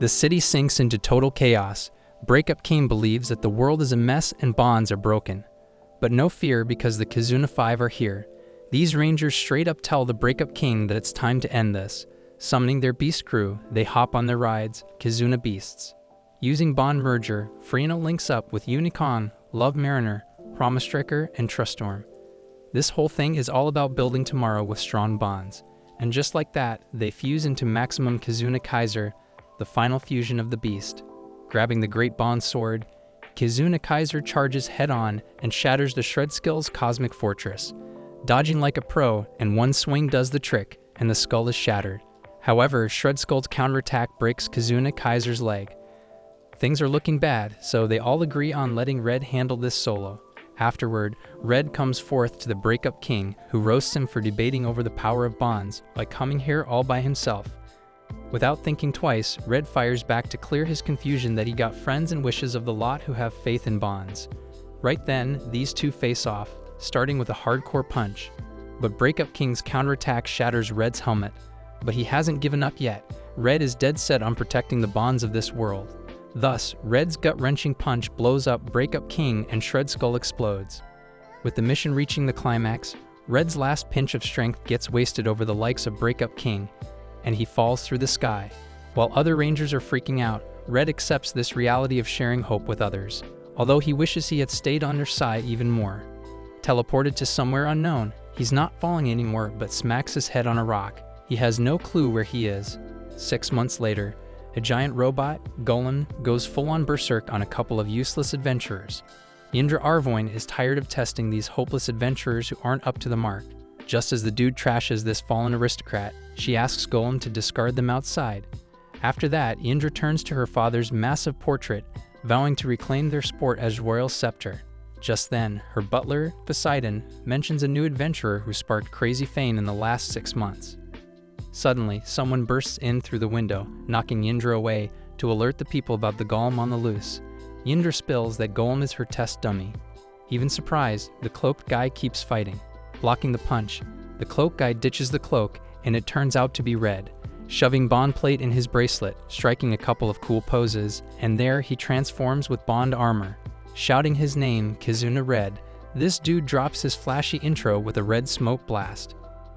The city sinks into total chaos. Breakup King believes that the world is a mess and bonds are broken. But no fear, because the Kizuna 5 are here. These rangers straight up tell the Breakup King that it's time to end this. Summoning their beast crew, they hop on their rides, Kizuna Beasts. Using Bond Merger, Frino links up with Unicorn, Love Mariner, Promise Striker, and Truststorm. This whole thing is all about building tomorrow with strong bonds. And just like that, they fuse into Maximum Kizuna Kaiser, the final fusion of the beast. Grabbing the Great Bond Sword, Kizuna Kaiser charges head-on and shatters the Shredskill's Cosmic Fortress. Dodging like a pro, and one swing does the trick, and the skull is shattered. However, Shredskull's counterattack breaks Kizuna Kaiser's leg. Things are looking bad, so they all agree on letting Red handle this solo. Afterward, Red comes forth to the Breakup King, who roasts him for debating over the power of bonds by coming here all by himself. Without thinking twice, Red fires back to clear his confusion that he got friends and wishes of the lot who have faith in bonds. Right then, these two face off, starting with a hardcore punch. But Breakup King's counterattack shatters Red's helmet. But he hasn't given up yet. Red is dead set on protecting the bonds of this world. Thus, Red's gut-wrenching punch blows up Breakup King and Shredskull explodes. With the mission reaching the climax, Red's last pinch of strength gets wasted over the likes of Breakup King, and he falls through the sky. While other Rangers are freaking out, Red accepts this reality of sharing hope with others, although he wishes he had stayed on their side even more. Teleported to somewhere unknown, he's not falling anymore but smacks his head on a rock. He has no clue where he is. 6 months later, a giant robot, Golem, goes full-on berserk on a couple of useless adventurers. Indra Arvoin is tired of testing these hopeless adventurers who aren't up to the mark. Just as the dude trashes this fallen aristocrat, she asks Golem to discard them outside. After that, Indra turns to her father's massive portrait, vowing to reclaim their sport as royal scepter. Just then, her butler, Poseidon, mentions a new adventurer who sparked crazy fame in the last 6 months. Suddenly, someone bursts in through the window, knocking Indra away to alert the people about the Golem on the loose. Indra spills that Golem is her test dummy. Even surprised, the cloaked guy keeps fighting. Blocking the punch, the cloak guy ditches the cloak, and it turns out to be Red, shoving Bond plate in his bracelet, striking a couple of cool poses, and there he transforms with Bond armor. Shouting his name, Kizuna Red, this dude drops his flashy intro with a red smoke blast.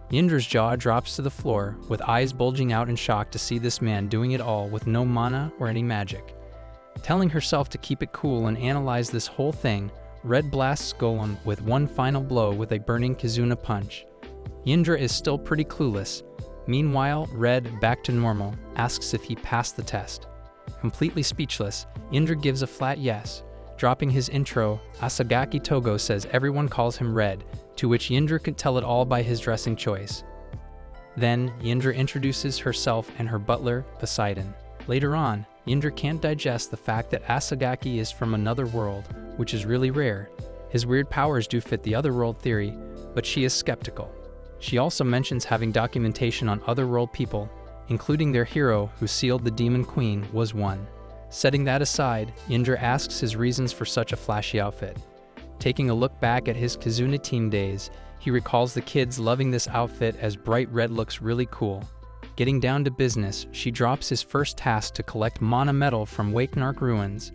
Indra's jaw drops to the floor, with eyes bulging out in shock to see this man doing it all with no mana or any magic. Telling herself to keep it cool and analyze this whole thing, Red blasts Golem with one final blow with a burning Kizuna punch. Indra is still pretty clueless. Meanwhile, Red, back to normal, asks if he passed the test. Completely speechless, Indra gives a flat yes. Dropping his intro, Asagaki Togo says everyone calls him Red, to which Indra could tell it all by his dressing choice. Then, Indra introduces herself and her butler, Poseidon. Later on, Indra can't digest the fact that Asagaki is from another world, which is really rare. His weird powers do fit the otherworld theory, but she is skeptical. She also mentions having documentation on otherworld people, including their hero who sealed the Demon Queen was one. Setting that aside, Indra asks his reasons for such a flashy outfit. Taking a look back at his Kizuna team days, he recalls the kids loving this outfit as bright red looks really cool. Getting down to business, she drops his first task to collect mana metal from Wakenark ruins.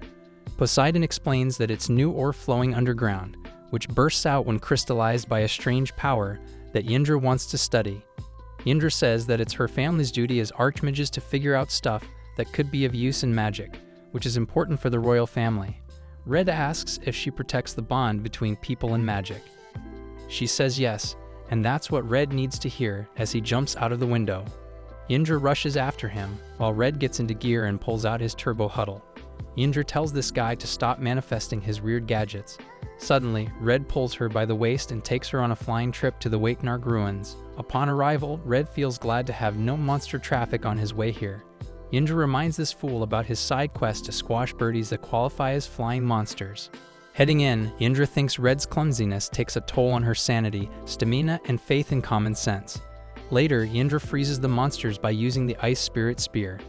Poseidon explains that it's new ore flowing underground, which bursts out when crystallized by a strange power that Indra wants to study. Indra says that it's her family's duty as archmages to figure out stuff that could be of use in magic, which is important for the royal family. Red asks if she protects the bond between people and magic. She says yes, and that's what Red needs to hear as he jumps out of the window. Indra rushes after him, while Red gets into gear and pulls out his turbo huddle. Indra tells this guy to stop manifesting his weird gadgets. Suddenly, Red pulls her by the waist and takes her on a flying trip to the Wakenark ruins. Upon arrival, Red feels glad to have no monster traffic on his way here. Indra reminds this fool about his side quest to squash birdies that qualify as flying monsters. Heading in, Indra thinks Red's clumsiness takes a toll on her sanity, stamina, and faith in common sense. Later, Indra freezes the monsters by using the Ice Spirit Spear.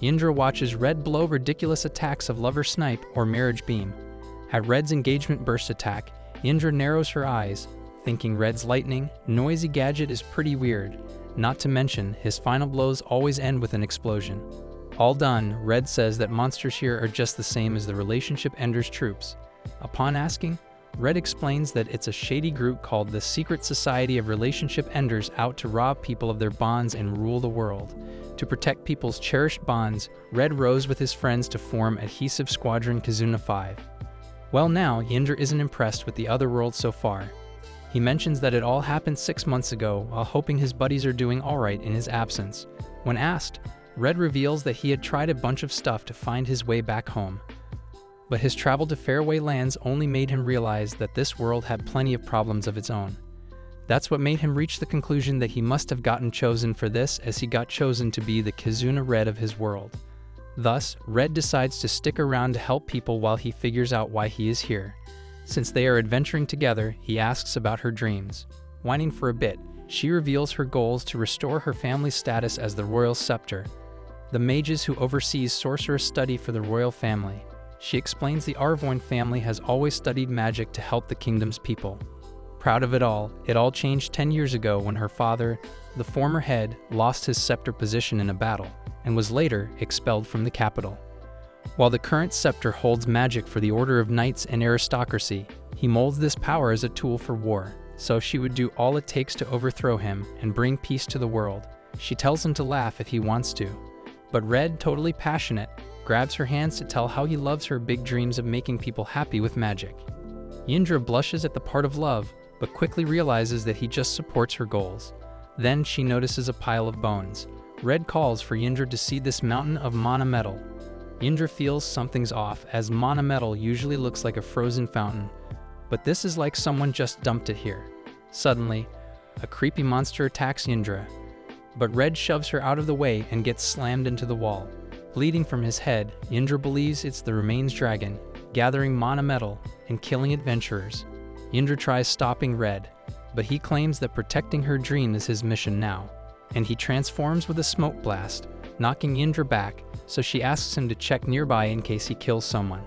Indra watches Red blow ridiculous attacks of Lover Snipe or Marriage Beam. At Red's engagement burst attack, Indra narrows her eyes, thinking Red's lightning, noisy gadget is pretty weird. Not to mention, his final blows always end with an explosion. All done, Red says that monsters here are just the same as the Relationship Enders troops. Upon asking, Red explains that it's a shady group called the Secret Society of Relationship Enders out to rob people of their bonds and rule the world. To protect people's cherished bonds, Red rose with his friends to form Adhesive Squadron Kizuna 5. Well, now, Yindra isn't impressed with the other world so far. He mentions that it all happened 6 months ago while hoping his buddies are doing alright in his absence. When asked, Red reveals that he had tried a bunch of stuff to find his way back home. But his travel to faraway lands only made him realize that this world had plenty of problems of its own. That's what made him reach the conclusion that he must have gotten chosen for this, as he got chosen to be the Kizuna Red of his world. Thus, Red decides to stick around to help people while he figures out why he is here. Since they are adventuring together, he asks about her dreams. Whining for a bit, she reveals her goals to restore her family's status as the royal scepter, the mages who oversees sorceress study for the royal family. She explains the Arvoin family has always studied magic to help the kingdom's people. Proud of it all changed 10 years ago when her father, the former head, lost his scepter position in a battle, and was later expelled from the capital. While the current scepter holds magic for the order of knights and aristocracy, he molds this power as a tool for war, so she would do all it takes to overthrow him and bring peace to the world. She tells him to laugh if he wants to. But Red, totally passionate, grabs her hands to tell how he loves her big dreams of making people happy with magic. Yindra blushes at the part of love, but quickly realizes that he just supports her goals. Then she notices a pile of bones. Red calls for Yindra to see this mountain of mana metal. Yindra feels something's off, as mana metal usually looks like a frozen fountain, but this is like someone just dumped it here. Suddenly, a creepy monster attacks Yindra, but Red shoves her out of the way and gets slammed into the wall. Bleeding from his head, Yindra believes it's the Remains dragon, gathering mana metal and killing adventurers. Yindra tries stopping Red, but he claims that protecting her dream is his mission now, and he transforms with a smoke blast, knocking Yindra back, so she asks him to check nearby in case he kills someone.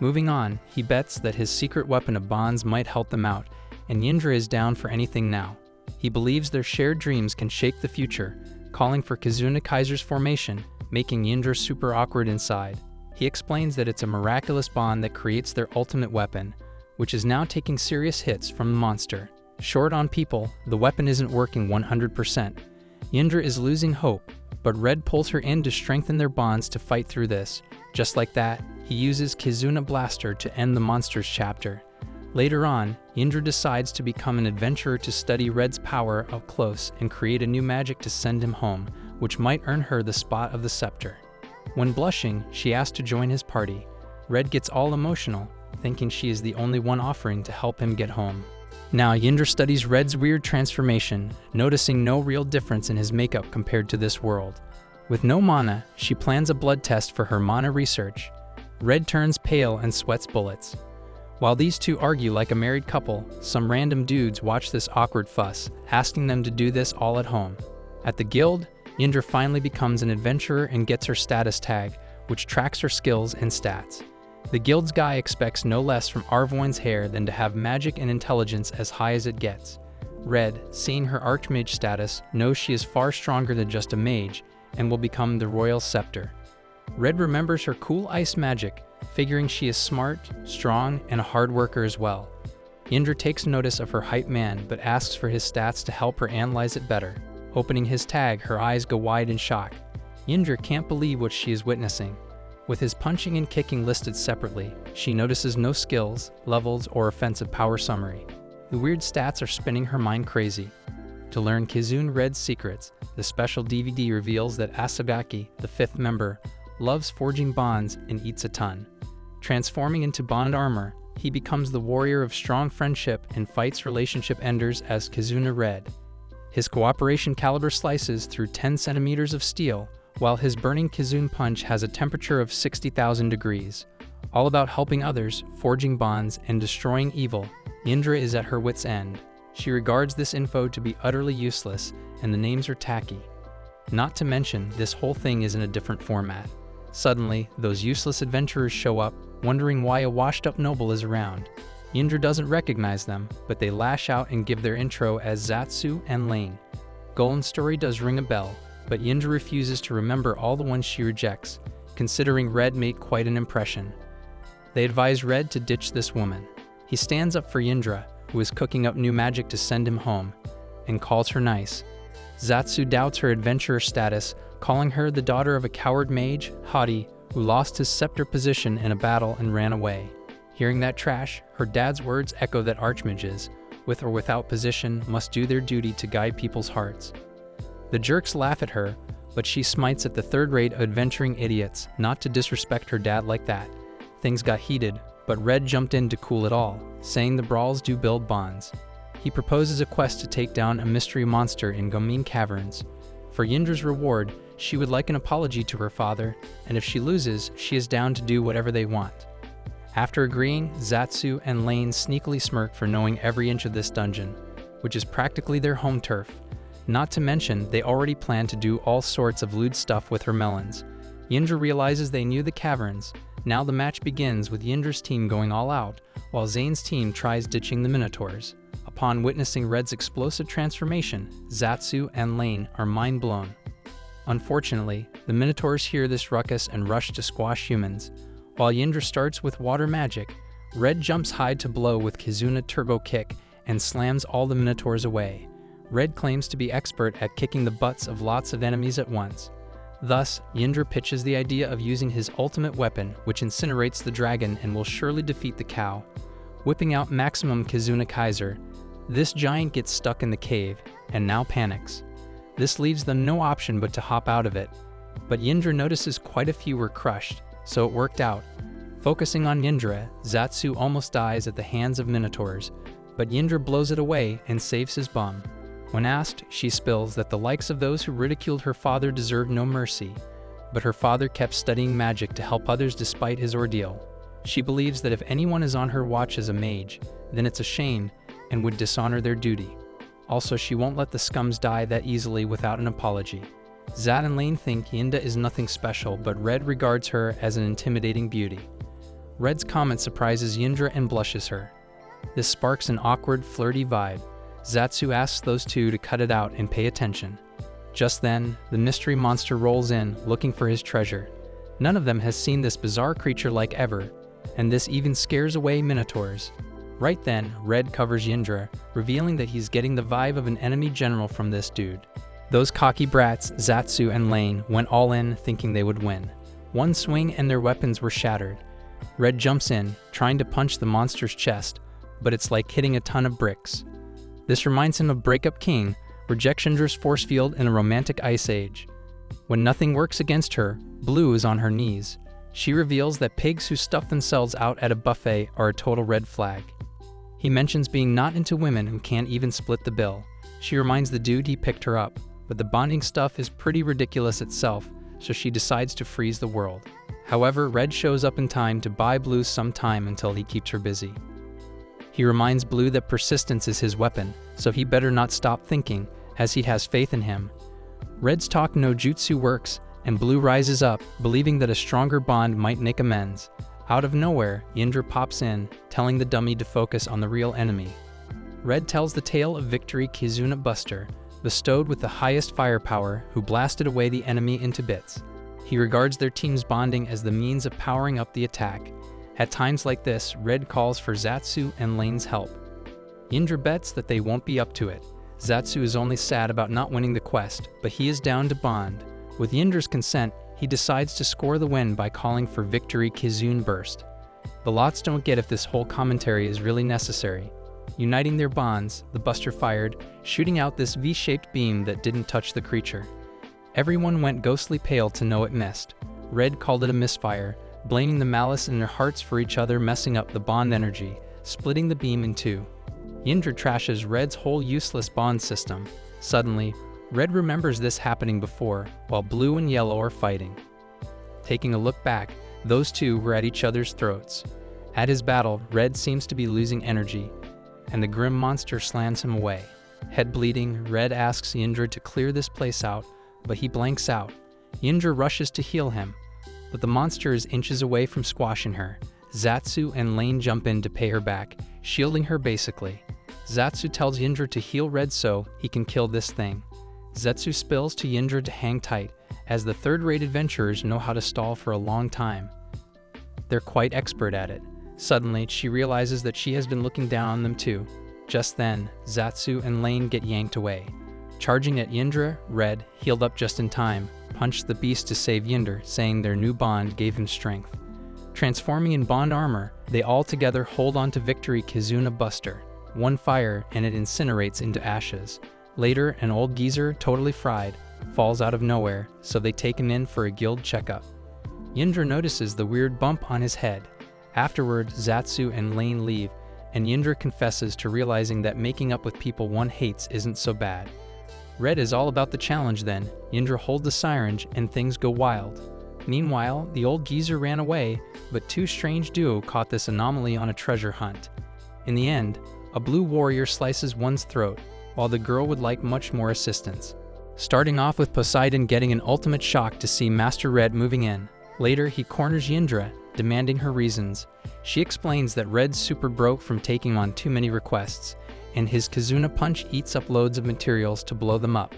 Moving on, he bets that his secret weapon of bonds might help them out, and Yindra is down for anything now. He believes their shared dreams can shake the future, calling for Kizuna Kaiser's formation, making Yindra super awkward inside. He explains that it's a miraculous bond that creates their ultimate weapon, which is now taking serious hits from the monster. Short on people, the weapon isn't working 100%. Yindra is losing hope, but Red pulls her in to strengthen their bonds to fight through this. Just like that, he uses Kizuna Blaster to end the monster's chapter. Later on, Yindra decides to become an adventurer to study Red's power up close and create a new magic to send him home, which might earn her the spot of the scepter. When blushing, she asks to join his party. Red gets all emotional, thinking she is the only one offering to help him get home. Now, Yindra studies Red's weird transformation, noticing no real difference in his makeup compared to this world. With no mana, she plans a blood test for her mana research. Red turns pale and sweats bullets. While these two argue like a married couple, some random dudes watch this awkward fuss, asking them to do this all at home. At the guild, Yindra finally becomes an adventurer and gets her status tag, which tracks her skills and stats. The guild's guy expects no less from Arvoin's hair than to have magic and intelligence as high as it gets. Red, seeing her archmage status, knows she is far stronger than just a mage and will become the royal scepter. Red remembers her cool ice magic, figuring she is smart, strong, and a hard worker as well. Yindra takes notice of her hype man but asks for his stats to help her analyze it better. Opening his tag, her eyes go wide in shock. Yindra can't believe what she is witnessing. With his punching and kicking listed separately, she notices no skills, levels, or offensive power summary. The weird stats are spinning her mind crazy. To learn Kizuna Red's secrets, the special DVD reveals that Asagaki, the fifth member, loves forging bonds and eats a ton. Transforming into bond armor, he becomes the warrior of strong friendship and fights relationship enders as Kizuna Red. His cooperation caliber slices through 10 centimeters of steel, while his burning Kizuna punch has a temperature of 60,000 degrees. All about helping others, forging bonds, and destroying evil, Yindra is at her wit's end. She regards this info to be utterly useless, and the names are tacky. Not to mention, this whole thing is in a different format. Suddenly, those useless adventurers show up, wondering why a washed-up noble is around. Yindra doesn't recognize them, but they lash out and give their intro as Zatsu and Lane. Golan's story does ring a bell. but Yindra refuses to remember all the ones she rejects, considering Red made quite an impression. They advise Red to ditch this woman. He stands up for Yindra, who is cooking up new magic to send him home, and calls her nice. Zatsu doubts her adventurer status, calling her the daughter of a coward mage, haughty, who lost his scepter position in a battle and ran away. Hearing that trash, her dad's words echo that archmages, with or without position, must do their duty to guide people's hearts. The jerks laugh at her, but she smites at the third-rate adventuring idiots not to disrespect her dad like that. Things got heated, but Red jumped in to cool it all, saying the brawls do build bonds. He proposes a quest to take down a mystery monster in Gomin Caverns. For Yindra's reward, she would like an apology to her father, and if she loses, she is down to do whatever they want. After agreeing, Zatsu and Lane sneakily smirk for knowing every inch of this dungeon, which is practically their home turf. Not to mention, they already plan to do all sorts of lewd stuff with her melons. Yindra realizes they knew the caverns. Now the match begins with Yindra's team going all out, while Zane's team tries ditching the Minotaurs. Upon witnessing Red's explosive transformation, Zatsu and Lane are mind-blown. Unfortunately, the Minotaurs hear this ruckus and rush to squash humans. While Yindra starts with water magic, Red jumps high to blow with Kizuna Turbo Kick and slams all the Minotaurs away. Red claims to be expert at kicking the butts of lots of enemies at once. Thus, Yindra pitches the idea of using his ultimate weapon, which incinerates the dragon and will surely defeat the cow. Whipping out Maximum Kizuna Kaiser, this giant gets stuck in the cave, and now panics. This leaves them no option but to hop out of it. But Yindra notices quite a few were crushed, so it worked out. Focusing on Yindra, Zatsu almost dies at the hands of Minotaurs, but Yindra blows it away and saves his bum. When asked, she spills that the likes of those who ridiculed her father deserved no mercy, but her father kept studying magic to help others despite his ordeal. She believes that if anyone is on her watch as a mage, then it's a shame and would dishonor their duty. Also, she won't let the scums die that easily without an apology. Zat and Lane think Yinda is nothing special, but Red regards her as an intimidating beauty. Red's comment surprises Yindra and blushes her. This sparks an awkward, flirty vibe. Zatsu asks those two to cut it out and pay attention. Just then, the mystery monster rolls in, looking for his treasure. None of them has seen this bizarre creature like ever, and this even scares away Minotaurs. Right then, Red covers Yindra, revealing that he's getting the vibe of an enemy general from this dude. Those cocky brats, Zatsu and Lane, went all in, thinking they would win. One swing and their weapons were shattered. Red jumps in, trying to punch the monster's chest, but it's like hitting a ton of bricks. This reminds him of Breakup King, Rejectiondra's force field in a romantic ice age. When nothing works against her, Blue is on her knees. She reveals that pigs who stuff themselves out at a buffet are a total red flag. He mentions being not into women and can't even split the bill. She reminds the dude he picked her up, but the bonding stuff is pretty ridiculous itself, so she decides to freeze the world. However, Red shows up in time to buy Blue some time until he keeps her busy. He reminds Blue that persistence is his weapon, so he better not stop thinking, as he has faith in him. Red's talk no jutsu works, and Blue rises up, believing that a stronger bond might make amends. Out of nowhere, Yindra pops in, telling the dummy to focus on the real enemy. Red tells the tale of Victory Kizuna Buster, bestowed with the highest firepower, who blasted away the enemy into bits. He regards their team's bonding as the means of powering up the attack. At times like this, Red calls for Zatsu and Lane's help. Yindra bets that they won't be up to it. Zatsu is only sad about not winning the quest, but he is down to bond. With Yindra's consent, he decides to score the win by calling for Victory Kizune Burst. The lots don't get if this whole commentary is really necessary. Uniting their bonds, the Buster fired, shooting out this V-shaped beam that didn't touch the creature. Everyone went ghostly pale to know it missed. Red called it a misfire, blaming the malice in their hearts for each other messing up the bond energy, splitting the beam in two. Yindra trashes Red's whole useless bond system. Suddenly, Red remembers this happening before, while Blue and Yellow are fighting. Taking a look back, those two were at each other's throats. At his battle, Red seems to be losing energy, and the grim monster slams him away. Head bleeding, Red asks Yindra to clear this place out, but he blanks out. Yindra rushes to heal him, but the monster is inches away from squashing her. Zatsu and Lane jump in to pay her back, shielding her basically. Zatsu tells Yindra to heal Red so he can kill this thing. Zetsu spills to Yindra to hang tight, as the third-rate adventurers know how to stall for a long time. They're quite expert at it. Suddenly, she realizes that she has been looking down on them too. Just then, Zetsu and Lane get yanked away. Charging at Yindra, Red, healed up just in time, punched the beast to save Yindra, saying their new bond gave him strength. Transforming in bond armor, they all together hold on to Victory Kizuna Buster. One fire and it incinerates into ashes. Later, an old geezer, totally fried, falls out of nowhere, so they take him in for a guild checkup. Yindra notices the weird bump on his head. Afterward, Zetsu and Lane leave, and Yindra confesses to realizing that making up with people one hates isn't so bad. Red is all about the challenge then. Yindra holds the syringe and things go wild. Meanwhile, the old geezer ran away, but two strange duo caught this anomaly on a treasure hunt. In the end, a blue warrior slices one's throat, while the girl would like much more assistance. Starting off with Poseidon getting an ultimate shock to see Master Red moving in. Later, he corners Yindra, demanding her reasons. She explains that Red's super broke from taking on too many requests, and his Kizuna punch eats up loads of materials to blow them up.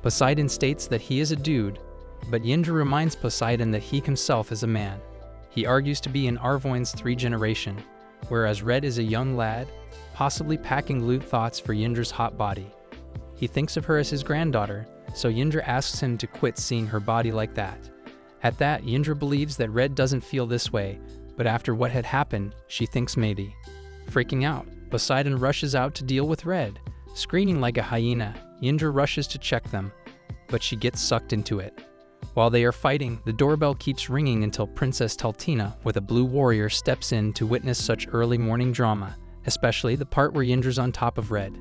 Poseidon states that he is a dude, but Yindra reminds Poseidon that he himself is a man. He argues to be in Arvoin's 3 generation, whereas Red is a young lad, possibly packing loot thoughts for Yindra's hot body. He thinks of her as his granddaughter, so Yindra asks him to quit seeing her body like that. At that, Yindra believes that Red doesn't feel this way, but after what had happened, she thinks maybe. Freaking out, Poseidon rushes out to deal with Red. Screaming like a hyena, Yindra rushes to check them, but she gets sucked into it. While they are fighting, the doorbell keeps ringing until Princess Teltina with a blue warrior steps in to witness such early morning drama, especially the part where Yindra's on top of Red.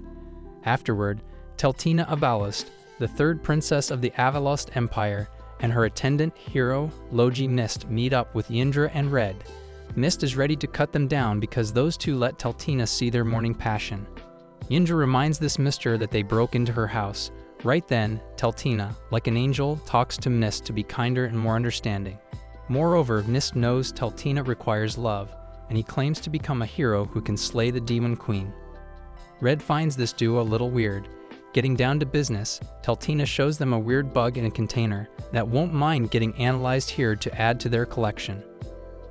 Afterward, Teltina Avalust, the third princess of the Avalust Empire, and her attendant hero, Logi Mist, meet up with Yindra and Red. Mist is ready to cut them down because those two let Teltina see their morning passion. Yindra reminds this mister that they broke into her house. Right then, Teltina, like an angel, talks to Mist to be kinder and more understanding. Moreover, Mist knows Teltina requires love, and he claims to become a hero who can slay the Demon Queen. Red finds this duo a little weird. Getting down to business, Teltina shows them a weird bug in a container that won't mind getting analyzed here to add to their collection.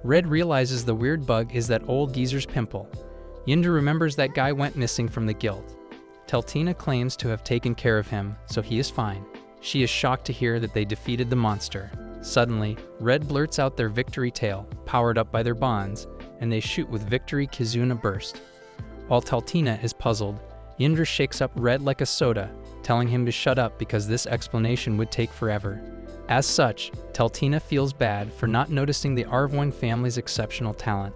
Red realizes the weird bug is that old geezer's pimple. Yindra remembers that guy went missing from the guild. Teltina claims to have taken care of him, so he is fine. She is shocked to hear that they defeated the monster. Suddenly, Red blurts out their victory tale, powered up by their bonds, and they shoot with Victory Kizuna Burst. While Teltina is puzzled, Yindra shakes up Red like a soda, telling him to shut up because this explanation would take forever. As such, Teltina feels bad for not noticing the Arvoin family's exceptional talent.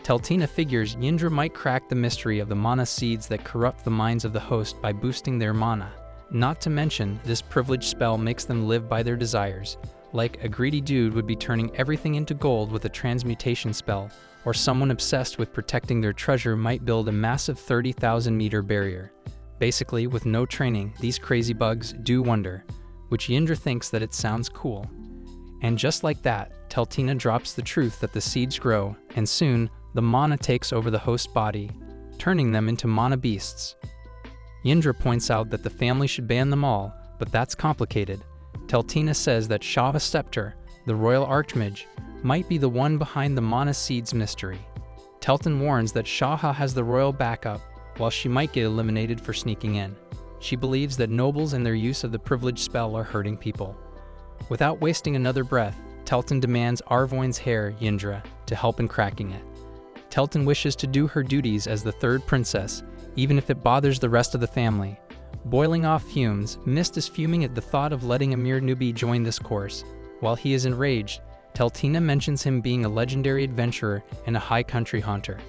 Teltina figures Yindra might crack the mystery of the mana seeds that corrupt the minds of the host by boosting their mana. Not to mention, this privileged spell makes them live by their desires. Like a greedy dude would be turning everything into gold with a transmutation spell, or someone obsessed with protecting their treasure might build a massive 30,000 meter barrier. Basically, with no training, these crazy bugs do wonder, which Yindra thinks that it sounds cool. And just like that, Teltina drops the truth that the seeds grow, and soon, the mana takes over the host body, turning them into mana beasts. Yindra points out that the family should ban them all, but that's complicated. Teltina says that Shava Scepter, the royal archmage, might be the one behind the mana seeds mystery. Telton warns that Shaha has the royal backup, while she might get eliminated for sneaking in. She believes that nobles and their use of the privileged spell are hurting people. Without wasting another breath, Telton demands Arvoin's hair, Yindra, to help in cracking it. Telton wishes to do her duties as the third princess, even if it bothers the rest of the family. Boiling off fumes, Mist is fuming at the thought of letting a mere newbie join this course. While he is enraged, Teltina mentions him being a legendary adventurer and a high country hunter.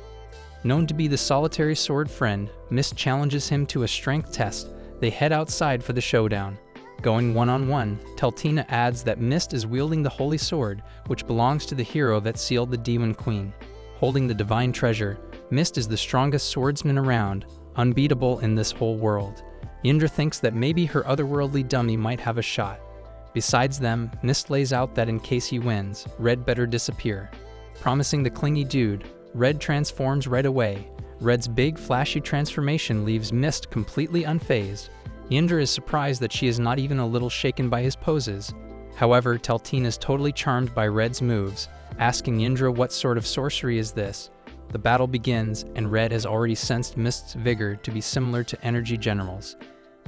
Known to be the solitary sword friend, Mist challenges him to a strength test. They head outside for the showdown. Going one-on-one, Teltina adds that Mist is wielding the holy sword, which belongs to the hero that sealed the Demon Queen. Holding the divine treasure, Mist is the strongest swordsman around, unbeatable in this whole world. Yindra thinks that maybe her otherworldly dummy might have a shot. Besides them, Mist lays out that in case he wins, Red better disappear. Promising the clingy dude, Red transforms right away. Red's big, flashy transformation leaves Mist completely unfazed. Indra is surprised that she is not even a little shaken by his poses. However, Teltina is totally charmed by Red's moves, asking Indra what sort of sorcery is this. The battle begins, and Red has already sensed Mist's vigor to be similar to energy generals.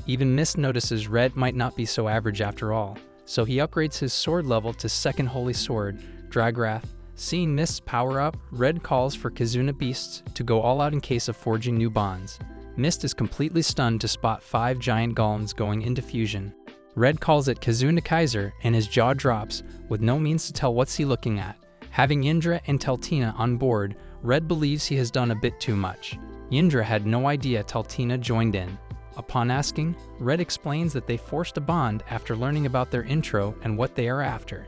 Even Mist notices Red might not be so average after all, so he upgrades his sword level to second holy sword, Dragrath. Seeing Mist's power up, Red calls for Kizuna beasts to go all out in case of forging new bonds. Mist is completely stunned to spot 5 giant golems going into fusion. Red calls it Kizuna Kaiser, and his jaw drops, with no means to tell what's he looking at. Having Indra and Teltina on board, Red believes he has done a bit too much. Indra had no idea Teltina joined in. Upon asking, Red explains that they forced a bond after learning about their intro and what they are after.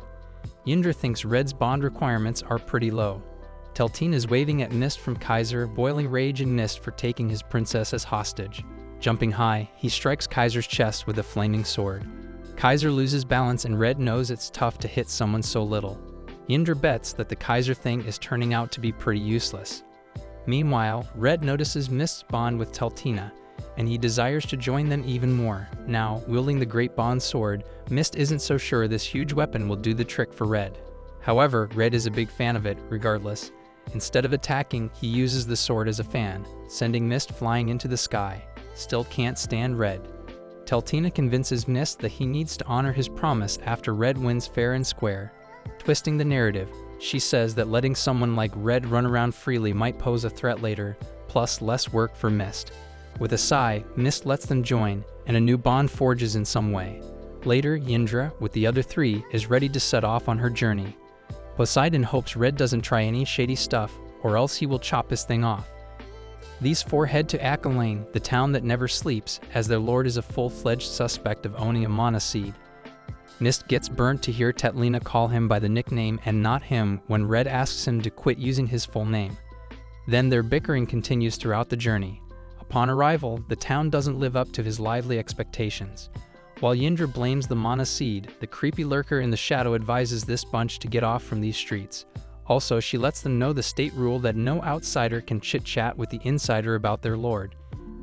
Indra thinks Red's bond requirements are pretty low. Teltina is waving at Mist from Kaiser, boiling rage in Mist for taking his princess as hostage. Jumping high, he strikes Kaiser's chest with a flaming sword. Kaiser loses balance, and Red knows it's tough to hit someone so little. Indra bets that the Kaiser thing is turning out to be pretty useless. Meanwhile, Red notices Mist's bond with Teltina, and he desires to join them even more. Now, wielding the Great Bond Sword, Mist isn't so sure this huge weapon will do the trick for Red. However, Red is a big fan of it, regardless. Instead of attacking, he uses the sword as a fan, sending Mist flying into the sky. Still can't stand Red. Teltina convinces Mist that he needs to honor his promise after Red wins fair and square. Twisting the narrative, she says that letting someone like Red run around freely might pose a threat later, plus less work for Mist. With a sigh, Mist lets them join, and a new bond forges in some way. Later, Indra, with the other 3, is ready to set off on her journey. Poseidon hopes Red doesn't try any shady stuff, or else he will chop his thing off. These 4 head to Aquiline, the town that never sleeps, as their lord is a full-fledged suspect of owning a mana seed. Mist gets burnt to hear Teltina call him by the nickname and not him when Red asks him to quit using his full name. Then their bickering continues throughout the journey. Upon arrival, the town doesn't live up to his lively expectations. While Indra blames the mana seed, the creepy lurker in the shadow advises this bunch to get off from these streets. Also, she lets them know the state rule that no outsider can chit-chat with the insider about their lord.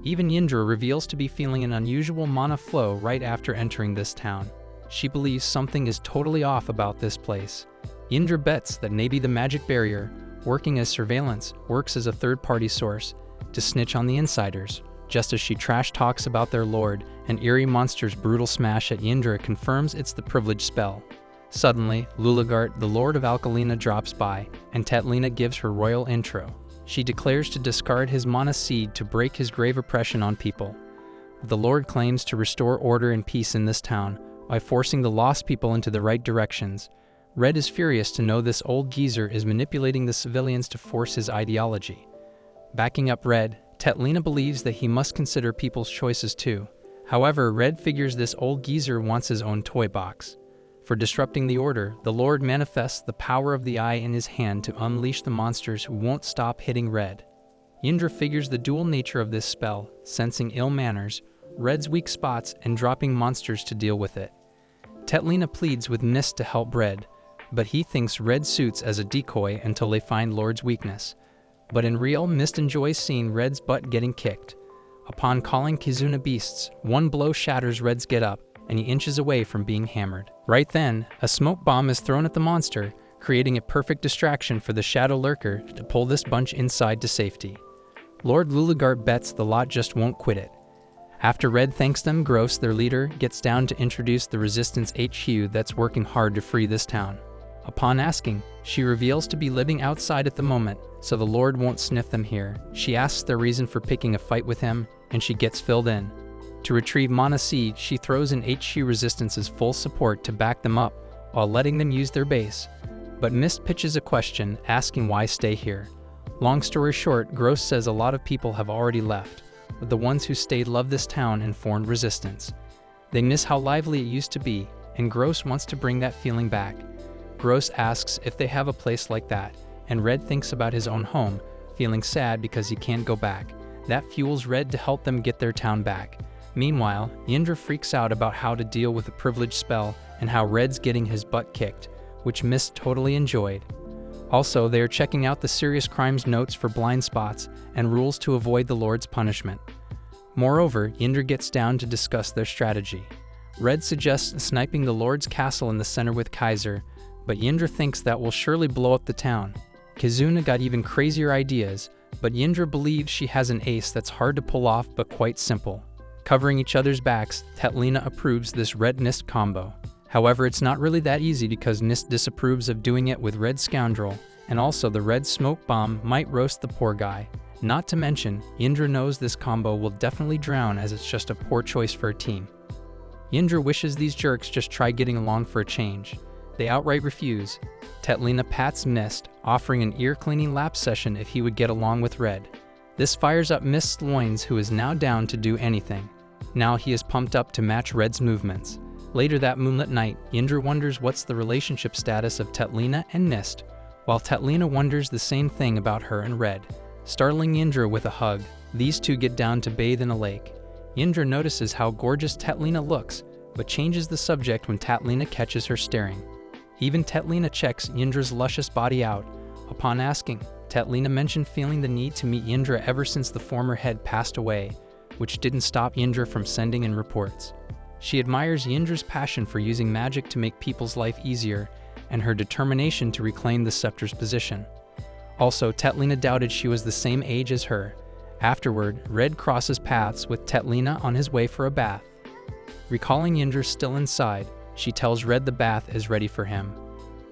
Even Indra reveals to be feeling an unusual mana flow right after entering this town. She believes something is totally off about this place. Indra bets that maybe the magic barrier, working as surveillance, works as a third-party source to snitch on the insiders. Just as she trash talks about their lord, an eerie monster's brutal smash at Indra confirms it's the privilege spell. Suddenly, Lulagart, the lord of Alkalina, drops by, and Teltina gives her royal intro. She declares to discard his mana seed to break his grave oppression on people. The lord claims to restore order and peace in this town by forcing the lost people into the right directions. Red is furious to know this old geezer is manipulating the civilians to force his ideology. Backing up Red, Teltina believes that he must consider people's choices too. However, Red figures this old geezer wants his own toy box. For disrupting the order, the Lord manifests the power of the eye in his hand to unleash the monsters who won't stop hitting Red. Indra figures the dual nature of this spell, sensing ill manners, Red's weak spots, and dropping monsters to deal with it. Teltina pleads with Mist to help Red, but he thinks Red suits as a decoy until they find Lord's weakness. But in real, Mist enjoys seeing Red's butt getting kicked. Upon calling Kizuna beasts, one blow shatters Red's get-up, and he inches away from being hammered. Right then, a smoke bomb is thrown at the monster, creating a perfect distraction for the shadow lurker to pull this bunch inside to safety. Lord Lulagart bets the lot just won't quit it. After Red thanks them, Gross, their leader, gets down to introduce the Resistance HQ that's working hard to free this town. Upon asking, she reveals to be living outside at the moment, so the Lord won't sniff them here. She asks their reason for picking a fight with him, and she gets filled in. To retrieve Mana Seed, she throws in HQ Resistance's full support to back them up, while letting them use their base. But Mist pitches a question, asking why stay here. Long story short, Gross says a lot of people have already left, but the ones who stayed love this town and formed resistance. They miss how lively it used to be, and Gross wants to bring that feeling back. Gross asks if they have a place like that, and Red thinks about his own home, feeling sad because he can't go back. That fuels Red to help them get their town back. Meanwhile, Indra freaks out about how to deal with a privileged spell and how Red's getting his butt kicked, which Mist totally enjoyed. Also, they are checking out the serious crimes notes for blind spots and rules to avoid the Lord's punishment. Moreover, Indra gets down to discuss their strategy. Red suggests sniping the Lord's castle in the center with Kaiser, but Indra thinks that will surely blow up the town. Kizuna got even crazier ideas, but Indra believes she has an ace that's hard to pull off but quite simple. Covering each other's backs, Tatlina approves this Red-Nist combo. However, it's not really that easy because Nist disapproves of doing it with Red Scoundrel, and also the Red Smoke Bomb might roast the poor guy. Not to mention, Indra knows this combo will definitely drown as it's just a poor choice for a team. Indra wishes these jerks just try getting along for a change. They outright refuse. Tatlina pats Mist, offering an ear-cleaning lap session if he would get along with Red. This fires up Mist's loins, who is now down to do anything. Now he is pumped up to match Red's movements. Later that moonlit night, Indra wonders what's the relationship status of Tatlina and Nist, while Tatlina wonders the same thing about her and Red. Startling Indra with a hug, these two get down to bathe in a lake. Indra notices how gorgeous Tatlina looks, but changes the subject when Tatlina catches her staring. Even Tatlina checks Indra's luscious body out. Upon asking, Tatlina mentioned feeling the need to meet Indra ever since the former head passed away, which didn't stop Indra from sending in reports. She admires Indra's passion for using magic to make people's life easier, and her determination to reclaim the scepter's position. Also, Tatlina doubted she was the same age as her. Afterward, Red crosses paths with Tatlina on his way for a bath. Recalling Indra still inside, she tells Red the bath is ready for him.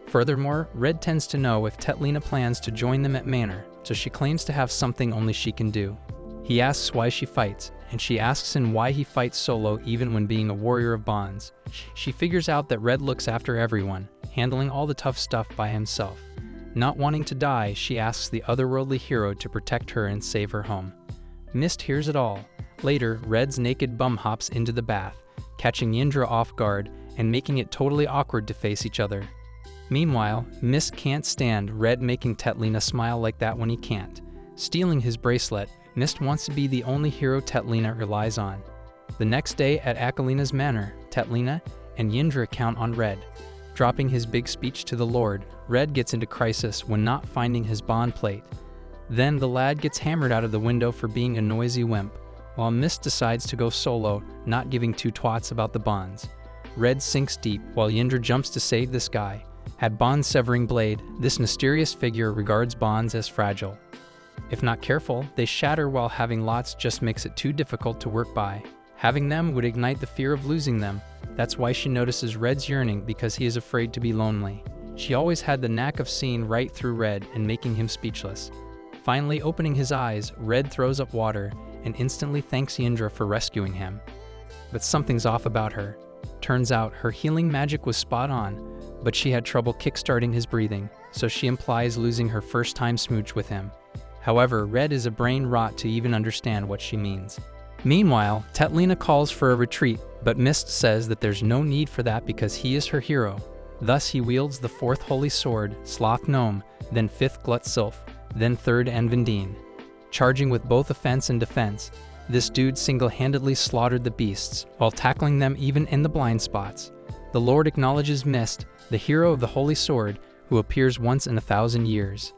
Furthermore, Red tends to know if Tatlina plans to join them at Manor, so she claims to have something only she can do. He asks why she fights, and she asks him why he fights solo even when being a warrior of bonds. She figures out that Red looks after everyone, handling all the tough stuff by himself. Not wanting to die, she asks the otherworldly hero to protect her and save her home. Mist hears it all. Later, Red's naked bum hops into the bath, catching Indra off guard and making it totally awkward to face each other. Meanwhile, Mist can't stand Red making Tatlina smile like that when he can't. Stealing his bracelet, Mist wants to be the only hero Tatlina relies on. The next day at Akalina's manor, Tatlina and Indra count on Red. Dropping his big speech to the Lord, Red gets into crisis when not finding his bond plate. Then the lad gets hammered out of the window for being a noisy wimp, while Mist decides to go solo, not giving two twats about the bonds. Red sinks deep while Indra jumps to save this guy. At Bond's severing blade, this mysterious figure regards bonds as fragile. If not careful, they shatter while having lots just makes it too difficult to work by. Having them would ignite the fear of losing them. That's why she notices Red's yearning, because he is afraid to be lonely. She always had the knack of seeing right through Red and making him speechless. Finally opening his eyes, Red throws up water and instantly thanks Indra for rescuing him. But something's off about her. Turns out her healing magic was spot on, but she had trouble kickstarting his breathing, so she implies losing her first time smooch with him. However, Red is a brain rot to even understand what she means. Meanwhile, Tatlina calls for a retreat, but Mist says that there's no need for that because he is her hero. Thus he wields the fourth holy sword, Sloth Gnome, then fifth Glut Sylph, then third Envendine. Charging with both offense and defense, this dude single-handedly slaughtered the beasts, while tackling them even in the blind spots. The Lord acknowledges Mist, the hero of the holy sword, who appears once in 1,000 years.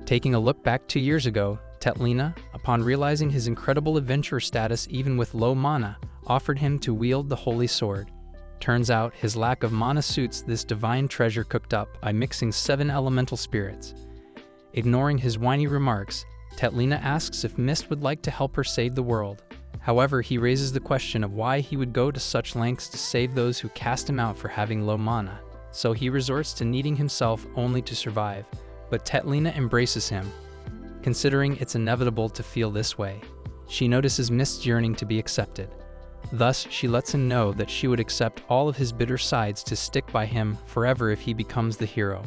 Taking a look back 2 years ago, Tatlina, upon realizing his incredible adventurer status even with low mana, offered him to wield the holy sword. Turns out his lack of mana suits this divine treasure cooked up by mixing 7 elemental spirits. Ignoring his whiny remarks, Tatlina asks if Mist would like to help her save the world. However, he raises the question of why he would go to such lengths to save those who cast him out for having low mana, so he resorts to needing himself only to survive. But Tatlina embraces him, considering it's inevitable to feel this way. She notices Mist's yearning to be accepted. Thus, she lets him know that she would accept all of his bitter sides to stick by him forever if he becomes the hero.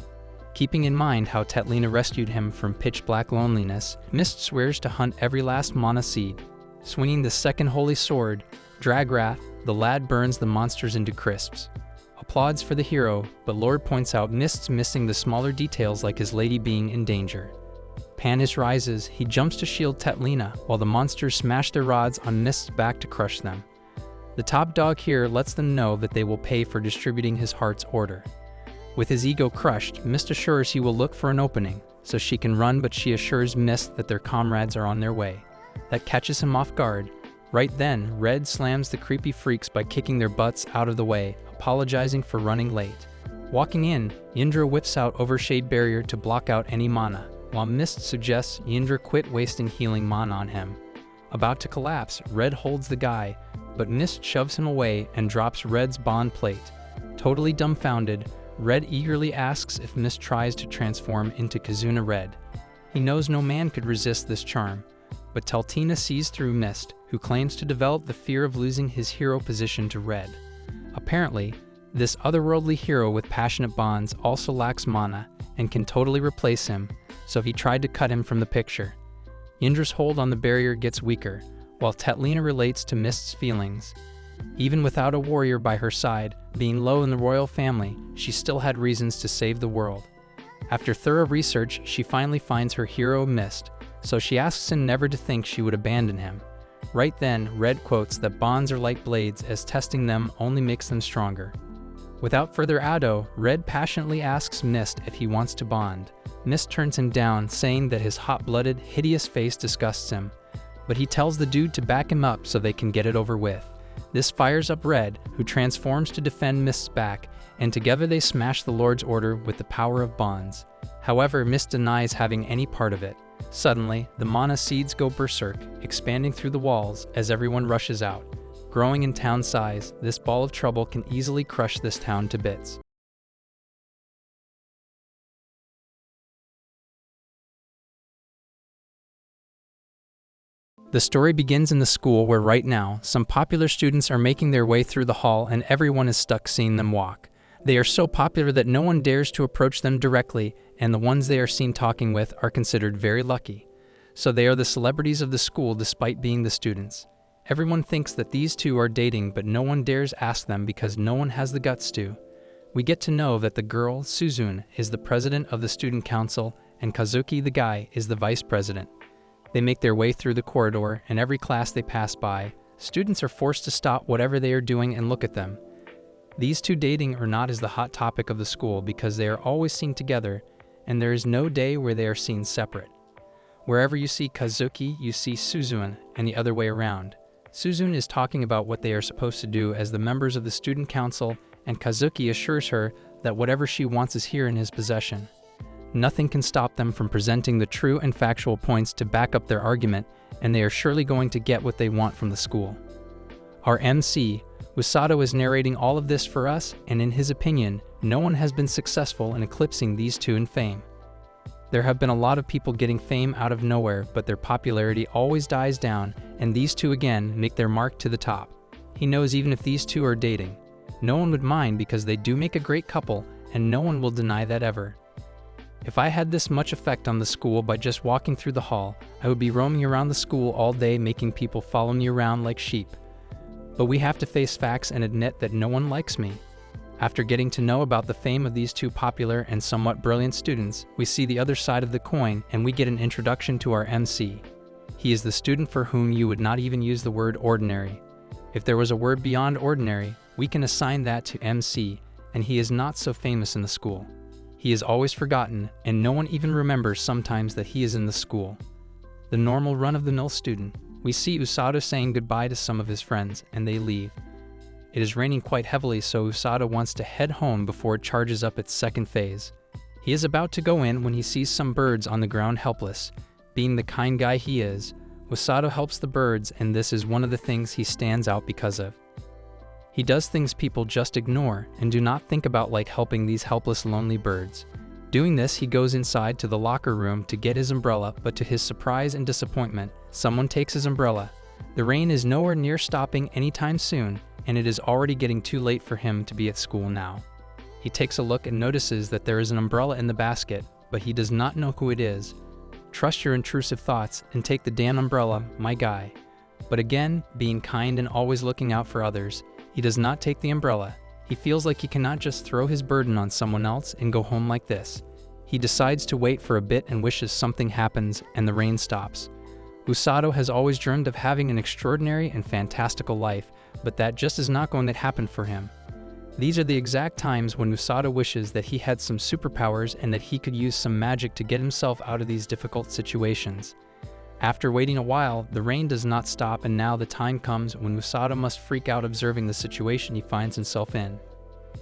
Keeping in mind how Tatlina rescued him from pitch-black loneliness, Mist swears to hunt every last mana seed. Swinging the second holy sword, Dragrath, the lad burns the monsters into crisps. Applauds for the hero, but Lord points out Mist's missing the smaller details like his lady being in danger. Panis rises, he jumps to shield Tatlina, while the monsters smash their rods on Mist's back to crush them. The top dog here lets them know that they will pay for distributing his heart's order. With his ego crushed, Mist assures he will look for an opening, so she can run, but she assures Mist that their comrades are on their way. That catches him off guard. Right then, Red slams the creepy freaks by kicking their butts out of the way, apologizing for running late. Walking in, Yindra whips out Overshade Barrier to block out any mana, while Mist suggests Yindra quit wasting healing mana on him. About to collapse, Red holds the guy, but Mist shoves him away and drops Red's bond plate. Totally dumbfounded, Red eagerly asks if Mist tries to transform into Kizuna Red. He knows no man could resist this charm, but Teltina sees through Mist, who claims to develop the fear of losing his hero position to Red. Apparently, this otherworldly hero with passionate bonds also lacks mana and can totally replace him, so he tried to cut him from the picture. Yindra's hold on the barrier gets weaker, while Tetlina relates to Mist's feelings. Even without a warrior by her side, being low in the royal family, she still had reasons to save the world. After thorough research, she finally finds her hero Mist, so she asks him never to think she would abandon him. Right then, Red quotes that bonds are like blades, as testing them only makes them stronger. Without further ado, Red passionately asks Mist if he wants to bond. Mist turns him down, saying that his hot-blooded, hideous face disgusts him, but he tells the dude to back him up so they can get it over with. This fires up Red, who transforms to defend Mist's back, and together they smash the Lord's Order with the power of bonds. However, Mist denies having any part of it. Suddenly, the mana seeds go berserk, expanding through the walls as everyone rushes out. Growing in town size, this ball of trouble can easily crush this town to bits. The story begins in the school where right now, some popular students are making their way through the hall and everyone is stuck seeing them walk. They are so popular that no one dares to approach them directly, and the ones they are seen talking with are considered very lucky. So they are the celebrities of the school despite being the students. Everyone thinks that these two are dating, but no one dares ask them because no one has the guts to. We get to know that the girl, Suzune, is the president of the student council, and Kazuki, the guy, is the vice president. They make their way through the corridor, and every class they pass by, students are forced to stop whatever they are doing and look at them. These two dating or not is the hot topic of the school because they are always seen together, and there is no day where they are seen separate. Wherever you see Kazuki, you see Suzune, and the other way around. Suzune is talking about what they are supposed to do as the members of the student council, and Kazuki assures her that whatever she wants is here in his possession. Nothing can stop them from presenting the true and factual points to back up their argument, and they are surely going to get what they want from the school. Our MC, Usato, is narrating all of this for us, and in his opinion, no one has been successful in eclipsing these two in fame. There have been a lot of people getting fame out of nowhere, but their popularity always dies down, and these two again make their mark to the top. He knows even if these two are dating, no one would mind because they do make a great couple, and no one will deny that ever. If I had this much effect on the school by just walking through the hall, I would be roaming around the school all day making people follow me around like sheep. But we have to face facts and admit that no one likes me. After getting to know about the fame of these two popular and somewhat brilliant students, we see the other side of the coin and we get an introduction to our MC. He is the student for whom you would not even use the word ordinary. If there was a word beyond ordinary, we can assign that to MC, and he is not so famous in the school. He is always forgotten, and no one even remembers sometimes that he is in the school. The normal run-of-the-mill student. We see Usato saying goodbye to some of his friends, and they leave. It is raining quite heavily, so Usato wants to head home before it charges up its second phase. He is about to go in when he sees some birds on the ground helpless. Being the kind guy he is, Usato helps the birds, and this is one of the things he stands out because of. He does things people just ignore and do not think about, like helping these helpless lonely birds. Doing this, he goes inside to the locker room to get his umbrella, but to his surprise and disappointment, someone takes his umbrella. The rain is nowhere near stopping anytime soon, and it is already getting too late for him to be at school now. He takes a look and notices that there is an umbrella in the basket, but he does not know who it is. Trust your intrusive thoughts and take the damn umbrella, my guy. But again, being kind and always looking out for others, he does not take the umbrella. He feels like he cannot just throw his burden on someone else and go home like this. He decides to wait for a bit and wishes something happens and the rain stops. Usato has always dreamed of having an extraordinary and fantastical life, but that just is not going to happen for him. These are the exact times when Usato wishes that he had some superpowers and that he could use some magic to get himself out of these difficult situations. After waiting a while, the rain does not stop, and now the time comes when Usato must freak out observing the situation he finds himself in.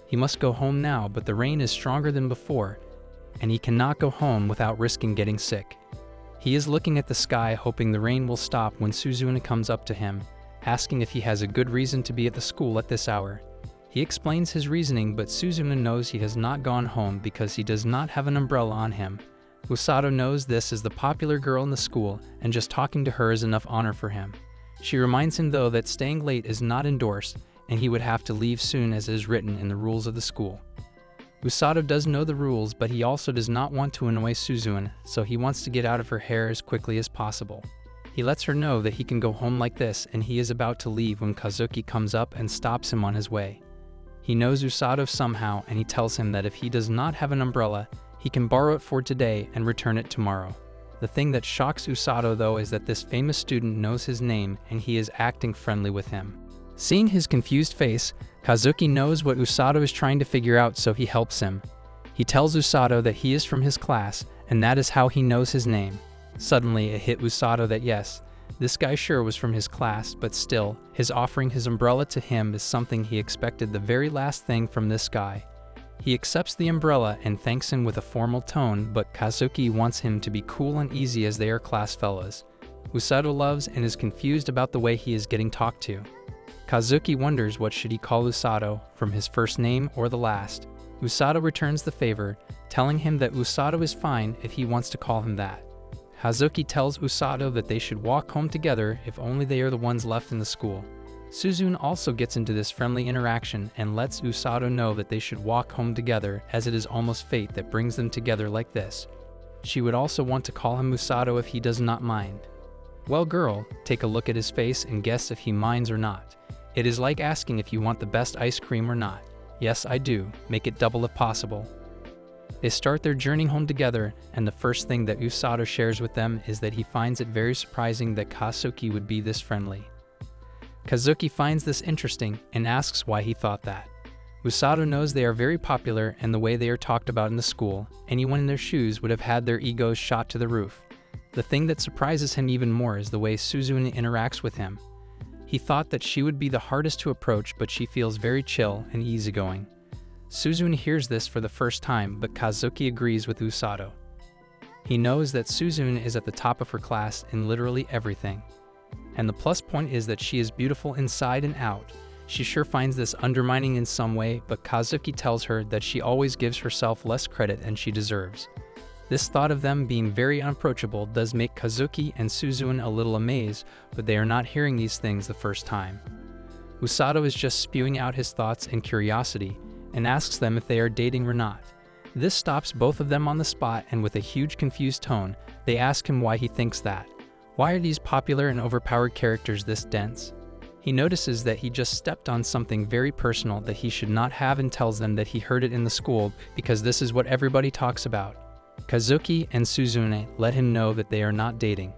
He must go home now, but the rain is stronger than before, and he cannot go home without risking getting sick. He is looking at the sky, hoping the rain will stop, when Suzune comes up to him, asking if he has a good reason to be at the school at this hour. He explains his reasoning, but Suzune knows he has not gone home because he does not have an umbrella on him. Usato knows this as the popular girl in the school, and just talking to her is enough honor for him. She reminds him though that staying late is not endorsed, and he would have to leave soon as is written in the rules of the school. Usato does know the rules, but he also does not want to annoy Suzune, so he wants to get out of her hair as quickly as possible. He lets her know that he can go home like this, and he is about to leave when Kazuki comes up and stops him on his way. He knows Usato somehow, and he tells him that if he does not have an umbrella, he can borrow it for today and return it tomorrow. The thing that shocks Usato though is that this famous student knows his name and he is acting friendly with him. Seeing his confused face, Kazuki knows what Usato is trying to figure out, so he helps him. He tells Usato that he is from his class, and that is how he knows his name. Suddenly it hit Usato that yes, this guy sure was from his class, but still, his offering his umbrella to him is something he expected the very last thing from this guy. He accepts the umbrella and thanks him with a formal tone, but Kazuki wants him to be cool and easy as they are class fellows. Usato loves and is confused about the way he is getting talked to. Kazuki wonders what should he call Usato, from his first name or the last. Usato returns the favor, telling him that Usato is fine if he wants to call him that. Kazuki tells Usato that they should walk home together if only they are the ones left in the school. Suzune also gets into this friendly interaction and lets Usato know that they should walk home together, as it is almost fate that brings them together like this. She would also want to call him Usato if he does not mind. Well girl, take a look at his face and guess if he minds or not. It is like asking if you want the best ice cream or not. Yes, I do. Make it double if possible. They start their journey home together, and the first thing that Usato shares with them is that he finds it very surprising that Kazuki would be this friendly. Kazuki finds this interesting and asks why he thought that. Usato knows they are very popular, and the way they are talked about in the school, anyone in their shoes would have had their egos shot to the roof. The thing that surprises him even more is the way Suzune interacts with him. He thought that she would be the hardest to approach, but she feels very chill and easygoing. Suzune hears this for the first time, but Kazuki agrees with Usato. He knows that Suzune is at the top of her class in literally everything. And the plus point is that she is beautiful inside and out. She sure finds this undermining in some way, but Kazuki tells her that she always gives herself less credit than she deserves. This thought of them being very unapproachable does make Kazuki and Suzune a little amazed, but they are not hearing these things the first time. Usato is just spewing out his thoughts and curiosity, and asks them if they are dating or not. This stops both of them on the spot, and with a huge confused tone, they ask him why he thinks that. Why are these popular and overpowered characters this dense? He notices that he just stepped on something very personal that he should not have, and tells them that he heard it in the school because this is what everybody talks about. Kazuki and Suzune let him know that they are not dating.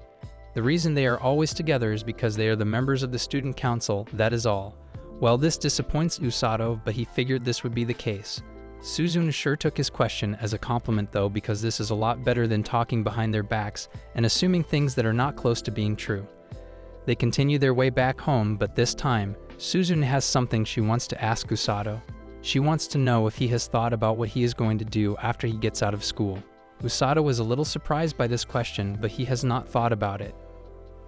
The reason they are always together is because they are the members of the student council, that is all. Well, this disappoints Usato, but he figured this would be the case. Suzune sure took his question as a compliment though, because this is a lot better than talking behind their backs and assuming things that are not close to being true. They continue their way back home, but this time, Suzune has something she wants to ask Usato. She wants to know if he has thought about what he is going to do after he gets out of school. Usato is a little surprised by this question, but he has not thought about it.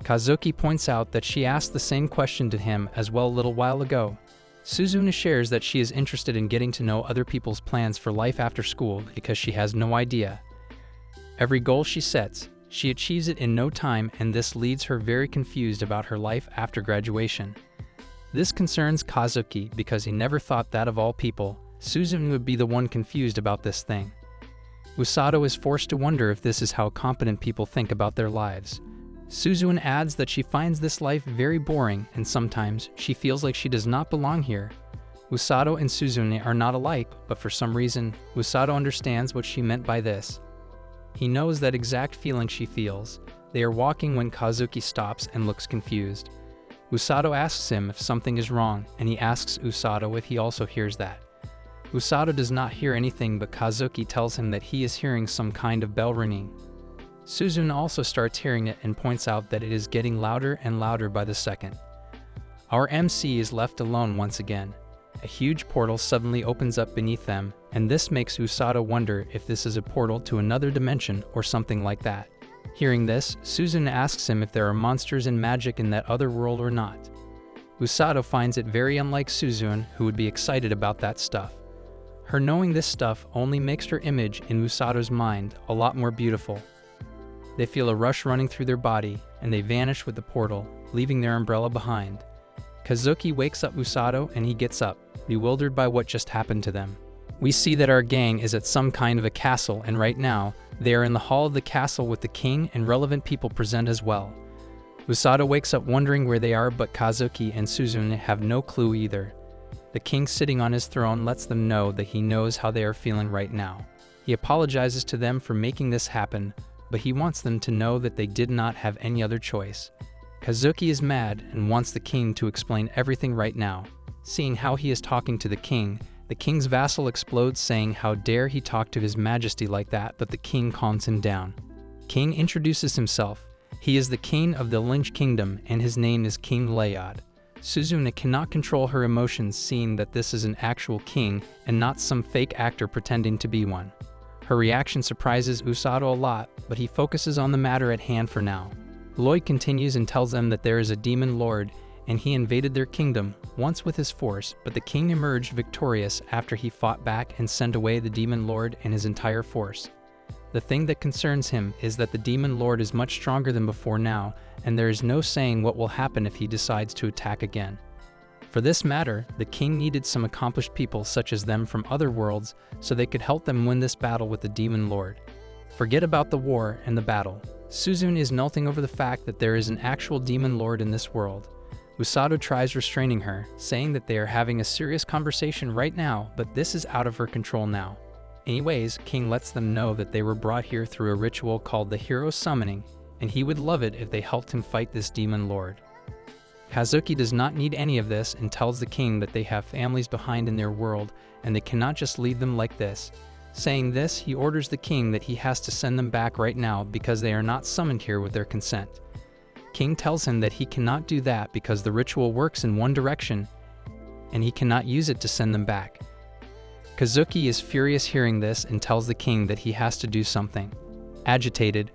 Kazuki points out that she asked the same question to him as well a little while ago. Suzune shares that she is interested in getting to know other people's plans for life after school because she has no idea. Every goal she sets, she achieves it in no time, and this leaves her very confused about her life after graduation. This concerns Kazuki because he never thought that of all people, Suzune would be the one confused about this thing. Usato is forced to wonder if this is how competent people think about their lives. Suzune adds that she finds this life very boring, and sometimes she feels like she does not belong here. Usato and Suzune are not alike, but for some reason, Usato understands what she meant by this. He knows that exact feeling she feels. They are walking when Kazuki stops and looks confused. Usato asks him if something is wrong, and he asks Usato if he also hears that. Usato does not hear anything, but Kazuki tells him that he is hearing some kind of bell ringing. Suzune also starts hearing it and points out that it is getting louder and louder by the second. Our MC is left alone once again. A huge portal suddenly opens up beneath them, and this makes Usato wonder if this is a portal to another dimension or something like that. Hearing this, Suzune asks him if there are monsters and magic in that other world or not. Usato finds it very unlike Suzune, who would be excited about that stuff. Her knowing this stuff only makes her image in Usato's mind a lot more beautiful. They feel a rush running through their body, and they vanish with the portal, leaving their umbrella behind. Kazuki wakes up Usato and he gets up, bewildered by what just happened to them. We see that our gang is at some kind of a castle, and right now, they are in the hall of the castle with the king and relevant people present as well. Usato wakes up wondering where they are, but Kazuki and Suzune have no clue either. The king sitting on his throne lets them know that he knows how they are feeling right now. He apologizes to them for making this happen, but he wants them to know that they did not have any other choice. Kazuki is mad and wants the king to explain everything right now. Seeing how he is talking to the king's vassal explodes, saying how dare he talk to his majesty like that, but the king calms him down. King introduces himself. He is the king of the Lynch Kingdom, and his name is King Layod. Suzune cannot control her emotions, seeing that this is an actual king and not some fake actor pretending to be one. Her reaction surprises Usato a lot, but he focuses on the matter at hand for now. Lloyd continues and tells them that there is a demon lord, and he invaded their kingdom, once with his force, but the king emerged victorious after he fought back and sent away the demon lord and his entire force. The thing that concerns him is that the demon lord is much stronger than before now, and there is no saying what will happen if he decides to attack again. For this matter, the king needed some accomplished people such as them from other worlds so they could help them win this battle with the demon lord. Forget about the war and the battle. Suzune is melting over the fact that there is an actual demon lord in this world. Usato tries restraining her, saying that they are having a serious conversation right now, but this is out of her control now. Anyways, King lets them know that they were brought here through a ritual called the hero summoning, and he would love it if they helped him fight this demon lord. Kazuki does not need any of this and tells the king that they have families behind in their world and they cannot just leave them like this. Saying this, he orders the king that he has to send them back right now because they are not summoned here with their consent. King tells him that he cannot do that because the ritual works in one direction and he cannot use it to send them back. Kazuki is furious hearing this and tells the king that he has to do something. Agitated,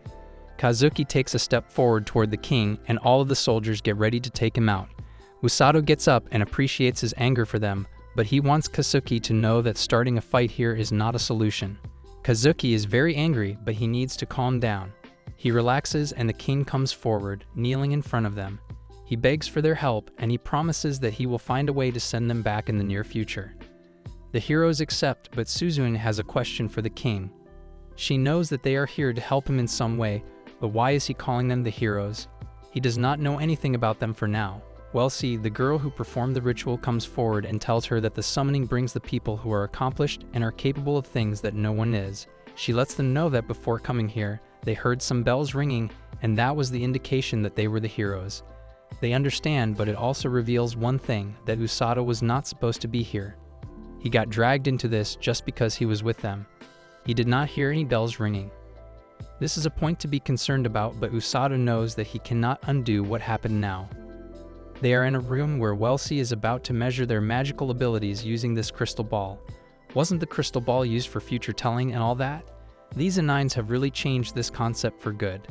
Kazuki takes a step forward toward the king and all of the soldiers get ready to take him out. Usato gets up and appreciates his anger for them, but he wants Kazuki to know that starting a fight here is not a solution. Kazuki is very angry, but he needs to calm down. He relaxes and the king comes forward, kneeling in front of them. He begs for their help and he promises that he will find a way to send them back in the near future. The heroes accept, but Suzune has a question for the king. She knows that they are here to help him in some way, but why is he calling them the heroes? He does not know anything about them for now. Welsie, the girl who performed the ritual, comes forward and tells her that the summoning brings the people who are accomplished and are capable of things that no one is. She lets them know that before coming here, they heard some bells ringing, and that was the indication that they were the heroes. They understand, but it also reveals one thing, that Usato was not supposed to be here. He got dragged into this just because he was with them. He did not hear any bells ringing. This is a point to be concerned about, but Usato knows that he cannot undo what happened now. They are in a room where Welsie is about to measure their magical abilities using this crystal ball. Wasn't the crystal ball used for future telling and all that? These anines have really changed this concept for good.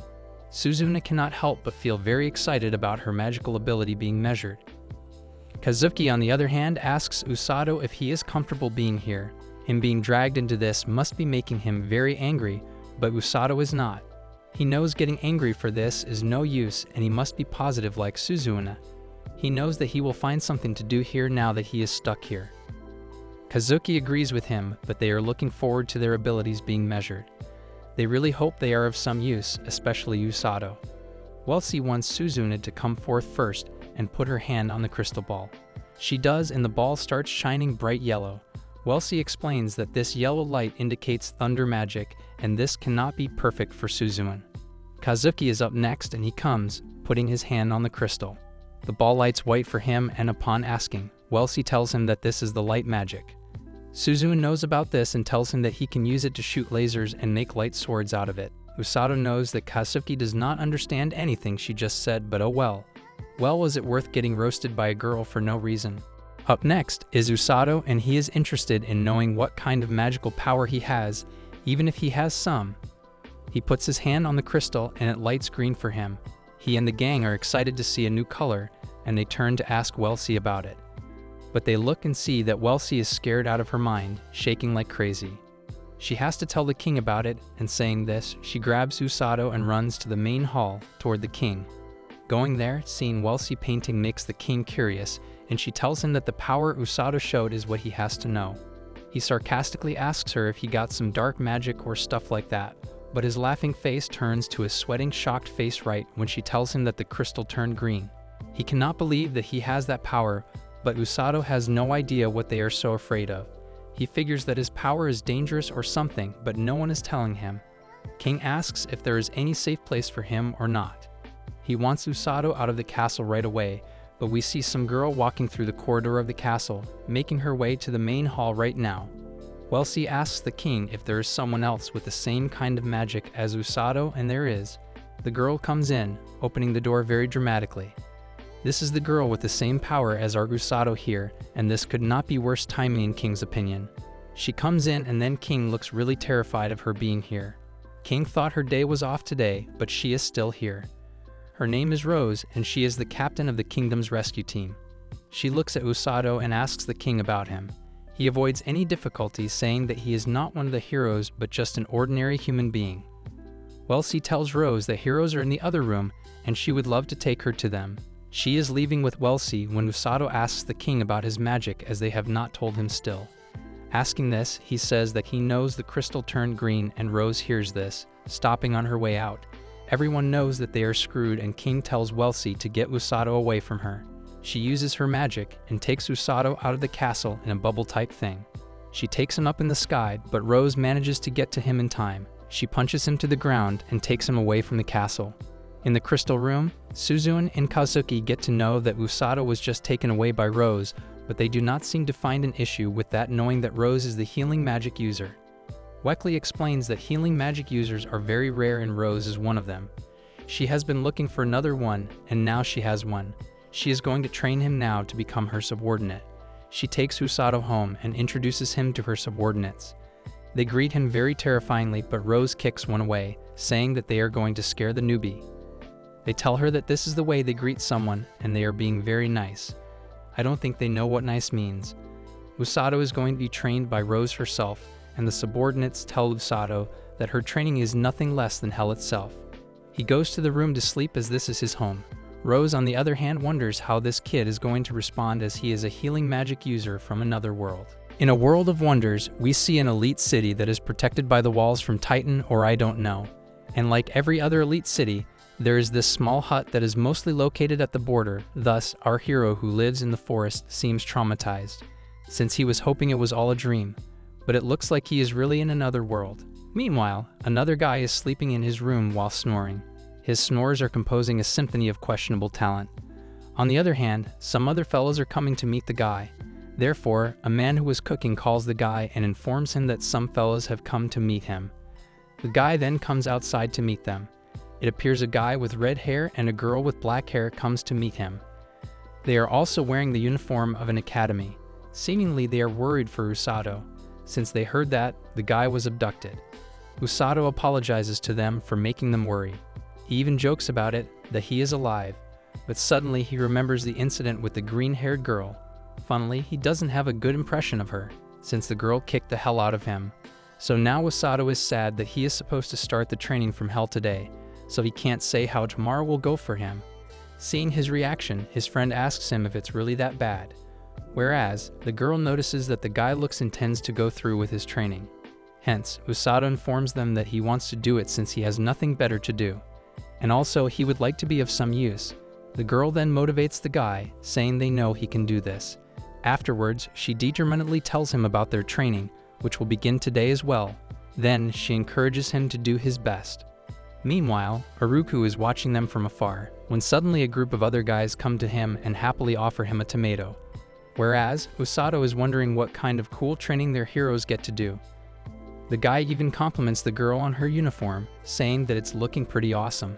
Suzune cannot help but feel very excited about her magical ability being measured. Kazuki, on the other hand, asks Usato if he is comfortable being here. Him being dragged into this must be making him very angry, but Usato is not. He knows getting angry for this is no use and he must be positive like Suzune. He knows that he will find something to do here now that he is stuck here. Kazuki agrees with him, but they are looking forward to their abilities being measured. They really hope they are of some use, especially Usato. Welsie wants Suzune to come forth first and put her hand on the crystal ball. She does, and the ball starts shining bright yellow. Welsie explains that this yellow light indicates thunder magic, and this cannot be perfect for Suzune. Kazuki is up next and he comes, putting his hand on the crystal. The ball lights white for him, and upon asking, Welsie tells him that this is the light magic. Suzune knows about this and tells him that he can use it to shoot lasers and make light swords out of it. Usato knows that Kazuki does not understand anything she just said, but oh well. Well, was it worth getting roasted by a girl for no reason? Up next is Usato, and he is interested in knowing what kind of magical power he has, even if he has some. He puts his hand on the crystal and it lights green for him. He and the gang are excited to see a new color, and they turn to ask Welsie about it. But they look and see that Welsie is scared out of her mind, shaking like crazy. She has to tell the king about it, and saying this, she grabs Usato and runs to the main hall toward the king. Going there, seeing Welsie painting makes the king curious, and she tells him that the power Usato showed is what he has to know. He sarcastically asks her if he got some dark magic or stuff like that, but his laughing face turns to a sweating, shocked face right when she tells him that the crystal turned green. He cannot believe that he has that power, but Usato has no idea what they are so afraid of. He figures that his power is dangerous or something, but no one is telling him. King asks if there is any safe place for him or not. He wants Usato out of the castle right away, but we see some girl walking through the corridor of the castle, making her way to the main hall right now. Welsie asks the king if there is someone else with the same kind of magic as Usato, and there is. The girl comes in, opening the door very dramatically. This is the girl with the same power as our Usato here, and this could not be worse timing in King's opinion. She comes in and then King looks really terrified of her being here. King thought her day was off today, but she is still here. Her name is Rose, and she is the captain of the kingdom's rescue team. She looks at Usato and asks the king about him. He avoids any difficulties, saying that he is not one of the heroes but just an ordinary human being. Welsie tells Rose that heroes are in the other room and she would love to take her to them. She is leaving with Welsie when Usato asks the king about his magic, as they have not told him still. Asking this, he says that he knows the crystal turned green, and Rose hears this, stopping on her way out. Everyone knows that they are screwed, and King tells Welsie to get Usato away from her. She uses her magic and takes Usato out of the castle in a bubble-type thing. She takes him up in the sky, but Rose manages to get to him in time. She punches him to the ground and takes him away from the castle. In the crystal room, Suzune and Kazuki get to know that Usato was just taken away by Rose, but they do not seem to find an issue with that, knowing that Rose is the healing magic user. Weckley explains that healing magic users are very rare and Rose is one of them. She has been looking for another one, and now she has one. She is going to train him now to become her subordinate. She takes Usato home and introduces him to her subordinates. They greet him very terrifyingly, but Rose kicks one away, saying that they are going to scare the newbie. They tell her that this is the way they greet someone, and they are being very nice. I don't think they know what nice means. Usato is going to be trained by Rose herself, and the subordinates tell Usato that her training is nothing less than hell itself. He goes to the room to sleep, as this is his home. Rose, on the other hand, wonders how this kid is going to respond, as he is a healing magic user from another world. In a world of wonders, we see an elite city that is protected by the walls from Titan or I don't know. And like every other elite city, there is this small hut that is mostly located at the border. Thus, our hero who lives in the forest seems traumatized, since he was hoping it was all a dream. But it looks like he is really in another world. Meanwhile, another guy is sleeping in his room while snoring. His snores are composing a symphony of questionable talent. On the other hand, some other fellows are coming to meet the guy. Therefore, a man who was cooking calls the guy and informs him that some fellows have come to meet him. The guy then comes outside to meet them. It appears a guy with red hair and a girl with black hair comes to meet him. They are also wearing the uniform of an academy. Seemingly they are worried for Usato, since they heard that the guy was abducted. Usato apologizes to them for making them worry. He even jokes about it, that he is alive, but suddenly he remembers the incident with the green-haired girl. Funnily, he doesn't have a good impression of her, since the girl kicked the hell out of him. So now Usato is sad that he is supposed to start the training from hell today, so he can't say how tomorrow will go for him. Seeing his reaction, his friend asks him if it's really that bad. Whereas, the girl notices that the guy intends to go through with his training. Hence, Usato informs them that he wants to do it since he has nothing better to do. And also, he would like to be of some use. The girl then motivates the guy, saying they know he can do this. Afterwards, she determinedly tells him about their training, which will begin today as well. Then, she encourages him to do his best. Meanwhile, Haruku is watching them from afar, when suddenly a group of other guys come to him and happily offer him a tomato. Whereas, Usato is wondering what kind of cool training their heroes get to do. The guy even compliments the girl on her uniform, saying that it's looking pretty awesome.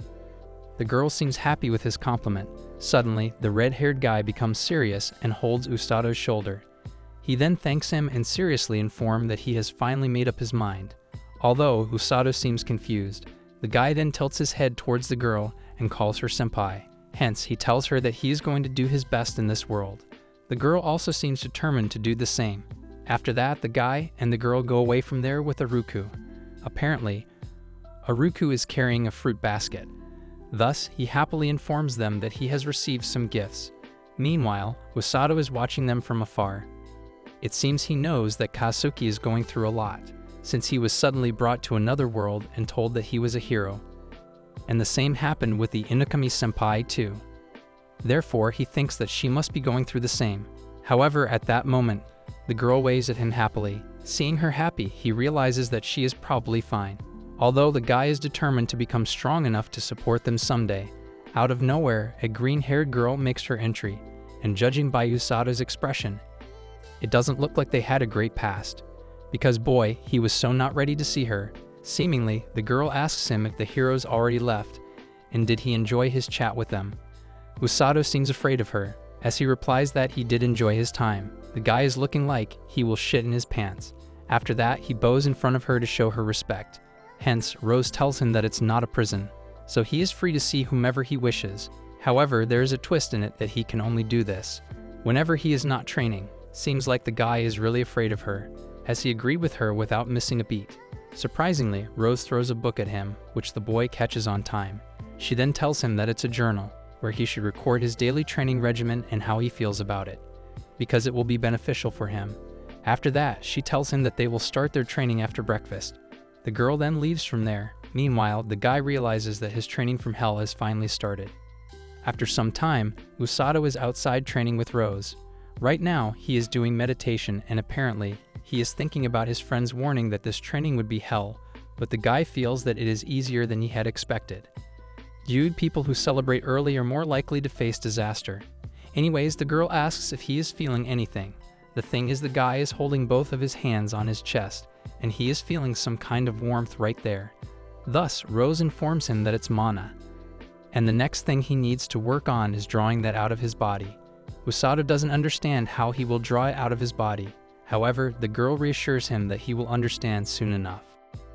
The girl seems happy with his compliment. Suddenly, the red-haired guy becomes serious and holds Usato's shoulder. He then thanks him and seriously informs that he has finally made up his mind. Although Usato seems confused, the guy then tilts his head towards the girl and calls her senpai. Hence, he tells her that he is going to do his best in this world. The girl also seems determined to do the same. After that, the guy and the girl go away from there with Aruku. Apparently, Aruku is carrying a fruit basket. Thus, he happily informs them that he has received some gifts. Meanwhile, Usato is watching them from afar. It seems he knows that Kazuki is going through a lot, since he was suddenly brought to another world and told that he was a hero. And the same happened with the Inukami senpai too. Therefore, he thinks that she must be going through the same. However, at that moment, the girl waves at him happily. Seeing her happy, he realizes that she is probably fine. Although the guy is determined to become strong enough to support them someday. Out of nowhere, a green-haired girl makes her entry, and judging by Usato's expression, it doesn't look like they had a great past. Because boy, he was so not ready to see her. Seemingly, the girl asks him if the heroes already left, and did he enjoy his chat with them. Usato seems afraid of her, as he replies that he did enjoy his time. The guy is looking like he will shit in his pants. After that, he bows in front of her to show her respect. Hence, Rose tells him that it's not a prison, so he is free to see whomever he wishes. However, there is a twist in it that he can only do this whenever he is not training. Seems like the guy is really afraid of her, as he agreed with her without missing a beat. Surprisingly, Rose throws a book at him, which the boy catches on time. She then tells him that it's a journal, where he should record his daily training regimen and how he feels about it, because it will be beneficial for him. After that, she tells him that they will start their training after breakfast. The girl then leaves from there. Meanwhile, the guy realizes that his training from hell has finally started. After some time, Usato is outside training with Rose. Right now, he is doing meditation and apparently, he is thinking about his friend's warning that this training would be hell, but the guy feels that it is easier than he had expected. Dude, people who celebrate early are more likely to face disaster. Anyways, the girl asks if he is feeling anything. The thing is, the guy is holding both of his hands on his chest, and he is feeling some kind of warmth right there. Thus, Rose informs him that it's mana, and the next thing he needs to work on is drawing that out of his body. Usato doesn't understand how he will draw it out of his body. However, the girl reassures him that he will understand soon enough.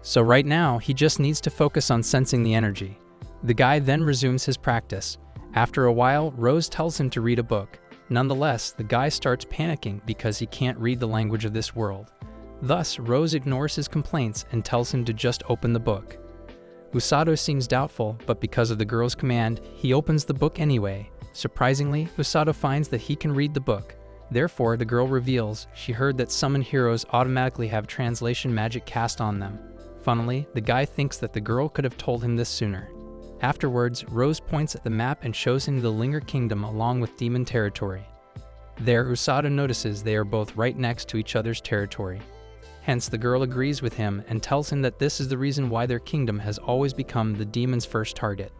So right now, he just needs to focus on sensing the energy. The guy then resumes his practice. After a while, Rose tells him to read a book. Nonetheless, the guy starts panicking because he can't read the language of this world. Thus, Rose ignores his complaints and tells him to just open the book. Usato seems doubtful, but because of the girl's command, he opens the book anyway. Surprisingly, Usato finds that he can read the book. Therefore, the girl reveals she heard that summoned heroes automatically have translation magic cast on them. Funnily, the guy thinks that the girl could have told him this sooner. Afterwards, Rose points at the map and shows him the Linger Kingdom along with Demon Territory. There, Usato notices they are both right next to each other's territory. Hence, the girl agrees with him and tells him that this is the reason why their kingdom has always become the demon's first target.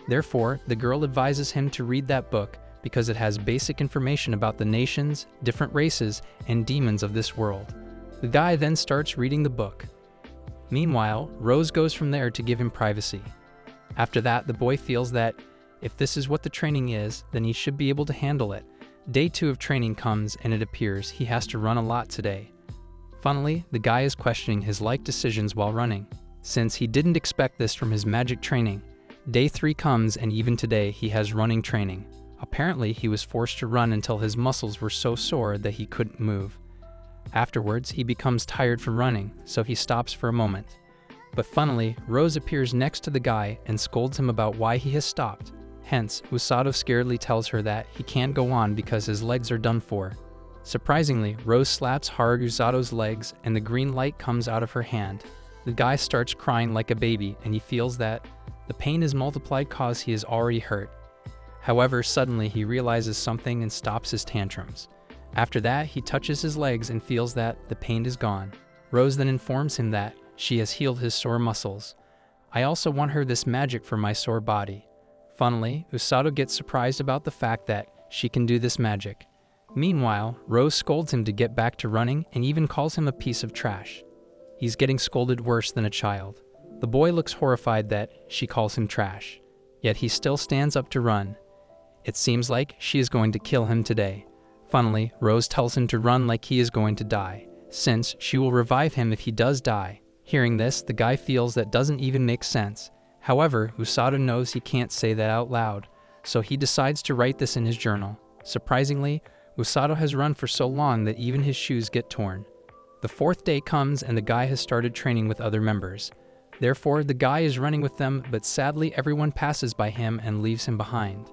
Therefore, the girl advises him to read that book because it has basic information about the nations, different races, and demons of this world. The guy then starts reading the book. Meanwhile, Rose goes from there to give him privacy. After that, the boy feels that if this is what the training is, then he should be able to handle it. Day 2 of training comes and it appears he has to run a lot today. Funnily, the guy is questioning his life decisions while running, since he didn't expect this from his magic training. Day 3 comes and even today he has running training. Apparently, he was forced to run until his muscles were so sore that he couldn't move. Afterwards, he becomes tired from running, so he stops for a moment. But funnily, Rose appears next to the guy and scolds him about why he has stopped. Hence, Usato scaredly tells her that he can't go on because his legs are done for. Surprisingly, Rose slaps hard Usato's legs and the green light comes out of her hand. The guy starts crying like a baby and he feels that the pain is multiplied cause he is already hurt. However, suddenly he realizes something and stops his tantrums. After that, he touches his legs and feels that the pain is gone. Rose then informs him that she has healed his sore muscles. I also want her this magic for my sore body. Funnily, Usato gets surprised about the fact that she can do this magic. Meanwhile, Rose scolds him to get back to running and even calls him a piece of trash. He's getting scolded worse than a child. The boy looks horrified that she calls him trash, yet he still stands up to run. It seems like she is going to kill him today. Funnily, Rose tells him to run like he is going to die, since she will revive him if he does die. Hearing this, the guy feels that doesn't even make sense. However, Usato knows he can't say that out loud, so he decides to write this in his journal. Surprisingly, Usato has run for so long that even his shoes get torn. The fourth day comes and the guy has started training with other members. Therefore, the guy is running with them, but sadly everyone passes by him and leaves him behind.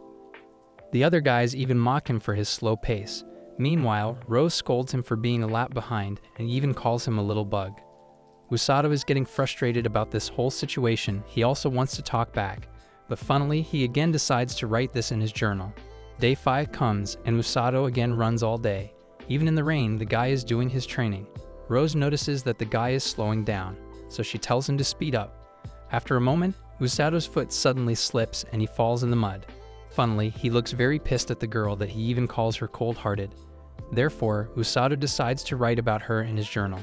The other guys even mock him for his slow pace. Meanwhile, Rose scolds him for being a lap behind and even calls him a little bug. Usato is getting frustrated about this whole situation. He also wants to talk back, but funnily he again decides to write this in his journal. Day 5 comes and Usato again runs all day. Even in the rain, the guy is doing his training. Rose notices that the guy is slowing down, so she tells him to speed up. After a moment, Usato's foot suddenly slips and he falls in the mud. Funnily, he looks very pissed at the girl that he even calls her cold-hearted. Therefore, Usato decides to write about her in his journal.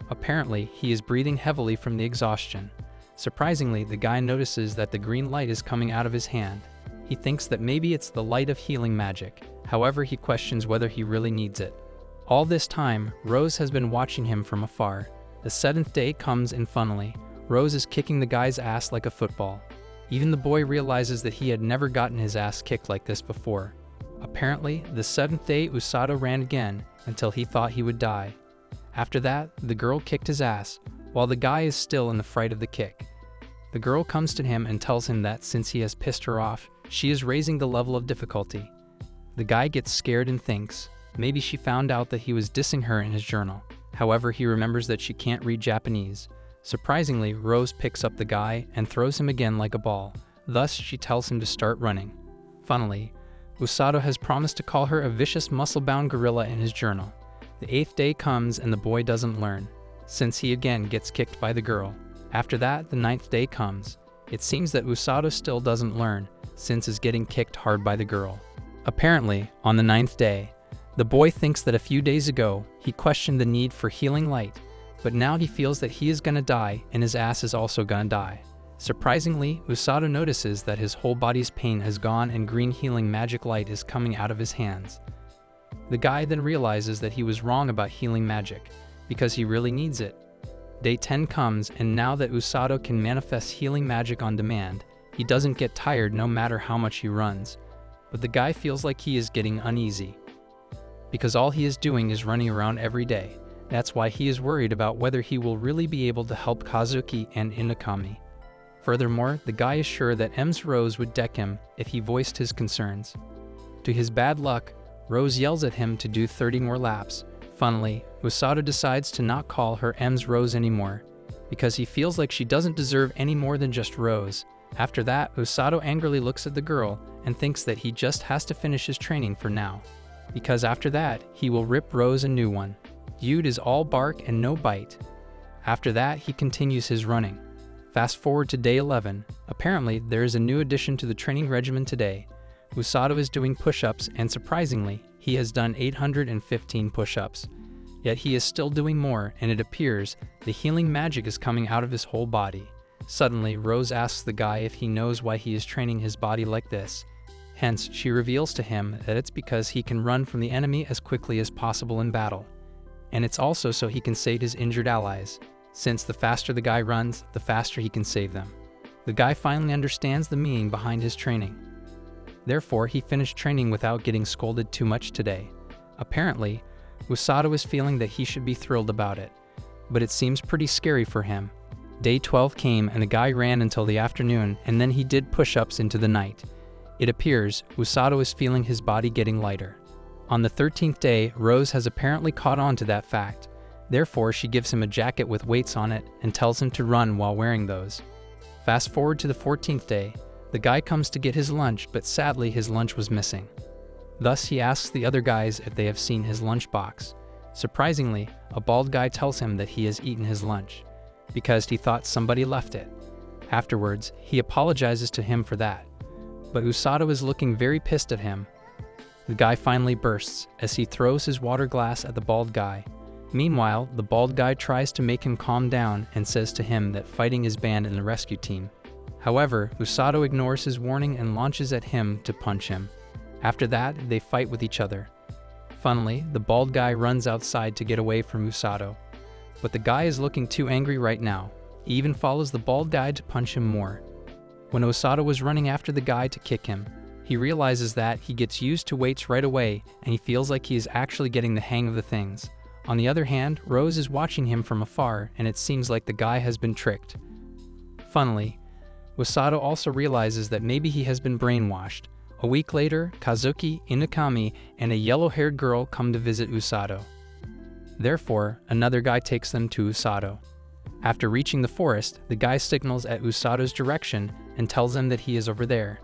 Apparently, he is breathing heavily from the exhaustion. Surprisingly, the guy notices that the green light is coming out of his hand. He thinks that maybe it's the light of healing magic. However, he questions whether he really needs it. All this time, Rose has been watching him from afar. The 7th day comes and funnily, Rose is kicking the guy's ass like a football. Even the boy realizes that he had never gotten his ass kicked like this before. Apparently, the 7th day Usato ran again until he thought he would die. After that, the girl kicked his ass, while the guy is still in the fright of the kick. The girl comes to him and tells him that since he has pissed her off, she is raising the level of difficulty. The guy gets scared and thinks maybe she found out that he was dissing her in his journal. However, he remembers that she can't read Japanese. Surprisingly, Rose picks up the guy and throws him again like a ball. Thus, she tells him to start running. Funnily, Usato has promised to call her a vicious muscle-bound gorilla in his journal. The 8th day comes and the boy doesn't learn, since he again gets kicked by the girl. After that, the 9th day comes. It seems that Usato still doesn't learn, since is getting kicked hard by the girl. Apparently, on the 9th day, the boy thinks that a few days ago, he questioned the need for healing light, but now he feels that he is gonna die and his ass is also gonna die. Surprisingly, Usato notices that his whole body's pain has gone and green healing magic light is coming out of his hands. The guy then realizes that he was wrong about healing magic, because he really needs it. Day 10 comes and now that Usato can manifest healing magic on demand, he doesn't get tired no matter how much he runs. But the guy feels like he is getting uneasy, because all he is doing is running around every day. That's why he is worried about whether he will really be able to help Kazuki and Inokami. Furthermore, the guy is sure that M's Rose would deck him if he voiced his concerns. To his bad luck, Rose yells at him to do 30 more laps. Funnily, Usato decides to not call her M's Rose anymore, because he feels like she doesn't deserve any more than just Rose. After that, Usato angrily looks at the girl and thinks that he just has to finish his training for now, because after that, he will rip Rose a new one. Yude is all bark and no bite. After that, he continues his running. Fast forward to day 11. Apparently, there is a new addition to the training regimen today. Usato is doing push-ups and surprisingly, he has done 815 push-ups. Yet he is still doing more and it appears the healing magic is coming out of his whole body. Suddenly, Rose asks the guy if he knows why he is training his body like this. Hence, she reveals to him that it's because he can run from the enemy as quickly as possible in battle. And it's also so he can save his injured allies, since the faster the guy runs, the faster he can save them. The guy finally understands the meaning behind his training. Therefore, he finished training without getting scolded too much today. Apparently, Usato is feeling that he should be thrilled about it, but it seems pretty scary for him. Day 12 came and the guy ran until the afternoon and then he did push-ups into the night. It appears Usato is feeling his body getting lighter. On the 13th day, Rose has apparently caught on to that fact. Therefore, she gives him a jacket with weights on it and tells him to run while wearing those. Fast forward to the 14th day, the guy comes to get his lunch, but sadly his lunch was missing. Thus, he asks the other guys if they have seen his lunchbox. Surprisingly, a bald guy tells him that he has eaten his lunch, because he thought somebody left it. Afterwards, he apologizes to him for that, but Usato is looking very pissed at him. The guy finally bursts as he throws his water glass at the bald guy. Meanwhile, the bald guy tries to make him calm down and says to him that fighting is banned in the rescue team. However, Usato ignores his warning and launches at him to punch him. After that, they fight with each other. Funnily, the bald guy runs outside to get away from Usato. But the guy is looking too angry right now. He even follows the bald guy to punch him more. When Usato was running after the guy to kick him, he realizes that he gets used to weights right away and he feels like he is actually getting the hang of the things. On the other hand, Rose is watching him from afar and it seems like the guy has been tricked. Funnily, Usato also realizes that maybe he has been brainwashed. A week later, Kazuki, Inukami, and a yellow-haired girl come to visit Usato. Therefore, another guy takes them to Usato. After reaching the forest, the guy signals at Usato's direction and tells him that he is over there.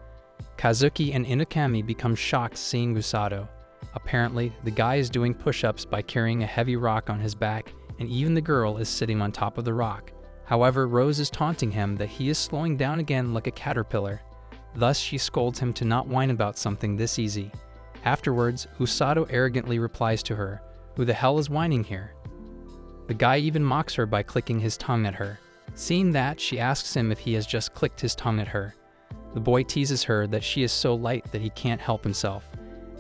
Kazuki and Inukami become shocked seeing Usato. Apparently, the guy is doing push-ups by carrying a heavy rock on his back, and even the girl is sitting on top of the rock. However, Rose is taunting him that he is slowing down again like a caterpillar. Thus, she scolds him to not whine about something this easy. Afterwards, Usato arrogantly replies to her, "Who the hell is whining here?" The guy even mocks her by clicking his tongue at her. Seeing that, she asks him if he has just clicked his tongue at her. The boy teases her that she is so light that he can't help himself.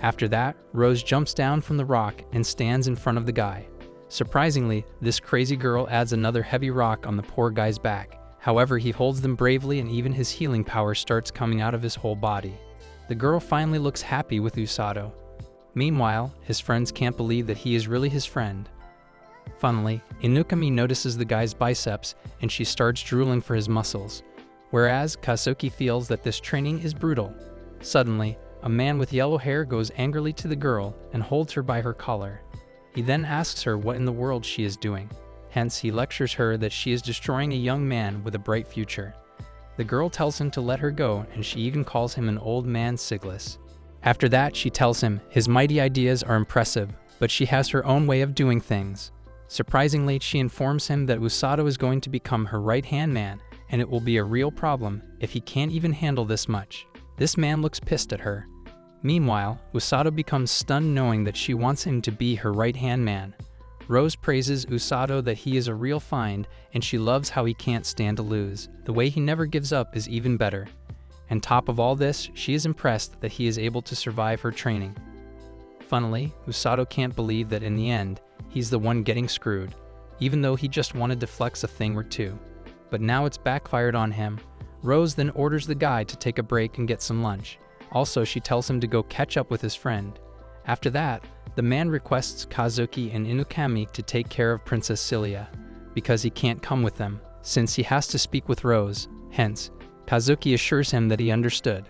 After that, Rose jumps down from the rock and stands in front of the guy. Surprisingly, this crazy girl adds another heavy rock on the poor guy's back. However, he holds them bravely and even his healing power starts coming out of his whole body. The girl finally looks happy with Usato. Meanwhile, his friends can't believe that he is really his friend. Funnily, Inukami notices the guy's biceps and she starts drooling for his muscles. Whereas, Kazuki feels that this training is brutal. Suddenly, a man with yellow hair goes angrily to the girl and holds her by her collar. He then asks her what in the world she is doing. Hence, he lectures her that she is destroying a young man with a bright future. The girl tells him to let her go and she even calls him an old man Sigless. After that, she tells him his mighty ideas are impressive, but she has her own way of doing things. Surprisingly, she informs him that Usato is going to become her right-hand man, and it will be a real problem if he can't even handle this much. This man looks pissed at her. Meanwhile, Usato becomes stunned knowing that she wants him to be her right-hand man. Rose praises Usato that he is a real find, and she loves how he can't stand to lose. The way he never gives up is even better. And top of all this, she is impressed that he is able to survive her training. Funnily, Usato can't believe that in the end, he's the one getting screwed, even though he just wanted to flex a thing or two. But now it's backfired on him. Rose then orders the guy to take a break and get some lunch. Also, she tells him to go catch up with his friend. After that, the man requests Kazuki and Inukami to take care of Princess Cilia, because he can't come with them, since he has to speak with Rose. Hence, Kazuki assures him that he understood.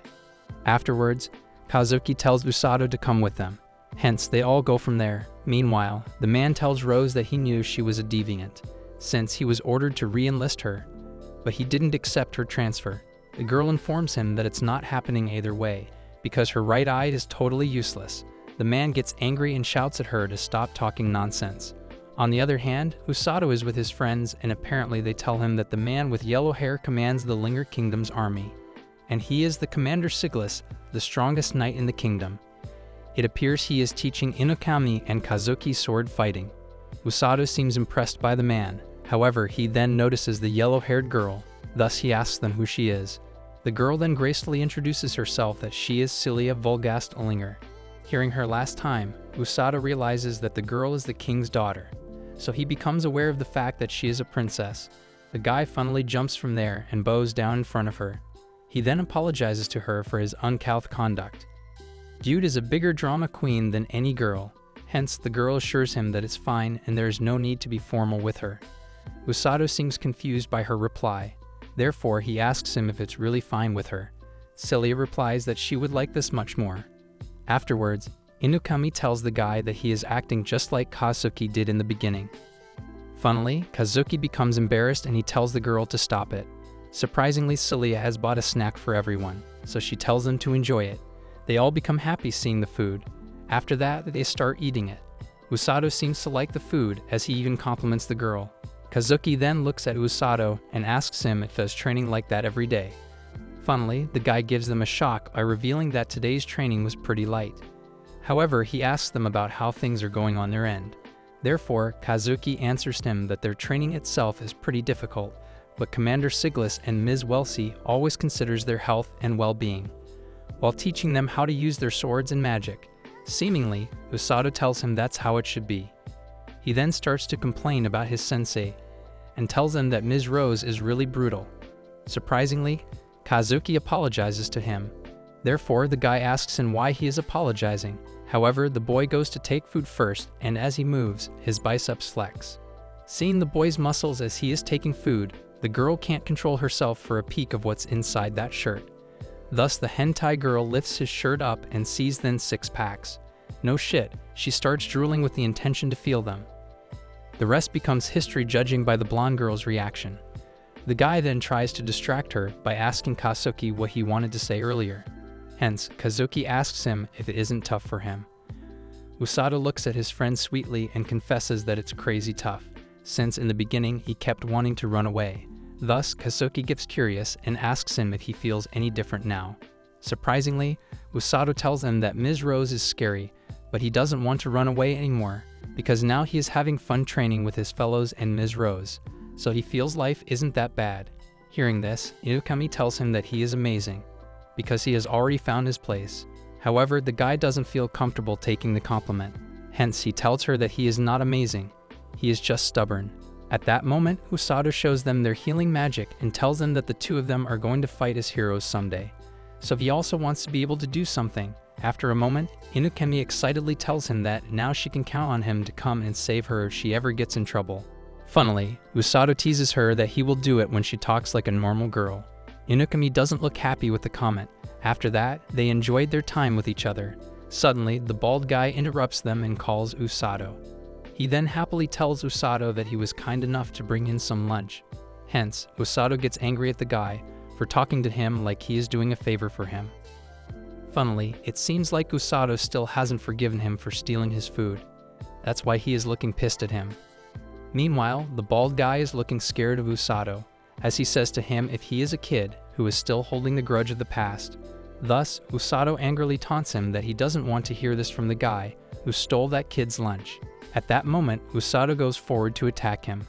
Afterwards, Kazuki tells Usato to come with them. Hence, they all go from there. Meanwhile, the man tells Rose that he knew she was a deviant, since he was ordered to re-enlist her, but he didn't accept her transfer. The girl informs him that it's not happening either way, because her right eye is totally useless. The man gets angry and shouts at her to stop talking nonsense. On the other hand, Usato is with his friends and apparently they tell him that the man with yellow hair commands the Linger Kingdom's army, and he is the Commander Sigless, the strongest knight in the kingdom. It appears he is teaching Inukami and Kazuki sword fighting. Usato seems impressed by the man. However, he then notices the yellow-haired girl, thus he asks them who she is. The girl then gracefully introduces herself that she is Cilia Volgast Linger. Hearing her last time, Usato realizes that the girl is the king's daughter, so he becomes aware of the fact that she is a princess. The guy funnily jumps from there and bows down in front of her. He then apologizes to her for his uncouth conduct. Jude is a bigger drama queen than any girl, hence the girl assures him that it's fine and there is no need to be formal with her. Usato seems confused by her reply, therefore he asks him if it's really fine with her. Cilia replies that she would like this much more. Afterwards, Inukami tells the guy that he is acting just like Kazuki did in the beginning. Funnily, Kazuki becomes embarrassed and he tells the girl to stop it. Surprisingly, Cilia has bought a snack for everyone, so she tells them to enjoy it. They all become happy seeing the food. After that, they start eating it. Usato seems to like the food as he even compliments the girl. Kazuki then looks at Usato and asks him if he does training like that every day. Funnily, the guy gives them a shock by revealing that today's training was pretty light. However, he asks them about how things are going on their end. Therefore, Kazuki answers him that their training itself is pretty difficult, but Commander Siglis and Ms. Welsi always considers their health and well-being, while teaching them how to use their swords and magic. Seemingly, Usato tells him that's how it should be. He then starts to complain about his sensei, and tells him that Ms. Rose is really brutal. Surprisingly, Kazuki apologizes to him. Therefore, the guy asks him why he is apologizing. However, the boy goes to take food first, and as he moves, his biceps flex. Seeing the boy's muscles as he is taking food, the girl can't control herself for a peek of what's inside that shirt. Thus, the hentai girl lifts his shirt up and sees then 6 packs. No shit, she starts drooling with the intention to feel them. The rest becomes history judging by the blonde girl's reaction. The guy then tries to distract her by asking Kazuki what he wanted to say earlier. Hence, Kazuki asks him if it isn't tough for him. Usato looks at his friend sweetly and confesses that it's crazy tough, since in the beginning he kept wanting to run away. Thus, Kazuki gets curious and asks him if he feels any different now. Surprisingly, Usato tells him that Ms. Rose is scary, but he doesn't want to run away anymore, because now he is having fun training with his fellows and Ms. Rose, so he feels life isn't that bad. Hearing this, Inukami tells him that he is amazing, because he has already found his place. However, the guy doesn't feel comfortable taking the compliment. Hence, he tells her that he is not amazing, he is just stubborn. At that moment, Usato shows them their healing magic and tells them that the two of them are going to fight as heroes someday. So he also wants to be able to do something. After a moment, Inukami excitedly tells him that now she can count on him to come and save her if she ever gets in trouble. Funnily, Usato teases her that he will do it when she talks like a normal girl. Inukami doesn't look happy with the comment. After that, they enjoyed their time with each other. Suddenly, the bald guy interrupts them and calls Usato. He then happily tells Usato that he was kind enough to bring in some lunch. Hence, Usato gets angry at the guy for talking to him like he is doing a favor for him. Funnily, it seems like Usato still hasn't forgiven him for stealing his food. That's why he is looking pissed at him. Meanwhile, the bald guy is looking scared of Usato, as he says to him if he is a kid who is still holding the grudge of the past. Thus, Usato angrily taunts him that he doesn't want to hear this from the guy who stole that kid's lunch. At that moment, Usato goes forward to attack him.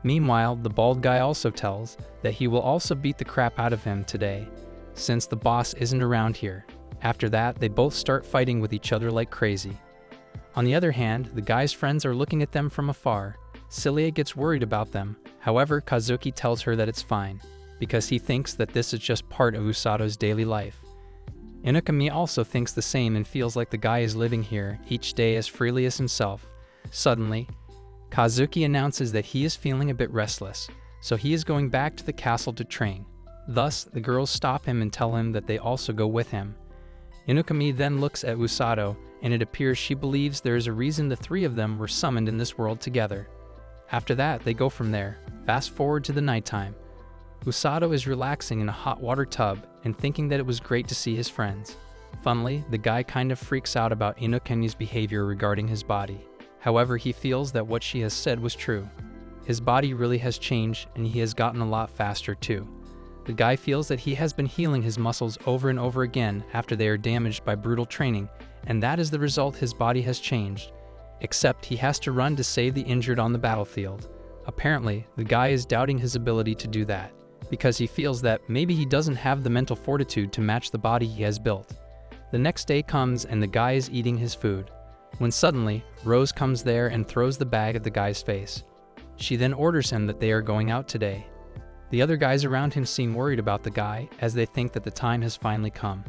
Meanwhile, the bald guy also tells that he will also beat the crap out of him today, since the boss isn't around here. After that, they both start fighting with each other like crazy. On the other hand, the guy's friends are looking at them from afar. Cilia gets worried about them. However, Kazuki tells her that it's fine, because he thinks that this is just part of Usato's daily life. Inukami also thinks the same and feels like the guy is living here each day as freely as himself. Suddenly, Kazuki announces that he is feeling a bit restless, so he is going back to the castle to train. Thus, the girls stop him and tell him that they also go with him. Inukami then looks at Usato, and it appears she believes there is a reason the three of them were summoned in this world together. After that, they go from there. Fast forward to the nighttime. Usato is relaxing in a hot water tub and thinking that it was great to see his friends. Funnily, the guy kind of freaks out about Inukami's behavior regarding his body. However, he feels that what she has said was true. His body really has changed and he has gotten a lot faster too. The guy feels that he has been healing his muscles over and over again after they are damaged by brutal training, and that is the result. His body has changed. Except he has to run to save the injured on the battlefield. Apparently, the guy is doubting his ability to do that, because he feels that maybe he doesn't have the mental fortitude to match the body he has built. The next day comes and the guy is eating his food, when suddenly, Rose comes there and throws the bag at the guy's face. She then orders him that they are going out today. The other guys around him seem worried about the guy, as they think that the time has finally come.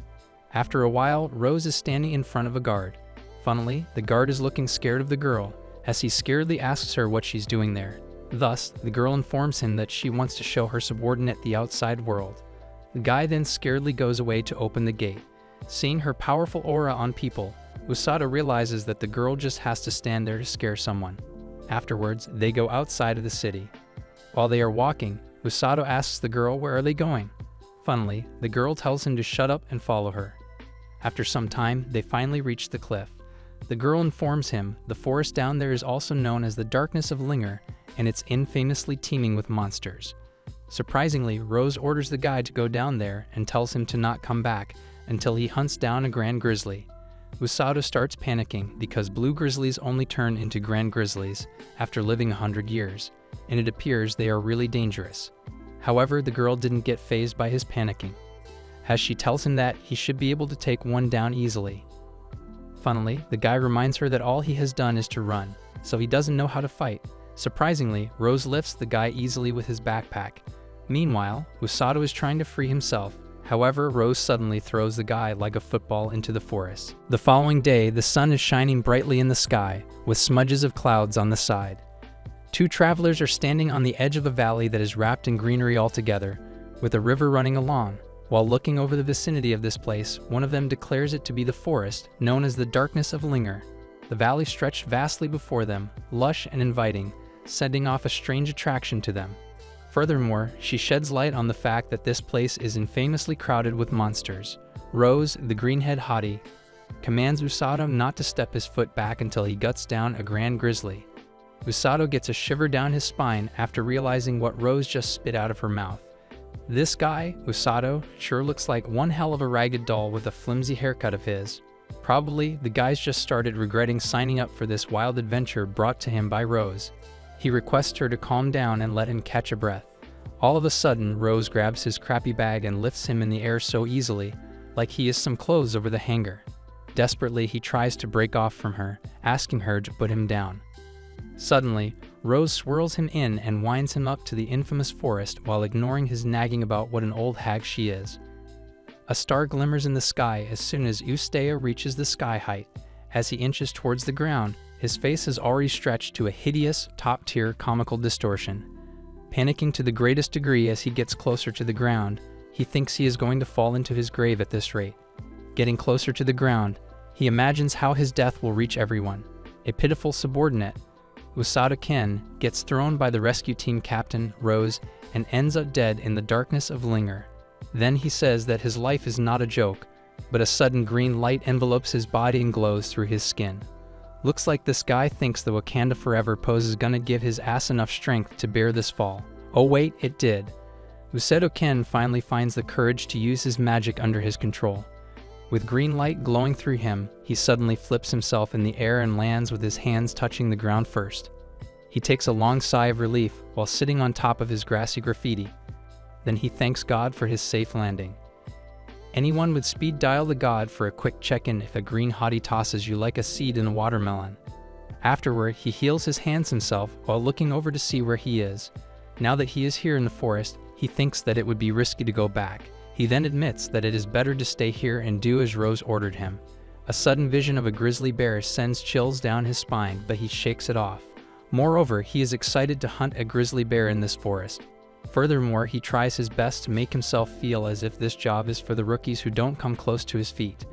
After a while, Rose is standing in front of a guard. Funnily, the guard is looking scared of the girl, as he scaredly asks her what she's doing there. Thus, the girl informs him that she wants to show her subordinate the outside world. The guy then scaredly goes away to open the gate. Seeing her powerful aura on people, Usato realizes that the girl just has to stand there to scare someone. Afterwards, they go outside of the city. While they are walking, Usato asks the girl where are they going. Funnily, the girl tells him to shut up and follow her. After some time, they finally reach the cliff. The girl informs him the forest down there is also known as the Darkness of Linger, and it's infamously teeming with monsters. Surprisingly, Rose orders the guy to go down there and tells him to not come back until he hunts down a grand grizzly. Usato starts panicking because blue grizzlies only turn into grand grizzlies after living 100 years, and it appears they are really dangerous. However, the girl didn't get fazed by his panicking, as she tells him that he should be able to take one down easily. Funnily, the guy reminds her that all he has done is to run, so he doesn't know how to fight. Surprisingly, Rose lifts the guy easily with his backpack. Meanwhile, Usato is trying to free himself. However, Rose suddenly throws the guy like a football into the forest. The following day, the sun is shining brightly in the sky, with smudges of clouds on the side. Two travelers are standing on the edge of a valley that is wrapped in greenery altogether, with a river running along. While looking over the vicinity of this place, one of them declares it to be the forest, known as the Darkness of Linger. The valley stretched vastly before them, lush and inviting, sending off a strange attraction to them. Furthermore, she sheds light on the fact that this place is infamously crowded with monsters. Rose, the greenhead hottie, commands Usato not to step his foot back until he guts down a grand grizzly. Usato gets a shiver down his spine after realizing what Rose just spit out of her mouth. This guy, Usato, sure looks like one hell of a ragged doll with a flimsy haircut of his. Probably, the guy's just started regretting signing up for this wild adventure brought to him by Rose. He requests her to calm down and let him catch a breath. All of a sudden, Rose grabs his crappy bag and lifts him in the air so easily, like he is some clothes over the hanger. Desperately, he tries to break off from her, asking her to put him down. Suddenly, Rose swirls him in and winds him up to the infamous forest while ignoring his nagging about what an old hag she is. A star glimmers in the sky as soon as Ustaya reaches the sky height. As he inches towards the ground, his face is already stretched to a hideous, top-tier comical distortion. Panicking to the greatest degree as he gets closer to the ground, he thinks he is going to fall into his grave at this rate. Getting closer to the ground, he imagines how his death will reach everyone. A pitiful subordinate, Usato Ken, gets thrown by the rescue team captain, Rose, and ends up dead in the darkness of Linger. Then he says that his life is not a joke, but a sudden green light envelopes his body and glows through his skin. Looks like this guy thinks the Wakanda Forever pose is gonna give his ass enough strength to bear this fall. Oh wait, it did. Usato Ken finally finds the courage to use his magic under his control. With green light glowing through him, he suddenly flips himself in the air and lands with his hands touching the ground first. He takes a long sigh of relief while sitting on top of his grassy graffiti. Then he thanks God for his safe landing. Anyone would speed dial the god for a quick check-in if a green hottie tosses you like a seed in a watermelon. Afterward, he heals his hands himself while looking over to see where he is. Now that he is here in the forest, he thinks that it would be risky to go back. He then admits that it is better to stay here and do as Rose ordered him. A sudden vision of a grizzly bear sends chills down his spine, but he shakes it off. Moreover, he is excited to hunt a grizzly bear in this forest. Furthermore, he tries his best to make himself feel as if this job is for the rookies who don't come close to his feet.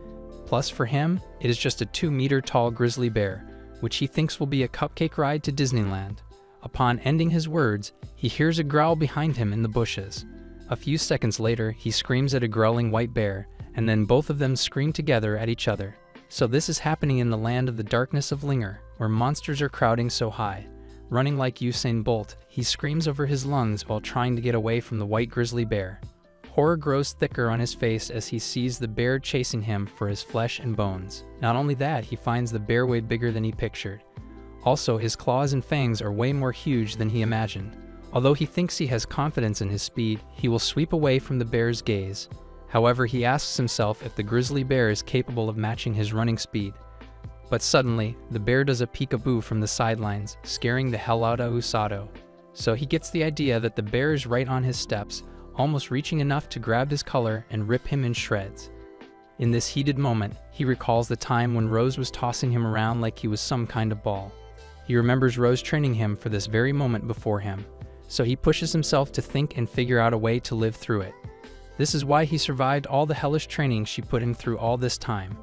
Plus, for him, it is just a 2-meter-tall grizzly bear, which he thinks will be a cupcake ride to Disneyland. Upon ending his words, he hears a growl behind him in the bushes. A few seconds later, he screams at a growling white bear, and then both of them scream together at each other. So this is happening in the land of the darkness of Linger, where monsters are crowding so high. Running like Usain Bolt, he screams over his lungs while trying to get away from the white grizzly bear. Horror grows thicker on his face as he sees the bear chasing him for his flesh and bones. Not only that, he finds the bear way bigger than he pictured. Also, his claws and fangs are way more huge than he imagined. Although he thinks he has confidence in his speed, he will sweep away from the bear's gaze. However, he asks himself if the grizzly bear is capable of matching his running speed. But suddenly, the bear does a peekaboo from the sidelines, scaring the hell out of Usato. So he gets the idea that the bear is right on his steps, almost reaching enough to grab his collar and rip him in shreds. In this heated moment, he recalls the time when Rose was tossing him around like he was some kind of ball. He remembers Rose training him for this very moment before him, so he pushes himself to think and figure out a way to live through it. This is why he survived all the hellish training she put him through all this time.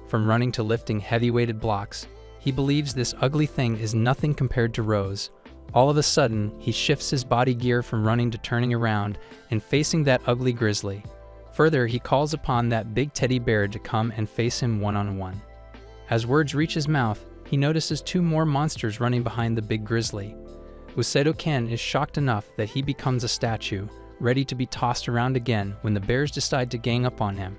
From running to lifting heavy-weighted blocks, he believes this ugly thing is nothing compared to Rose. All of a sudden, he shifts his body gear from running to turning around and facing that ugly grizzly. Further, he calls upon that big teddy bear to come and face him one-on-one. As words reach his mouth, he notices 2 more monsters running behind the big grizzly. Usato Ken is shocked enough that he becomes a statue, ready to be tossed around again when the bears decide to gang up on him.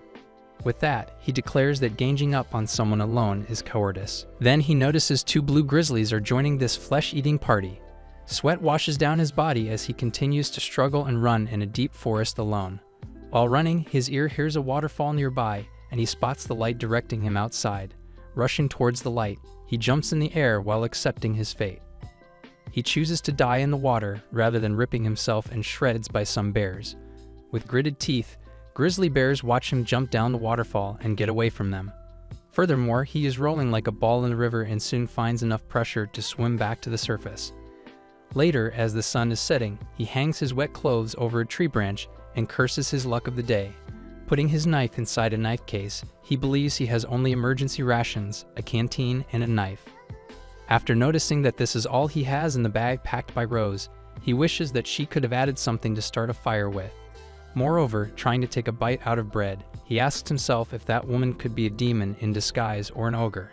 With that, he declares that ganging up on someone alone is cowardice. Then he notices 2 blue grizzlies are joining this flesh-eating party. Sweat washes down his body as he continues to struggle and run in a deep forest alone. While running, his ear hears a waterfall nearby, and he spots the light directing him outside. Rushing towards the light, he jumps in the air while accepting his fate. He chooses to die in the water rather than ripping himself in shreds by some bears. With gritted teeth, grizzly bears watch him jump down the waterfall and get away from them. Furthermore, he is rolling like a ball in the river and soon finds enough pressure to swim back to the surface. Later, as the sun is setting, he hangs his wet clothes over a tree branch and curses his luck of the day. Putting his knife inside a knife case, he believes he has only emergency rations, a canteen, and a knife. After noticing that this is all he has in the bag packed by Rose, he wishes that she could have added something to start a fire with. Moreover, trying to take a bite out of bread, he asks himself if that woman could be a demon in disguise or an ogre.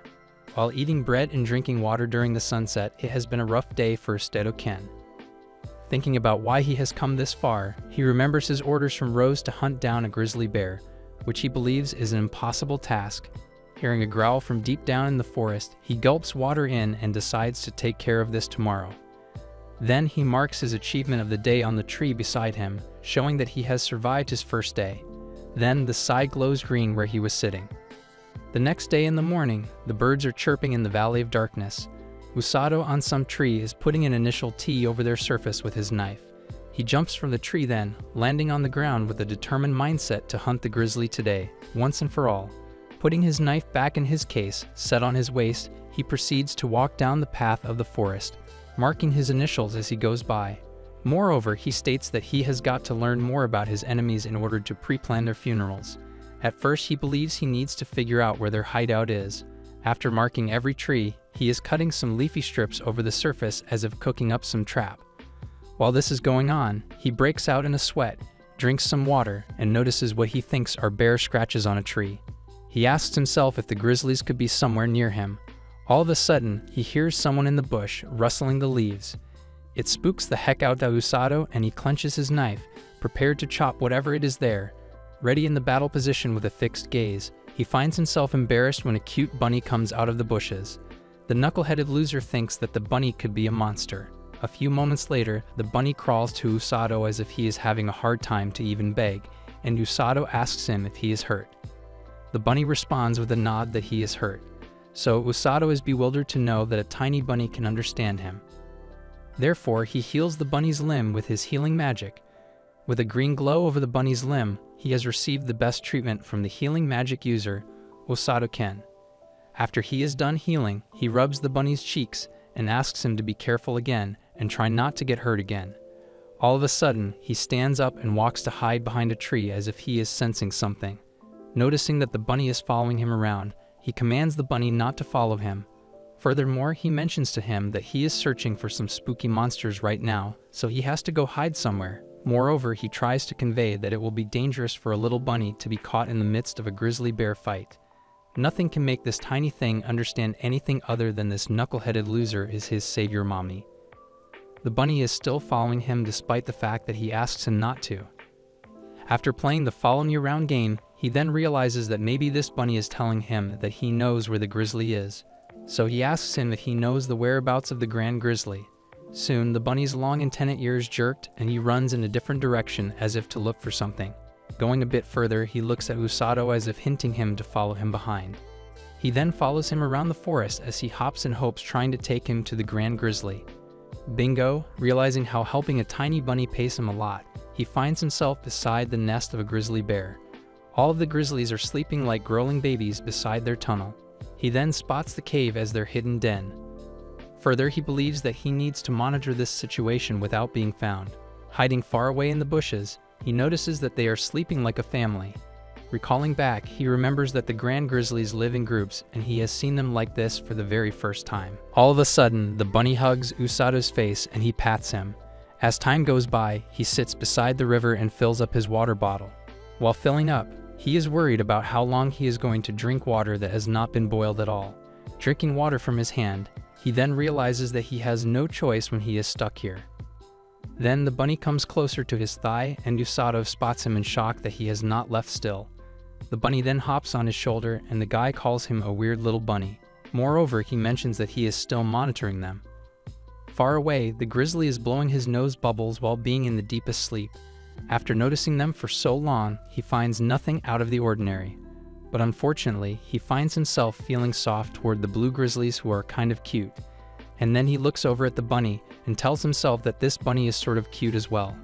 While eating bread and drinking water during the sunset, it has been a rough day for Usato Ken. Thinking about why he has come this far, he remembers his orders from Rose to hunt down a grizzly bear, which he believes is an impossible task. Hearing a growl from deep down in the forest, he gulps water in and decides to take care of this tomorrow. Then he marks his achievement of the day on the tree beside him, showing that he has survived his first day. Then the side glows green where he was sitting. The next day in the morning, the birds are chirping in the Valley of Darkness. Usato on some tree is putting an initial T over their surface with his knife. He jumps from the tree then, landing on the ground with a determined mindset to hunt the grizzly today, once and for all. Putting his knife back in his case, set on his waist, he proceeds to walk down the path of the forest, marking his initials as he goes by. Moreover, he states that he has got to learn more about his enemies in order to pre-plan their funerals. At first, he believes he needs to figure out where their hideout is. After marking every tree, he is cutting some leafy strips over the surface as if cooking up some trap. While this is going on, he breaks out in a sweat, drinks some water, and notices what he thinks are bear scratches on a tree. He asks himself if the grizzlies could be somewhere near him. All of a sudden, he hears someone in the bush rustling the leaves. It spooks the heck out of Usato and he clenches his knife, prepared to chop whatever it is there. Ready in the battle position with a fixed gaze, he finds himself embarrassed when a cute bunny comes out of the bushes. The knuckle-headed loser thinks that the bunny could be a monster. A few moments later, the bunny crawls to Usato as if he is having a hard time to even beg, and Usato asks him if he is hurt. The bunny responds with a nod that he is hurt. So Usato is bewildered to know that a tiny bunny can understand him. Therefore, he heals the bunny's limb with his healing magic. With a green glow over the bunny's limb, he has received the best treatment from the healing magic user, Usato Ken. After he is done healing, he rubs the bunny's cheeks and asks him to be careful again and try not to get hurt again. All of a sudden, he stands up and walks to hide behind a tree as if he is sensing something. Noticing that the bunny is following him around, he commands the bunny not to follow him. Furthermore, he mentions to him that he is searching for some spooky monsters right now, so he has to go hide somewhere. Moreover, he tries to convey that it will be dangerous for a little bunny to be caught in the midst of a grizzly bear fight. Nothing can make this tiny thing understand anything other than this knuckle-headed loser is his savior mommy. The bunny is still following him despite the fact that he asks him not to. After playing the follow me around game, he then realizes that maybe this bunny is telling him that he knows where the grizzly is. So he asks him if he knows the whereabouts of the grand grizzly. Soon, the bunny's long antenna ears jerked and he runs in a different direction as if to look for something. Going a bit further, he looks at Usato as if hinting him to follow him behind. He then follows him around the forest as he hops in hopes trying to take him to the grand grizzly. Bingo, realizing how helping a tiny bunny pays him a lot, he finds himself beside the nest of a grizzly bear. All of the grizzlies are sleeping like growling babies beside their tunnel. He then spots the cave as their hidden den. Further, he believes that he needs to monitor this situation without being found. Hiding far away in the bushes, he notices that they are sleeping like a family. Recalling back, he remembers that the grand grizzlies live in groups and he has seen them like this for the very first time. All of a sudden, the bunny hugs Usato's face and he pats him. As time goes by, he sits beside the river and fills up his water bottle. While filling up, he is worried about how long he is going to drink water that has not been boiled at all. Drinking water from his hand, he then realizes that he has no choice when he is stuck here. Then the bunny comes closer to his thigh and Usato spots him in shock that he has not left still. The bunny then hops on his shoulder and the guy calls him a weird little bunny. Moreover, he mentions that he is still monitoring them. Far away, the grizzly is blowing his nose bubbles while being in the deepest sleep. After noticing them for so long, he finds nothing out of the ordinary. But unfortunately, he finds himself feeling soft toward the blue grizzlies who are kind of cute. And then he looks over at the bunny and tells himself that this bunny is sort of cute as well.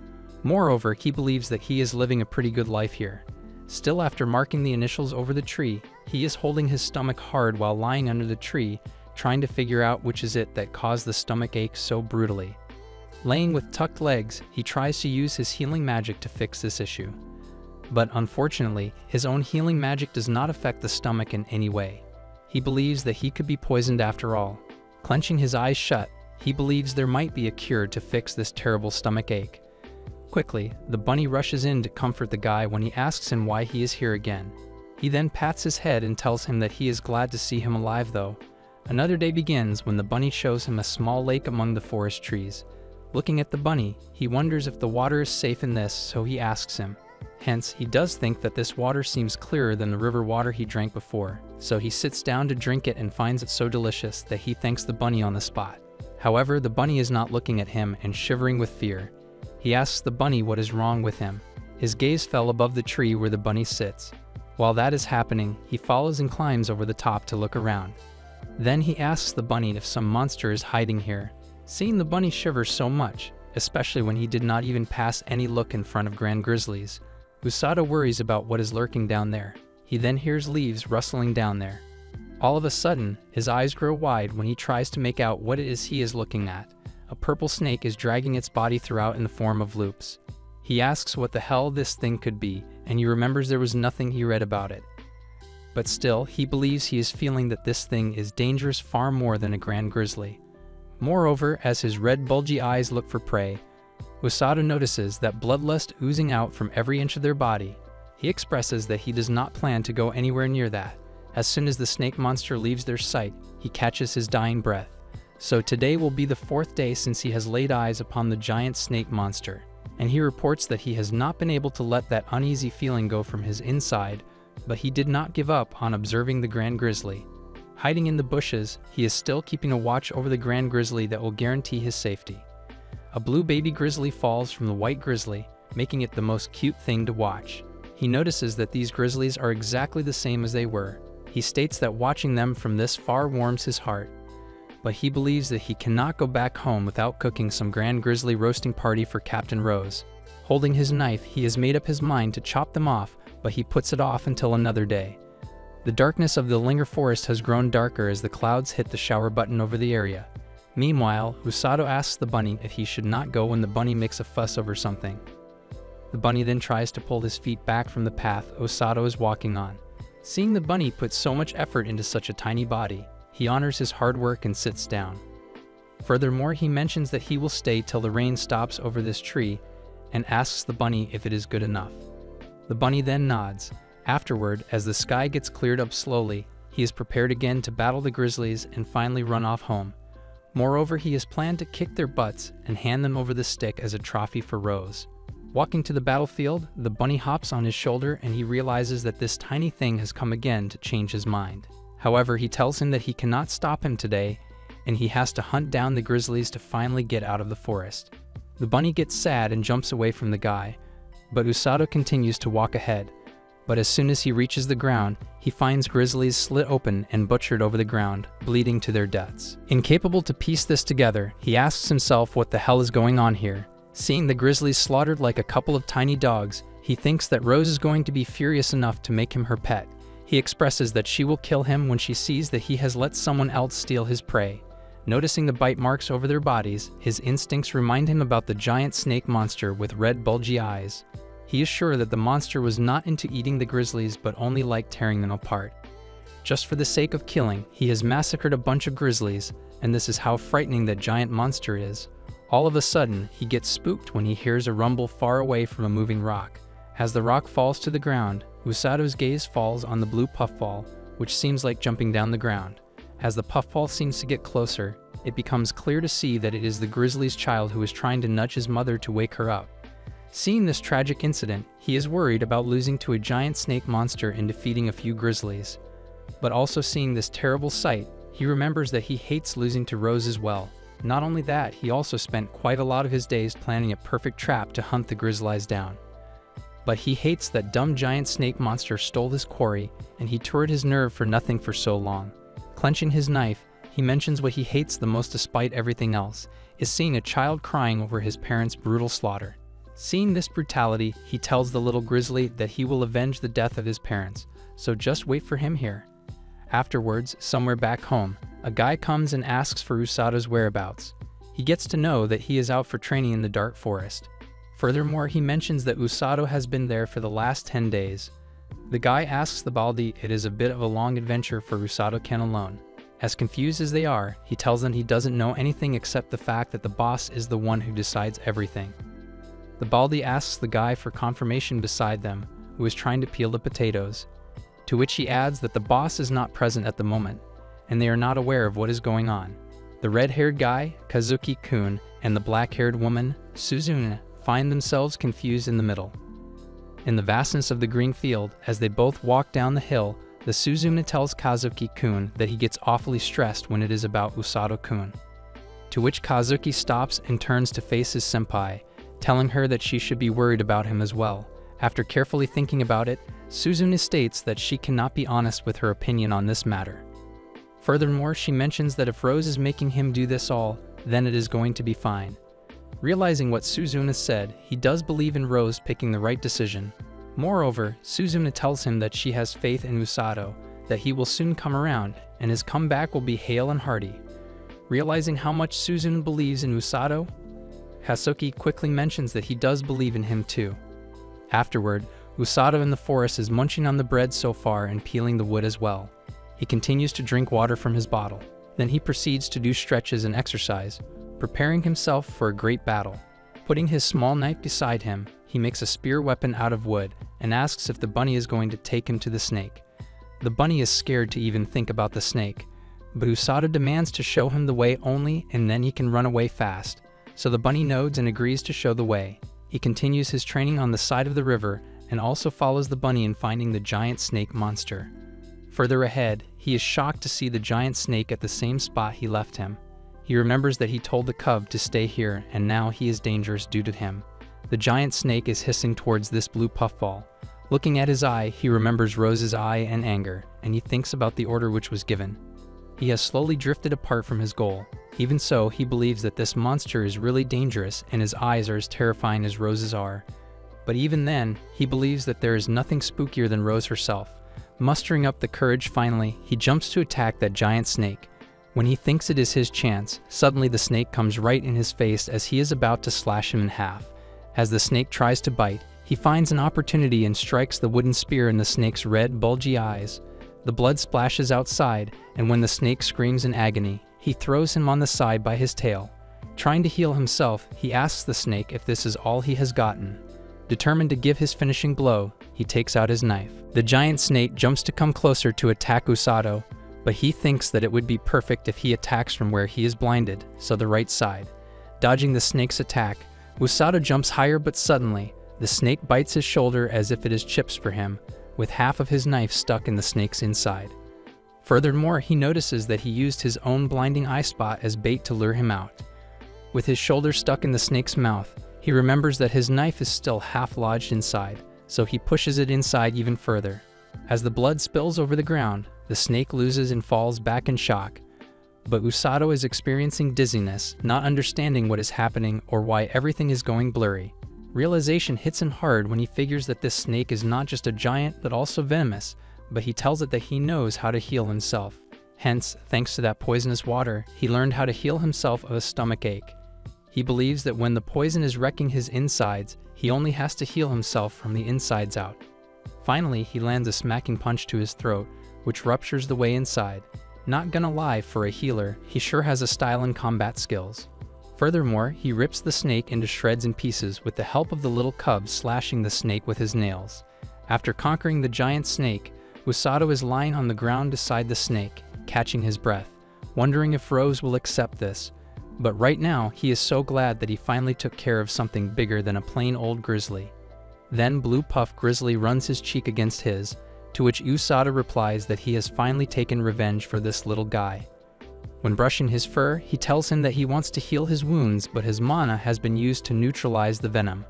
Moreover, he believes that he is living a pretty good life here. Still, after marking the initials over the tree, he is holding his stomach hard while lying under the tree, trying to figure out which is it that caused the stomach ache so brutally. Laying with tucked legs, he tries to use his healing magic to fix this issue. But unfortunately, his own healing magic does not affect the stomach in any way. He believes that he could be poisoned after all. Clenching his eyes shut, he believes there might be a cure to fix this terrible stomach ache. Quickly, the bunny rushes in to comfort the guy when he asks him why he is here again. He then pats his head and tells him that he is glad to see him alive though. Another day begins when the bunny shows him a small lake among the forest trees. Looking at the bunny, he wonders if the water is safe in this, so he asks him. Hence, he does think that this water seems clearer than the river water he drank before, so he sits down to drink it and finds it so delicious that he thanks the bunny on the spot. However, the bunny is not looking at him and shivering with fear. He asks the bunny what is wrong with him. His gaze fell above the tree where the bunny sits. While that is happening, he follows and climbs over the top to look around. Then he asks the bunny if some monster is hiding here. Seeing the bunny shiver so much, especially when he did not even pass any look in front of Grand Grizzlies, Usato worries about what is lurking down there. He then hears leaves rustling down there. All of a sudden, his eyes grow wide when he tries to make out what it is he is looking at. A purple snake is dragging its body throughout in the form of loops. He asks what the hell this thing could be, and he remembers there was nothing he read about it. But still, he believes he is feeling that this thing is dangerous far more than a grand grizzly. Moreover, as his red bulgy eyes look for prey, Usato notices that bloodlust oozing out from every inch of their body. He expresses that he does not plan to go anywhere near that. As soon as the snake monster leaves their sight, he catches his dying breath. So today will be the 4th day since he has laid eyes upon the giant snake monster, and he reports that he has not been able to let that uneasy feeling go from his inside, but he did not give up on observing the grand grizzly. Hiding in the bushes, he is still keeping a watch over the grand grizzly that will guarantee his safety. A blue baby grizzly falls from the white grizzly, making it the most cute thing to watch. He notices that these grizzlies are exactly the same as they were. He states that watching them from this far warms his heart. But he believes that he cannot go back home without cooking some grand grizzly roasting party for Captain Rose. Holding his knife, he has made up his mind to chop them off, but he puts it off until another day. The darkness of the Linger Forest has grown darker as the clouds hit the shower button over the area. Meanwhile, Usato asks the bunny if he should not go when the bunny makes a fuss over something. The bunny then tries to pull his feet back from the path Usato is walking on. Seeing the bunny put so much effort into such a tiny body, he honors his hard work and sits down. Furthermore, he mentions that he will stay till the rain stops over this tree and asks the bunny if it is good enough. The bunny then nods. Afterward, as the sky gets cleared up slowly, he is prepared again to battle the grizzlies and finally run off home. Moreover, he has planned to kick their butts and hand them over the stick as a trophy for Rose. Walking to the battlefield, the bunny hops on his shoulder and he realizes that this tiny thing has come again to change his mind. However, he tells him that he cannot stop him today, and he has to hunt down the grizzlies to finally get out of the forest. The bunny gets sad and jumps away from the guy, but Usato continues to walk ahead. But as soon as he reaches the ground, he finds grizzlies slit open and butchered over the ground, bleeding to their deaths. Incapable to piece this together, he asks himself what the hell is going on here. Seeing the grizzlies slaughtered like a couple of tiny dogs, he thinks that Rose is going to be furious enough to make him her pet. He expresses that she will kill him when she sees that he has let someone else steal his prey. Noticing the bite marks over their bodies, his instincts remind him about the giant snake monster with red bulgy eyes. He is sure that the monster was not into eating the grizzlies but only liked tearing them apart. Just for the sake of killing, he has massacred a bunch of grizzlies, and this is how frightening that giant monster is. All of a sudden, he gets spooked when he hears a rumble far away from a moving rock. As the rock falls to the ground, Usato's gaze falls on the blue puffball, which seems like jumping down the ground. As the puffball seems to get closer, it becomes clear to see that it is the grizzly's child who is trying to nudge his mother to wake her up. Seeing this tragic incident, he is worried about losing to a giant snake monster in defeating a few grizzlies. But also seeing this terrible sight, he remembers that he hates losing to Rose as well. Not only that, he also spent quite a lot of his days planning a perfect trap to hunt the grizzlies down. But he hates that dumb giant snake monster stole his quarry, and he toured his nerve for nothing for so long. Clenching his knife, he mentions what he hates the most despite everything else, is seeing a child crying over his parents' brutal slaughter. Seeing this brutality, he tells the little grizzly that he will avenge the death of his parents, so just wait for him here. Afterwards, somewhere back home, a guy comes and asks for Usato's whereabouts. He gets to know that he is out for training in the dark forest. Furthermore, he mentions that Usato has been there for the last 10 days. The guy asks the Baldi it is a bit of a long adventure for Usato-ken alone. As confused as they are, he tells them he doesn't know anything except the fact that the boss is the one who decides everything. The Baldi asks the guy for confirmation beside them, who is trying to peel the potatoes, to which he adds that the boss is not present at the moment, and they are not aware of what is going on. The red-haired guy, Kazuki-kun, and the black-haired woman, Suzune, find themselves confused in the middle. In the vastness of the green field, as they both walk down the hill, the Suzune tells Kazuki-kun that he gets awfully stressed when it is about Usato-kun. To which Kazuki stops and turns to face his senpai, telling her that she should be worried about him as well. After carefully thinking about it, Suzune states that she cannot be honest with her opinion on this matter. Furthermore, she mentions that if Rose is making him do this all, then it is going to be fine. Realizing what Suzune said, he does believe in Rose picking the right decision. Moreover, Suzune tells him that she has faith in Usato, that he will soon come around, and his comeback will be hale and hearty. Realizing how much Suzune believes in Usato, Hasuki quickly mentions that he does believe in him too. Afterward, Usato in the forest is munching on the bread so far and peeling the wood as well. He continues to drink water from his bottle. Then he proceeds to do stretches and exercise, preparing himself for a great battle. Putting his small knife beside him, he makes a spear weapon out of wood and asks if the bunny is going to take him to the snake. The bunny is scared to even think about the snake, but Usato demands to show him the way only and then he can run away fast. So the bunny nods and agrees to show the way. He continues his training on the side of the river and also follows the bunny in finding the giant snake monster. Further ahead, he is shocked to see the giant snake at the same spot he left him. He remembers that he told the cub to stay here and now he is dangerous due to him. The giant snake is hissing towards this blue puffball. Looking at his eye, he remembers Rose's eye and anger, and he thinks about the order which was given. He has slowly drifted apart from his goal. Even so, he believes that this monster is really dangerous and his eyes are as terrifying as Rose's are. But even then, he believes that there is nothing spookier than Rose herself. Mustering up the courage finally, he jumps to attack that giant snake. When he thinks it is his chance, suddenly the snake comes right in his face as he is about to slash him in half. As the snake tries to bite, he finds an opportunity and strikes the wooden spear in the snake's red, bulgy eyes. The blood splashes outside, and when the snake screams in agony, he throws him on the side by his tail. Trying to heal himself, he asks the snake if this is all he has gotten. Determined to give his finishing blow, he takes out his knife. The giant snake jumps to come closer to attack Usato, but he thinks that it would be perfect if he attacks from where he is blinded, so the right side. Dodging the snake's attack, Usato jumps higher, but suddenly, the snake bites his shoulder as if it is chips for him, with half of his knife stuck in the snake's inside. Furthermore, he notices that he used his own blinding eye spot as bait to lure him out. With his shoulder stuck in the snake's mouth, he remembers that his knife is still half lodged inside, so he pushes it inside even further. As the blood spills over the ground, the snake loses and falls back in shock. But Usato is experiencing dizziness, not understanding what is happening or why everything is going blurry. Realization hits him hard when he figures that this snake is not just a giant but also venomous, but he tells it that he knows how to heal himself. Hence, thanks to that poisonous water, he learned how to heal himself of a stomach ache. He believes that when the poison is wrecking his insides, he only has to heal himself from the insides out. Finally, he lands a smacking punch to his throat, which ruptures the way inside. Not gonna lie, for a healer, he sure has a style and combat skills. Furthermore, he rips the snake into shreds and pieces with the help of the little cub slashing the snake with his nails. After conquering the giant snake, Usato is lying on the ground beside the snake, catching his breath, wondering if Rose will accept this. But right now, he is so glad that he finally took care of something bigger than a plain old grizzly. Then Blue Puff Grizzly runs his cheek against his, to which Usada replies that he has finally taken revenge for this little guy. When brushing his fur, he tells him that he wants to heal his wounds, but his mana has been used to neutralize the venom.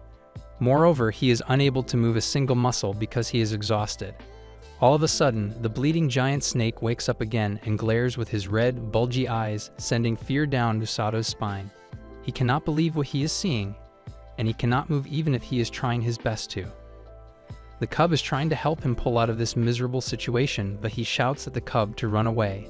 Moreover, he is unable to move a single muscle because he is exhausted. All of a sudden, the bleeding giant snake wakes up again and glares with his red, bulgy eyes, sending fear down Usado's spine. He cannot believe what he is seeing, and he cannot move even if he is trying his best to. The cub is trying to help him pull out of this miserable situation, but he shouts at the cub to run away.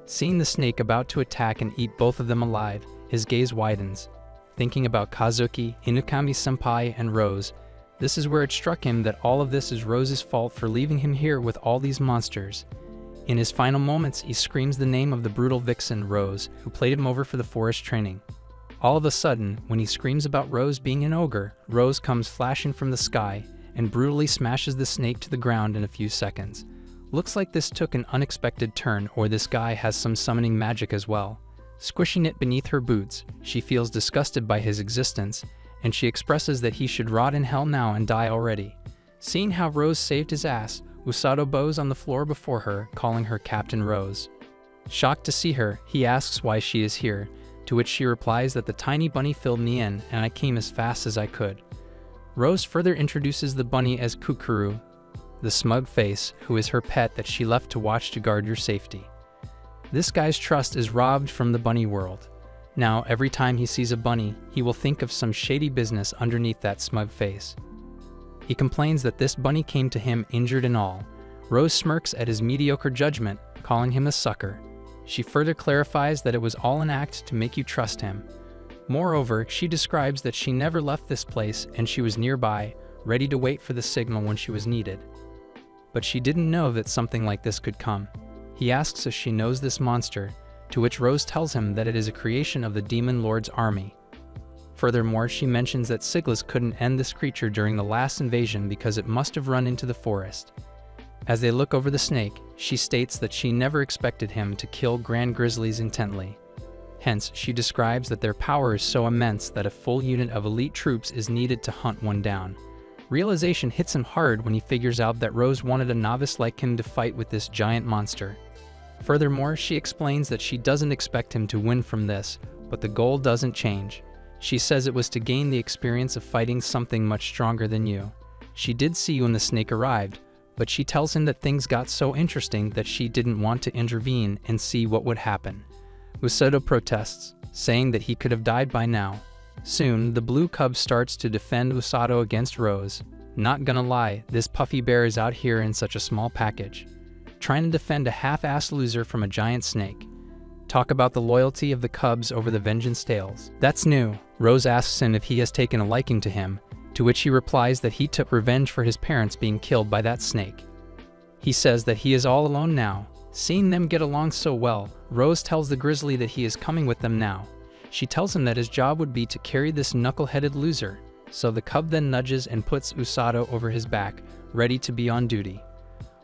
Seeing the snake about to attack and eat both of them alive, his gaze widens. Thinking about Kazuki, Inukami-senpai, and Rose, this is where it struck him that all of this is Rose's fault for leaving him here with all these monsters. In his final moments, he screams the name of the brutal vixen, Rose, who played him over for the forest training. All of a sudden, when he screams about Rose being an ogre, Rose comes flashing from the sky and brutally smashes the snake to the ground in a few seconds. Looks like this took an unexpected turn, or this guy has some summoning magic as well. Squishing it beneath her boots, she feels disgusted by his existence, and she expresses that he should rot in hell now and die already. Seeing how Rose saved his ass, Usado bows on the floor before her, calling her Captain Rose. Shocked to see her, he asks why she is here, to which she replies that the tiny bunny filled me in and I came as fast as I could. Rose further introduces the bunny as Kukuru, the smug face, who is her pet that she left to watch to guard your safety. This guy's trust is robbed from the bunny world. Now, every time he sees a bunny, he will think of some shady business underneath that smug face. He complains that this bunny came to him injured and all. Rose smirks at his mediocre judgment, calling him a sucker. She further clarifies that it was all an act to make you trust him. Moreover, she describes that she never left this place and she was nearby, ready to wait for the signal when she was needed. But she didn't know that something like this could come. He asks if she knows this monster, to which Rose tells him that it is a creation of the Demon Lord's army. Furthermore, she mentions that Siglas couldn't end this creature during the last invasion because it must have run into the forest. As they look over the snake, she states that she never expected him to kill Grand Grizzlies intently. Hence, she describes that their power is so immense that a full unit of elite troops is needed to hunt one down. Realization hits him hard when he figures out that Rose wanted a novice like him to fight with this giant monster. Furthermore, she explains that she doesn't expect him to win from this, but the goal doesn't change. She says it was to gain the experience of fighting something much stronger than you. She did see when the snake arrived, but she tells him that things got so interesting that she didn't want to intervene and see what would happen. Usodo protests, saying that he could have died by now. Soon, the blue cub starts to defend Usado against Rose. Not gonna lie, this puffy bear is out here in such a small package, trying to defend a half-assed loser from a giant snake. Talk about the loyalty of the cubs over the vengeance tales. That's new. Rose asks him if he has taken a liking to him, to which he replies that he took revenge for his parents being killed by that snake. He says that he is all alone now. Seeing them get along so well, Rose tells the grizzly that he is coming with them now. She tells him that his job would be to carry this knuckle-headed loser, so the cub then nudges and puts Usado over his back, ready to be on duty.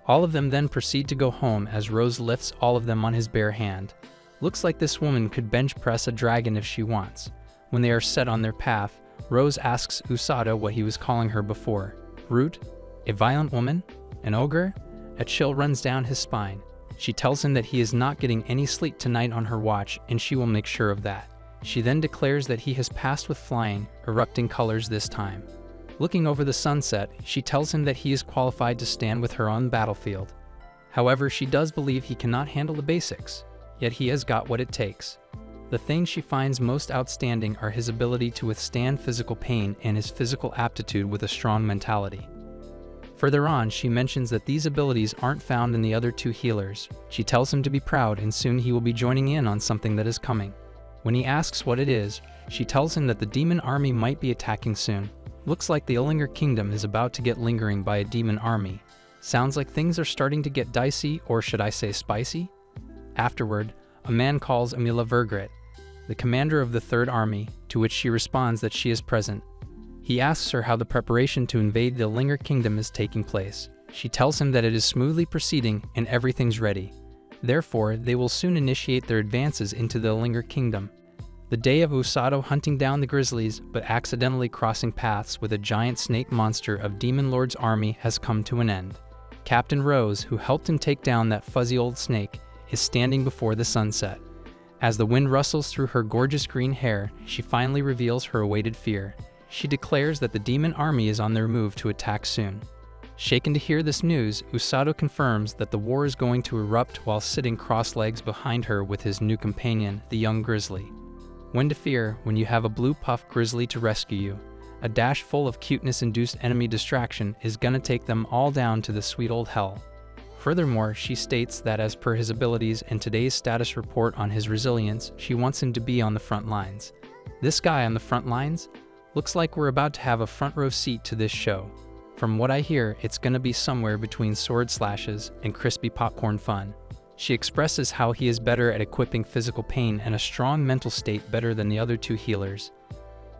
All of them then proceed to go home as Rose lifts all of them on his bare hand. Looks like this woman could bench press a dragon if she wants. When they are set on their path, Rose asks Usado what he was calling her before. Rude? A violent woman? An ogre? A chill runs down his spine. She tells him that he is not getting any sleep tonight on her watch, and she will make sure of that. She then declares that he has passed with flying, erupting colors this time. Looking over the sunset, she tells him that he is qualified to stand with her on the battlefield. However, she does believe he cannot handle the basics, yet he has got what it takes. The things she finds most outstanding are his ability to withstand physical pain and his physical aptitude with a strong mentality. Further on, she mentions that these abilities aren't found in the other two healers. She tells him to be proud and soon he will be joining in on something that is coming. When he asks what it is, she tells him that the demon army might be attacking soon. Looks like the Ullinger Kingdom is about to get lingering by a demon army. Sounds like things are starting to get dicey, or should I say spicy? Afterward, a man calls Amila Vergrit, the commander of the Third Army, to which she responds that she is present. He asks her how the preparation to invade the Ullinger Kingdom is taking place. She tells him that it is smoothly proceeding and everything's ready. Therefore, they will soon initiate their advances into the Ullinger Kingdom. The day of Usato hunting down the grizzlies but accidentally crossing paths with a giant snake monster of Demon Lord's army has come to an end. Captain Rose, who helped him take down that fuzzy old snake, is standing before the sunset. As the wind rustles through her gorgeous green hair, she finally reveals her awaited fear. She declares that the demon army is on their move to attack soon. Shaken to hear this news, Usato confirms that the war is going to erupt while sitting cross-legs behind her with his new companion, the young grizzly. When to fear when you have a blue puff grizzly to rescue you. A dash full of cuteness-induced enemy distraction is gonna take them all down to the sweet old hell. Furthermore, she states that as per his abilities and today's status report on his resilience, she wants him to be on the front lines. This guy on the front lines? Looks like we're about to have a front row seat to this show. From what I hear, it's gonna be somewhere between sword slashes and crispy popcorn fun. She expresses how he is better at equipping physical pain and a strong mental state better than the other two healers.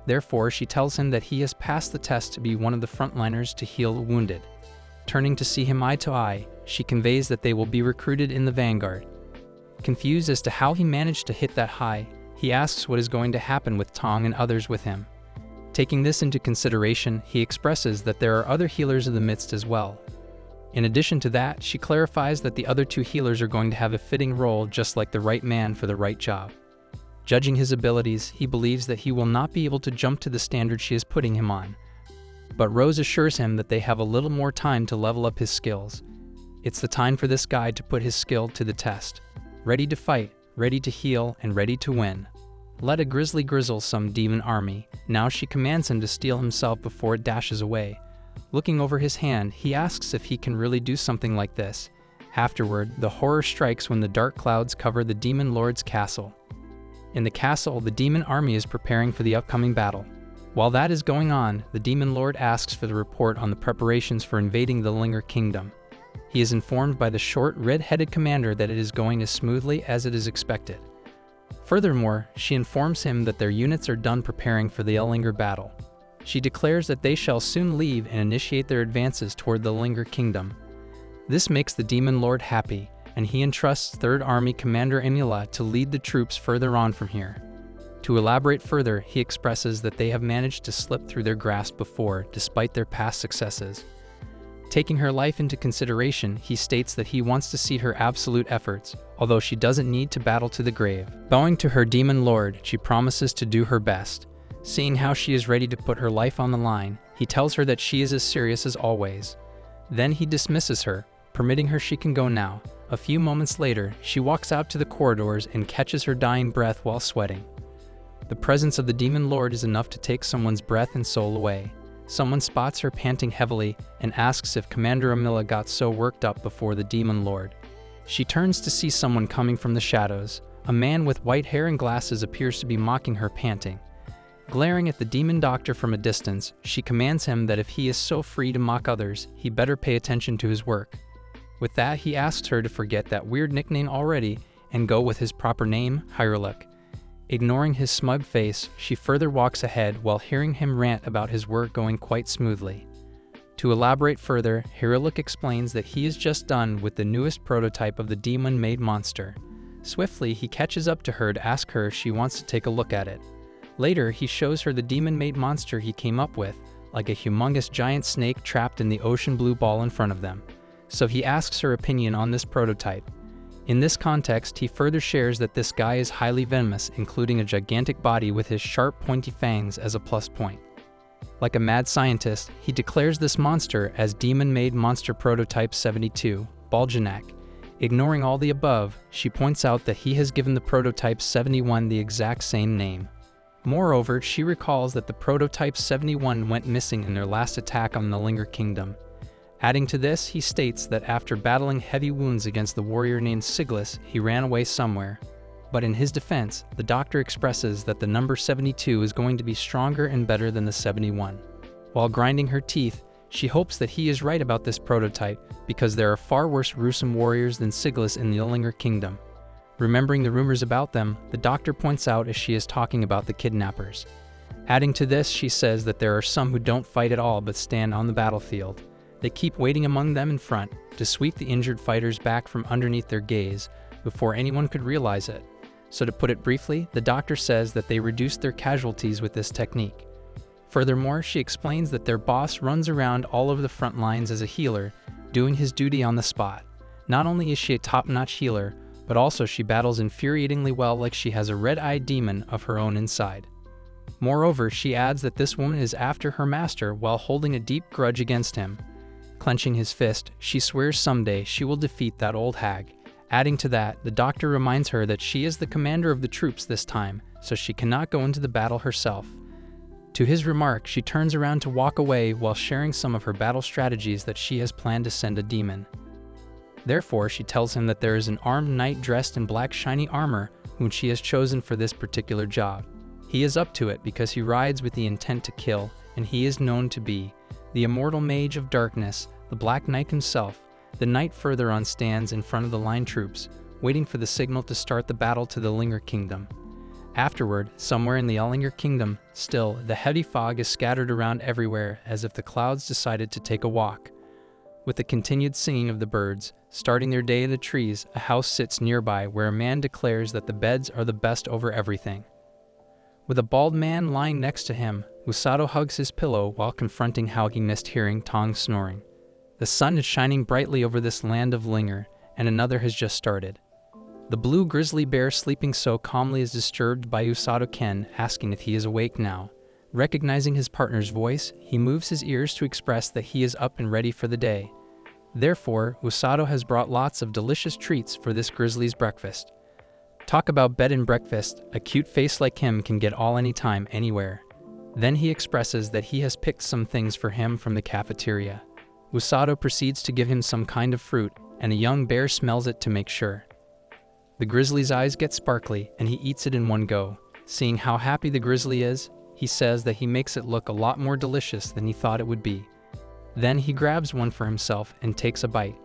Therefore, she tells him that he has passed the test to be one of the frontliners to heal the wounded. Turning to see him eye to eye, she conveys that they will be recruited in the vanguard. Confused as to how he managed to hit that high, he asks what is going to happen with Tong and others with him. Taking this into consideration, he expresses that there are other healers in the midst as well. In addition to that, she clarifies that the other two healers are going to have a fitting role just like the right man for the right job. Judging his abilities, he believes that he will not be able to jump to the standard she is putting him on. But Rose assures him that they have a little more time to level up his skills. It's the time for this guy to put his skill to the test. Ready to fight, ready to heal, and ready to win. Let a grizzly grizzle some demon army. Now she commands him to steel himself before it dashes away. Looking over his hand, he asks if he can really do something like this. Afterward, the horror strikes when the dark clouds cover the Demon Lord's castle. In the castle, the demon army is preparing for the upcoming battle. While that is going on, the Demon Lord asks for the report on the preparations for invading the Linger Kingdom. He is informed by the short, red-headed commander that it is going as smoothly as it is expected. Furthermore, she informs him that their units are done preparing for the Linger battle. She declares that they shall soon leave and initiate their advances toward the Linger Kingdom. This makes the Demon Lord happy, and he entrusts 3rd Army Commander Emila to lead the troops further on from here. To elaborate further, he expresses that they have managed to slip through their grasp before, despite their past successes. Taking her life into consideration, he states that he wants to see her absolute efforts, although she doesn't need to battle to the grave. Bowing to her Demon Lord, she promises to do her best. Seeing how she is ready to put her life on the line, he tells her that she is as serious as always. Then he dismisses her, permitting her she can go now. A few moments later, she walks out to the corridors and catches her dying breath while sweating. The presence of the Demon Lord is enough to take someone's breath and soul away. Someone spots her panting heavily and asks if Commander Emila got so worked up before the Demon Lord. She turns to see someone coming from the shadows. A man with white hair and glasses appears to be mocking her panting. Glaring at the demon doctor from a distance, she commands him that if he is so free to mock others, he better pay attention to his work. With that, he asks her to forget that weird nickname already and go with his proper name, Hyreluk. Ignoring his smug face, she further walks ahead while hearing him rant about his work going quite smoothly. To elaborate further, Hyreluk explains that he is just done with the newest prototype of the demon-made monster. Swiftly, he catches up to her to ask her if she wants to take a look at it. Later, he shows her the demon-made monster he came up with, like a humongous giant snake trapped in the ocean blue ball in front of them. So he asks her opinion on this prototype. In this context, he further shares that this guy is highly venomous, including a gigantic body with his sharp, pointy fangs as a plus point. Like a mad scientist, he declares this monster as Demon-Made Monster Prototype 72, Baljanak. Ignoring all the above, she points out that he has given the Prototype 71 the exact same name. Moreover, she recalls that the Prototype 71 went missing in their last attack on the Linger Kingdom. Adding to this, he states that after battling heavy wounds against the warrior named Siglis, he ran away somewhere. But in his defense, the doctor expresses that the number 72 is going to be stronger and better than the 71. While grinding her teeth, she hopes that he is right about this prototype because there are far worse gruesome warriors than Siglis in the Linger Kingdom. Remembering the rumors about them, the doctor points out as she is talking about the kidnappers. Adding to this, she says that there are some who don't fight at all but stand on the battlefield. They keep waiting among them in front to sweep the injured fighters back from underneath their gaze before anyone could realize it. So to put it briefly, the doctor says that they reduced their casualties with this technique. Furthermore, she explains that their boss runs around all over the front lines as a healer, doing his duty on the spot. Not only is she a top-notch healer, but also she battles infuriatingly well, like she has a red-eyed demon of her own inside. Moreover, she adds that this woman is after her master while holding a deep grudge against him. Clenching his fist, she swears someday she will defeat that old hag. Adding to that, the doctor reminds her that she is the commander of the troops this time, so she cannot go into the battle herself. To his remark, she turns around to walk away while sharing some of her battle strategies that she has planned to send a demon. Therefore, she tells him that there is an armed knight dressed in black shiny armor whom she has chosen for this particular job. He is up to it because he rides with the intent to kill, and he is known to be the immortal mage of darkness, the Black Knight himself. The knight further on stands in front of the line troops, waiting for the signal to start the battle to the Linger Kingdom. Afterward, somewhere in the Linger Kingdom, still, the heavy fog is scattered around everywhere as if the clouds decided to take a walk. With the continued singing of the birds, starting their day in the trees, a house sits nearby where a man declares that the beds are the best over everything. With a bald man lying next to him, Usato hugs his pillow while confronting how he missed hearing Tong snoring. The sun is shining brightly over this land of Linger, and another has just started. The blue grizzly bear sleeping so calmly is disturbed by Usato Ken asking if he is awake now. Recognizing his partner's voice, he moves his ears to express that he is up and ready for the day. Therefore, Usato has brought lots of delicious treats for this grizzly's breakfast. Talk about bed and breakfast, a cute face like him can get all anytime, anywhere. Then he expresses that he has picked some things for him from the cafeteria. Usato proceeds to give him some kind of fruit, and a young bear smells it to make sure. The grizzly's eyes get sparkly, and he eats it in one go. Seeing how happy the grizzly is, he says that he makes it look a lot more delicious than he thought it would be. Then he grabs one for himself and takes a bite.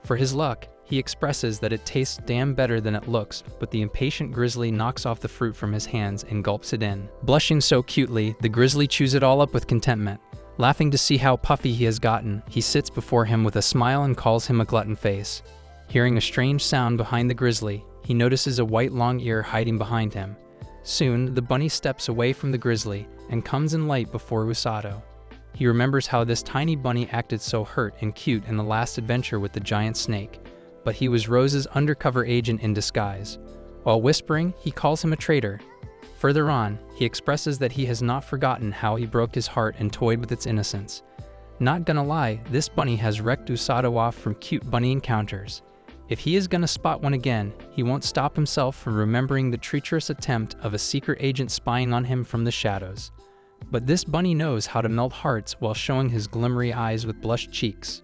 For his luck, he expresses that it tastes damn better than it looks, but the impatient grizzly knocks off the fruit from his hands and gulps it in. Blushing so cutely, the grizzly chews it all up with contentment. Laughing to see how puffy he has gotten, he sits before him with a smile and calls him a glutton face. Hearing a strange sound behind the grizzly, he notices a white long ear hiding behind him. Soon, the bunny steps away from the grizzly and comes in light before Usato. He remembers how this tiny bunny acted so hurt and cute in the last adventure with the giant snake, but he was Rose's undercover agent in disguise. While whispering, he calls him a traitor. Further on, he expresses that he has not forgotten how he broke his heart and toyed with its innocence. Not gonna lie, this bunny has wrecked Usato off from cute bunny encounters. If he is gonna spot one again, he won't stop himself from remembering the treacherous attempt of a secret agent spying on him from the shadows. But this bunny knows how to melt hearts while showing his glimmery eyes with blushed cheeks.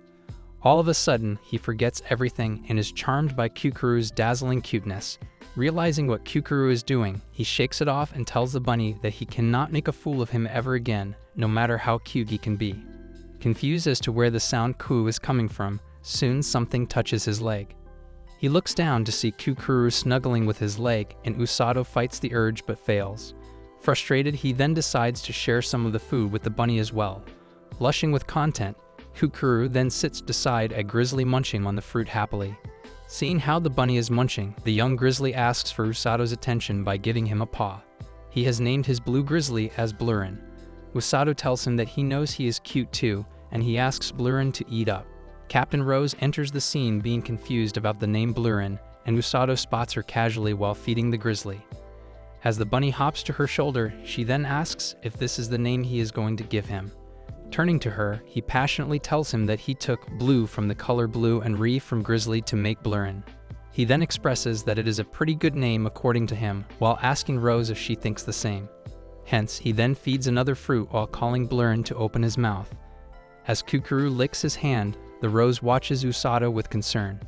All of a sudden, he forgets everything and is charmed by Kukuru's dazzling cuteness. Realizing what Kukuru is doing, he shakes it off and tells the bunny that he cannot make a fool of him ever again, no matter how cute he can be. Confused as to where the sound "coo" is coming from, soon something touches his leg. He looks down to see Kukuru snuggling with his leg, and Usato fights the urge but fails. Frustrated, he then decides to share some of the food with the bunny as well. Blushing with content, Kukuru then sits beside a grizzly munching on the fruit happily. Seeing how the bunny is munching, the young grizzly asks for Usato's attention by giving him a paw. He has named his blue grizzly as Blurin. Usato tells him that he knows he is cute too, and he asks Blurin to eat up. Captain Rose enters the scene being confused about the name Blurin, and Usato spots her casually while feeding the grizzly. As the bunny hops to her shoulder, she then asks if this is the name he is going to give him. Turning to her, he passionately tells him that he took blue from the color blue and re from grizzly to make Blurin. He then expresses that it is a pretty good name according to him, while asking Rose if she thinks the same. Hence, he then feeds another fruit while calling Blurin to open his mouth. As Kukuru licks his hand, the Rose watches Usato with concern.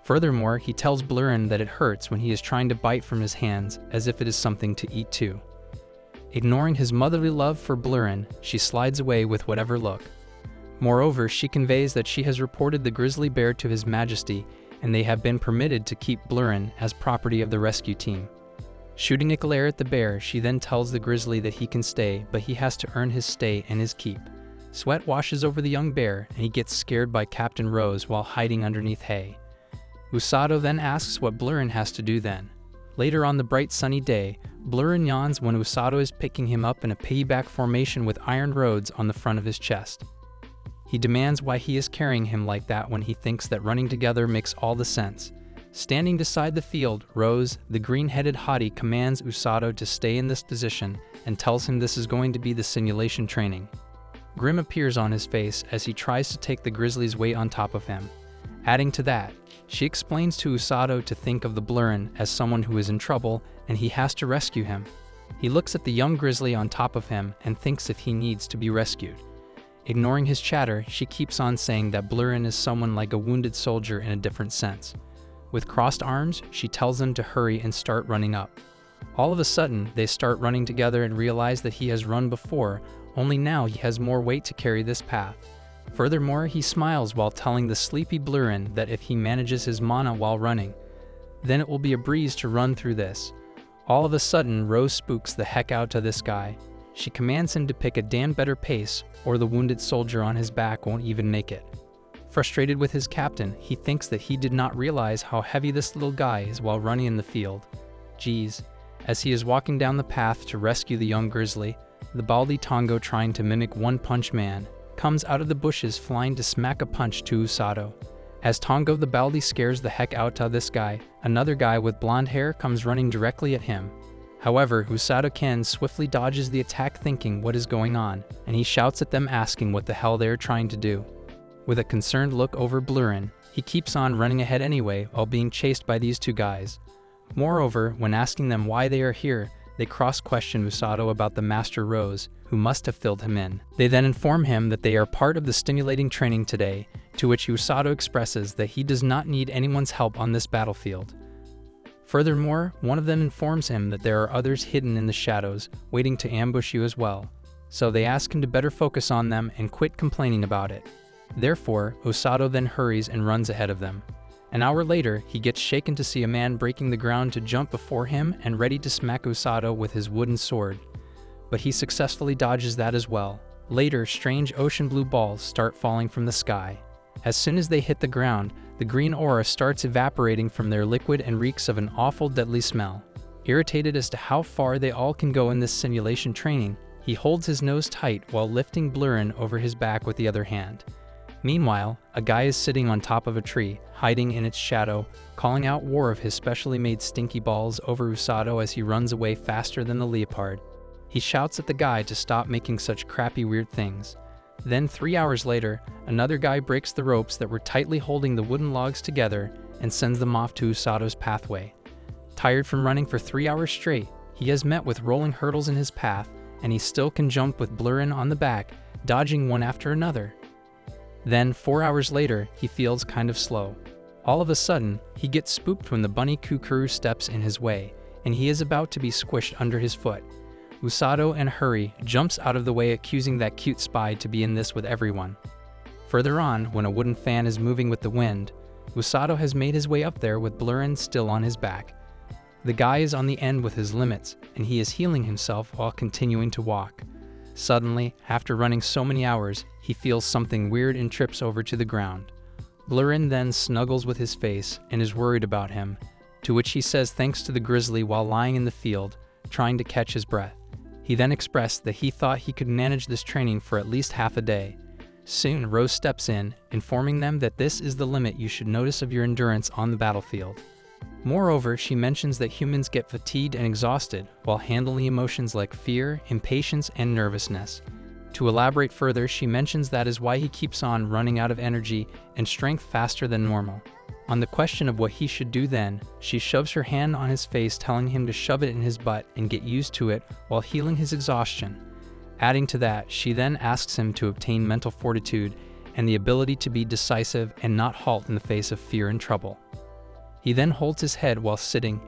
Furthermore, he tells Blurin that it hurts when he is trying to bite from his hands, as if it is something to eat too. Ignoring his motherly love for Blurin, she slides away with whatever look. Moreover, she conveys that she has reported the grizzly bear to His Majesty, and they have been permitted to keep Blurin as property of the rescue team. Shooting a glare at the bear, she then tells the grizzly that he can stay, but he has to earn his stay and his keep. Sweat washes over the young bear, and he gets scared by Captain Rose while hiding underneath hay. Usato then asks what Blurin has to do then. Later on the bright sunny day, Blurrin yawns when Usato is picking him up in a piggyback formation with iron rods on the front of his chest. He demands why he is carrying him like that when he thinks that running together makes all the sense. Standing beside the field, Rose, the green-headed hottie, commands Usato to stay in this position and tells him this is going to be the simulation training. Grim appears on his face as he tries to take the grizzly's weight on top of him. Adding to that, she explains to Usato to think of the Blurrin as someone who is in trouble and he has to rescue him. He looks at the young grizzly on top of him and thinks if he needs to be rescued. Ignoring his chatter, she keeps on saying that Blurrin is someone like a wounded soldier in a different sense. With crossed arms, she tells him to hurry and start running up. All of a sudden, they start running together and realize that he has run before, only now he has more weight to carry this path. Furthermore, he smiles while telling the sleepy Blurrin that if he manages his mana while running, then it will be a breeze to run through this. All of a sudden, Rose spooks the heck out of this guy. She commands him to pick a damn better pace, or the wounded soldier on his back won't even make it. Frustrated with his captain, he thinks that he did not realize how heavy this little guy is while running in the field. Geez. As he is walking down the path to rescue the young grizzly, the baldy Tongo, trying to mimic One Punch Man, comes out of the bushes flying to smack a punch to Usato. As Tongo the baldy scares the heck out of this guy, another guy with blonde hair comes running directly at him. However, Usato-ken swiftly dodges the attack, thinking what is going on, and he shouts at them asking what the hell they are trying to do. With a concerned look over Blurrin, he keeps on running ahead anyway while being chased by these two guys. Moreover, when asking them why they are here, they cross-question Usato about the Master Rose, who must have filled him in. They then inform him that they are part of the stimulating training today, to which Usato expresses that he does not need anyone's help on this battlefield. Furthermore, one of them informs him that there are others hidden in the shadows, waiting to ambush you as well. So they ask him to better focus on them and quit complaining about it. Therefore, Usato then hurries and runs ahead of them. An hour later, he gets shaken to see a man breaking the ground to jump before him and ready to smack Usato with his wooden sword. But he successfully dodges that as well. Later, strange ocean blue balls start falling from the sky. As soon as they hit the ground, the green aura starts evaporating from their liquid and reeks of an awful deadly smell. Irritated as to how far they all can go in this simulation training, he holds his nose tight while lifting Blurrin over his back with the other hand. Meanwhile, a guy is sitting on top of a tree, hiding in its shadow, calling out war of his specially made stinky balls over Usato as he runs away faster than the leopard. He shouts at the guy to stop making such crappy weird things. Then 3 hours later, another guy breaks the ropes that were tightly holding the wooden logs together and sends them off to Usato's pathway. Tired from running for 3 hours straight, he has met with rolling hurdles in his path, and he still can jump with Blurrin on the back, dodging one after another. Then, 4 hours later, he feels kind of slow. All of a sudden, he gets spooked when the bunny Kukuru steps in his way, and he is about to be squished under his foot. Usato, in a hurry, jumps out of the way, accusing that cute spy to be in this with everyone. Further on, when a wooden fan is moving with the wind, Usato has made his way up there with Blurrin still on his back. The guy is on the end with his limits, and he is healing himself while continuing to walk. Suddenly, after running so many hours, he feels something weird and trips over to the ground. Blurrin then snuggles with his face and is worried about him, to which he says thanks to the grizzly while lying in the field, trying to catch his breath. He then expressed that he thought he could manage this training for at least half a day. Soon, Rose steps in, informing them that this is the limit you should notice of your endurance on the battlefield. Moreover, she mentions that humans get fatigued and exhausted while handling emotions like fear, impatience, and nervousness. To elaborate further, she mentions that is why he keeps on running out of energy and strength faster than normal. On the question of what he should do then, she shoves her hand on his face, telling him to shove it in his butt and get used to it while healing his exhaustion. Adding to that, she then asks him to obtain mental fortitude and the ability to be decisive and not halt in the face of fear and trouble. He then holds his head while sitting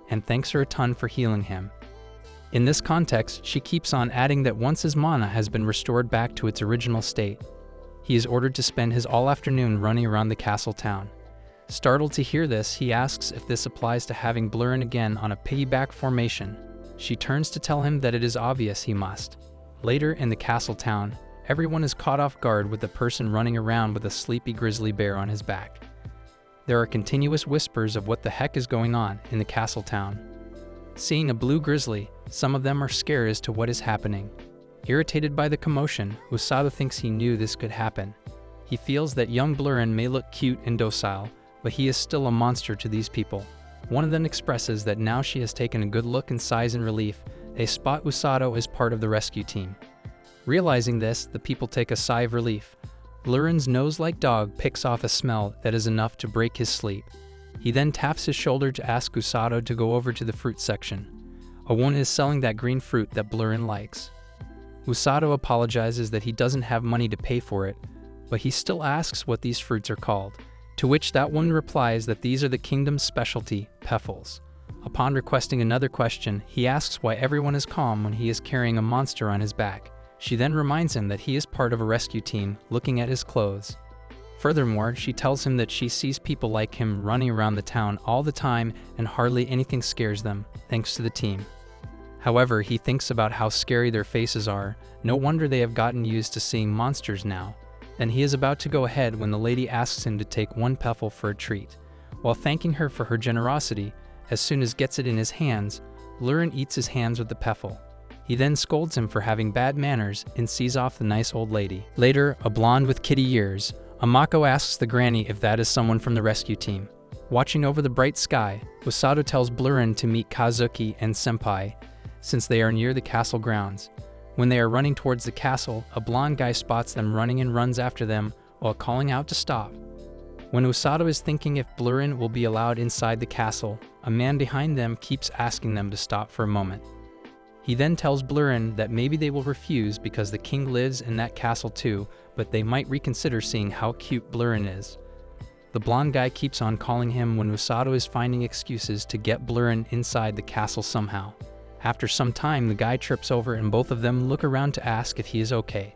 and thanks her a ton for healing him. In this context, she keeps on adding that once his mana has been restored back to its original state, he is ordered to spend his all afternoon running around the castle town. Startled to hear this, he asks if this applies to having Blurrin again on a piggyback formation. She turns to tell him that it is obvious he must. Later in the castle town, everyone is caught off guard with the person running around with a sleepy grizzly bear on his back. there are continuous whispers of what the heck is going on in the castle town. Seeing a blue grizzly, some of them are scared as to what is happening. Irritated by the commotion, Usato thinks he knew this could happen. He feels that young Blurren may look cute and docile, but he is still a monster to these people. One of them expresses that now she has taken a good look in size and relief, they spot Usato as part of the rescue team. Realizing this, the people take a sigh of relief. Blurren's nose-like dog picks off a smell that is enough to break his sleep. He then taps his shoulder to ask Usato to go over to the fruit section. A woman is selling that green fruit that Blurren likes. Usato apologizes that he doesn't have money to pay for it, but he still asks what these fruits are called, to which that woman replies that these are the kingdom's specialty, peffles. Upon requesting another question, he asks why everyone is calm when he is carrying a monster on his back. She then reminds him that he is part of a rescue team, looking at his clothes. Furthermore, she tells him that she sees people like him running around the town all the time and hardly anything scares them, thanks to the team. However, he thinks about how scary their faces are. No wonder they have gotten used to seeing monsters now. Then he is about to go ahead when the lady asks him to take one peffle for a treat. While thanking her for her generosity, as soon as gets it in his hands, Blurren eats his hands with the peffle. He then scolds him for having bad manners and sees off the nice old lady. Later, a blonde with kitty ears, Amako asks the granny if that is someone from the rescue team. Watching over the bright sky, Usato tells Blurren to meet Kazuki and Senpai, since they are near the castle grounds. When they are running towards the castle, a blonde guy spots them running and runs after them while calling out to stop. When Usato is thinking if Blurren will be allowed inside the castle, a man behind them keeps asking them to stop for a moment. He then tells Blurren that maybe they will refuse because the king lives in that castle too, but they might reconsider seeing how cute Blurren is. The blonde guy keeps on calling him when Usato is finding excuses to get Blurren inside the castle somehow. After some time, the guy trips over and both of them look around to ask if he is okay.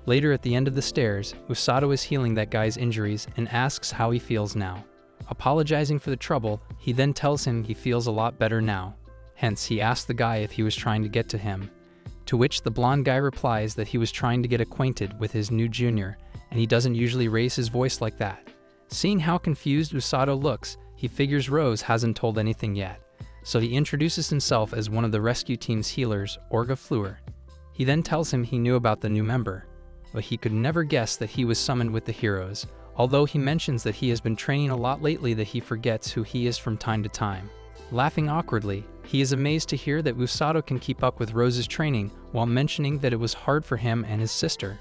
Later at the end of the stairs, Usato is healing that guy's injuries and asks how he feels now. Apologizing for the trouble, he then tells him he feels a lot better now. Hence, he asks the guy if he was trying to get to him, to which the blonde guy replies that he was trying to get acquainted with his new junior, and he doesn't usually raise his voice like that. Seeing how confused Usato looks, he figures Rose hasn't told anything yet, so he introduces himself as one of the rescue team's healers, Orga Fleur. He then tells him he knew about the new member, but he could never guess that he was summoned with the heroes, although he mentions that he has been training a lot lately that he forgets who he is from time to time. Laughing awkwardly, he is amazed to hear that Usato can keep up with Rose's training while mentioning that it was hard for him and his sister.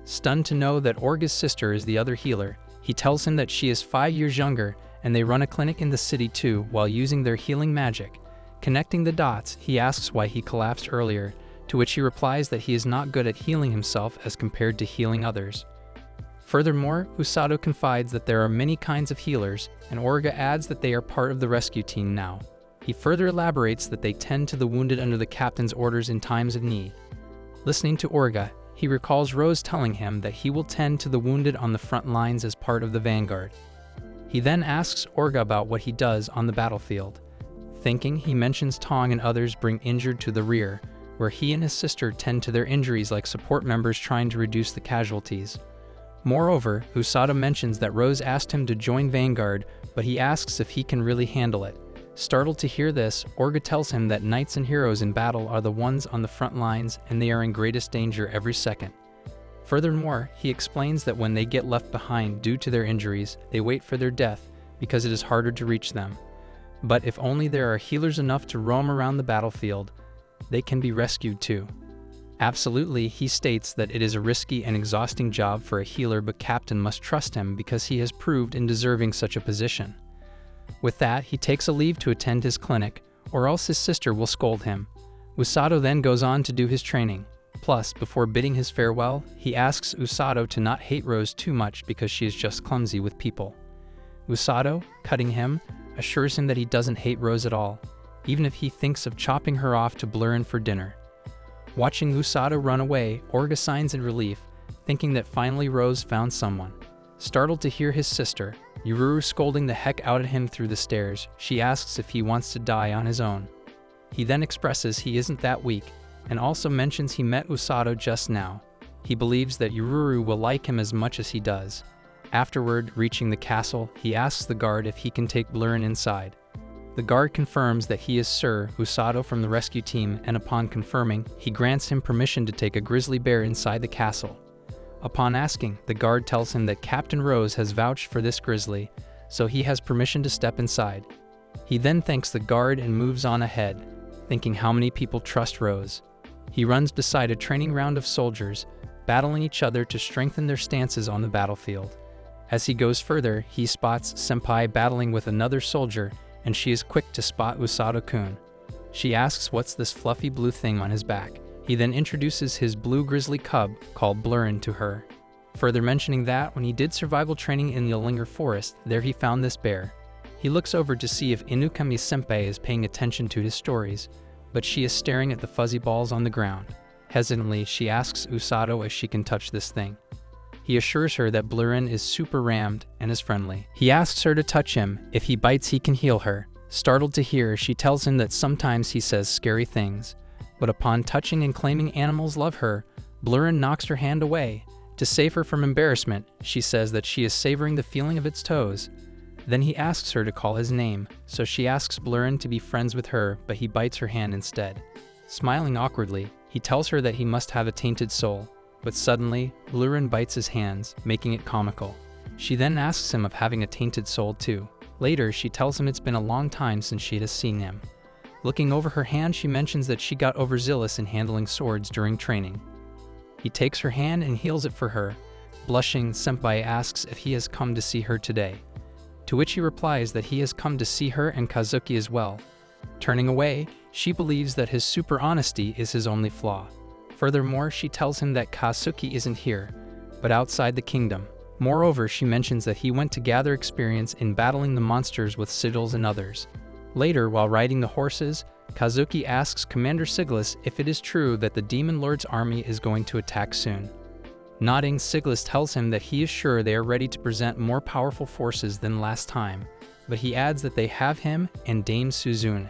Stunned to know that Orga's sister is the other healer, he tells him that she is 5 years younger and they run a clinic in the city too while using their healing magic. Connecting the dots, he asks why he collapsed earlier, to which he replies that he is not good at healing himself as compared to healing others. Furthermore, Usato confides that there are many kinds of healers, and Orga adds that they are part of the rescue team now. He further elaborates that they tend to the wounded under the captain's orders in times of need. Listening to Orga, he recalls Rose telling him that he will tend to the wounded on the front lines as part of the vanguard. He then asks Orga about what he does on the battlefield. Thinking, he mentions Tong and others bring injured to the rear, where he and his sister tend to their injuries like support members trying to reduce the casualties. Moreover, Usato mentions that Rose asked him to join Vanguard, but he asks if he can really handle it. Startled to hear this, Orga tells him that knights and heroes in battle are the ones on the front lines and they are in greatest danger every second. Furthermore, he explains that when they get left behind due to their injuries, they wait for their death because it is harder to reach them. But if only there are healers enough to roam around the battlefield, they can be rescued too. Absolutely, he states that it is a risky and exhausting job for a healer, but Captain must trust him because he has proved in deserving such a position. With that, he takes a leave to attend his clinic, or else his sister will scold him. Usato then goes on to do his training. Plus, before bidding his farewell, he asks Usato to not hate Rose too much because she is just clumsy with people. Usato, cutting him, assures him that he doesn't hate Rose at all, even if he thinks of chopping her off to Blurren for dinner. Watching Usato run away, Orga signs in relief, thinking that finally Rose found someone. Startled to hear his sister, Yururu scolding the heck out at him through the stairs, she asks if he wants to die on his own. He then expresses he isn't that weak, and also mentions he met Usato just now. He believes that Yururu will like him as much as he does. Afterward, reaching the castle, he asks the guard if he can take Blurren inside. The guard confirms that he is Sir Usato from the rescue team, and upon confirming, he grants him permission to take a grizzly bear inside the castle. Upon asking, the guard tells him that Captain Rose has vouched for this grizzly, so he has permission to step inside. He then thanks the guard and moves on ahead, thinking how many people trust Rose. He runs beside a training round of soldiers, battling each other to strengthen their stances on the battlefield. As he goes further, he spots Senpai battling with another soldier, and she is quick to spot Usato-kun. She asks what's this fluffy blue thing on his back. He then introduces his blue grizzly cub, called Blurren, to her. Further mentioning that when he did survival training in the Yellinger Forest, there he found this bear. He looks over to see if Inukami-senpai is paying attention to his stories, but she is staring at the fuzzy balls on the ground. Hesitantly, she asks Usato if she can touch this thing. He assures her that Blurren is super rammed and is friendly. He asks her to touch him. If he bites, he can heal her. Startled to hear, she tells him that sometimes he says scary things. But upon touching and claiming animals love her, Blurren knocks her hand away. To save her from embarrassment, she says that she is savoring the feeling of its toes. Then he asks her to call his name, so she asks Blurren to be friends with her, but he bites her hand instead. Smiling awkwardly, he tells her that he must have a tainted soul. But suddenly, Blurren bites his hands, making it comical. She then asks him of having a tainted soul too. Later, she tells him it's been a long time since she has seen him. Looking over her hand, she mentions that she got overzealous in handling swords during training. He takes her hand and heals it for her. Blushing, Senpai asks if he has come to see her today, to which he replies that he has come to see her and Kazuki as well. Turning away, she believes that his super honesty is his only flaw. Furthermore, she tells him that Kazuki isn't here, but outside the kingdom. Moreover, she mentions that he went to gather experience in battling the monsters with sigils and others. Later, while riding the horses, Kazuki asks Commander Siglis if it is true that the Demon Lord's army is going to attack soon. Nodding, Siglis tells him that he is sure they are ready to present more powerful forces than last time, but he adds that they have him and Dame Suzune.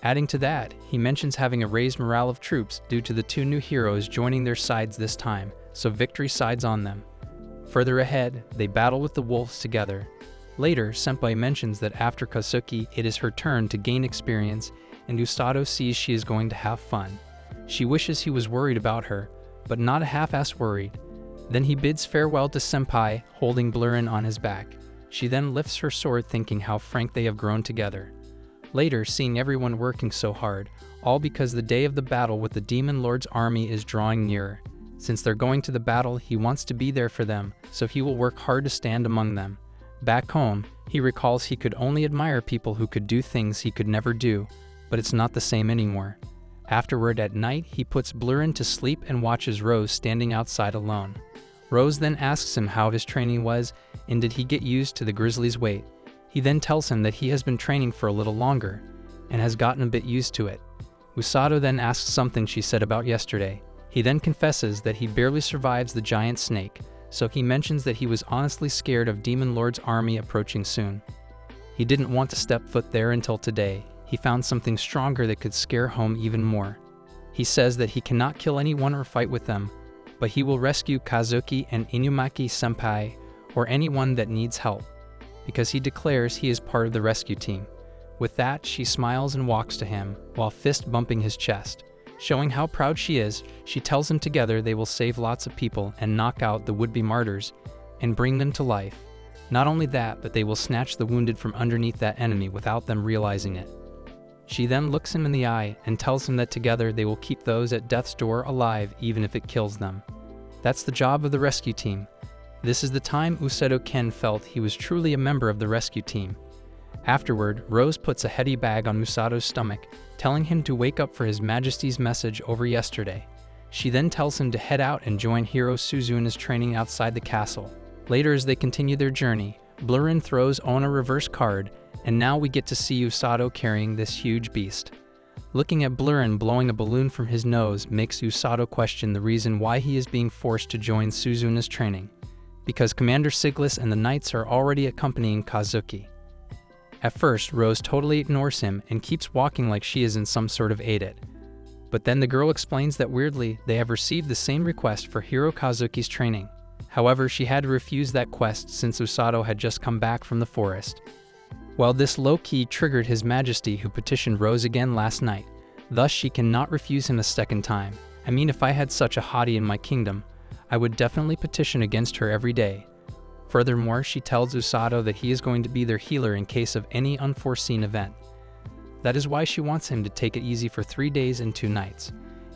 Adding to that, he mentions having a raised morale of troops due to the two new heroes joining their sides this time, so victory sides on them. Further ahead, they battle with the wolves together. Later, Senpai mentions that after Kazuki, it is her turn to gain experience, and Usato sees she is going to have fun. She wishes he was worried about her, but not a half-ass worried. Then he bids farewell to Senpai, holding Blurren on his back. She then lifts her sword, thinking how frank they have grown together. Later, seeing everyone working so hard, all because the day of the battle with the Demon Lord's army is drawing nearer. Since they're going to the battle, he wants to be there for them, so he will work hard to stand among them. Back home, he recalls he could only admire people who could do things he could never do, but it's not the same anymore. Afterward, at night, he puts Blurren to sleep and watches Rose standing outside alone. Rose then asks him how his training was, and did he get used to the grizzly's weight. He then tells him that he has been training for a little longer, and has gotten a bit used to it. Usato then asks something she said about yesterday. He then confesses that he barely survives the giant snake, so he mentions that he was honestly scared of Demon Lord's army approaching soon. He didn't want to step foot there until today. He found something stronger that could scare home even more. He says that he cannot kill anyone or fight with them, but he will rescue Kazuki and Inumaki-senpai, or anyone that needs help, because he declares he is part of the rescue team. With that, she smiles and walks to him, while fist bumping his chest. Showing how proud she is, she tells him together they will save lots of people and knock out the would-be martyrs, and bring them to life. Not only that, but they will snatch the wounded from underneath that enemy without them realizing it. She then looks him in the eye and tells him that together they will keep those at death's door alive even if it kills them. That's the job of the rescue team. This is the time Usato Ken felt he was truly a member of the rescue team. Afterward, Rose puts a heady bag on Usato's stomach, telling him to wake up for His Majesty's message over yesterday. She then tells him to head out and join Hero Suzuna's training outside the castle. Later, as they continue their journey, Blurren throws on a reverse card, and now we get to see Usato carrying this huge beast. Looking at Blurren blowing a balloon from his nose makes Usato question the reason why he is being forced to join Suzuna's training. Because Commander Siglis and the Knights are already accompanying Kazuki. At first, Rose totally ignores him and keeps walking like she is in some sort of aided. But then the girl explains that weirdly, they have received the same request for Hiro Kazuki's training. However, she had to refuse that quest since Usato had just come back from the forest. Well, this low-key triggered His Majesty, who petitioned Rose again last night. Thus, she cannot refuse him a second time. I mean, if I had such a hottie in my kingdom, I would definitely petition against her every day. Furthermore, she tells Usato that he is going to be their healer in case of any unforeseen event. That is why she wants him to take it easy for 3 days and 2 nights.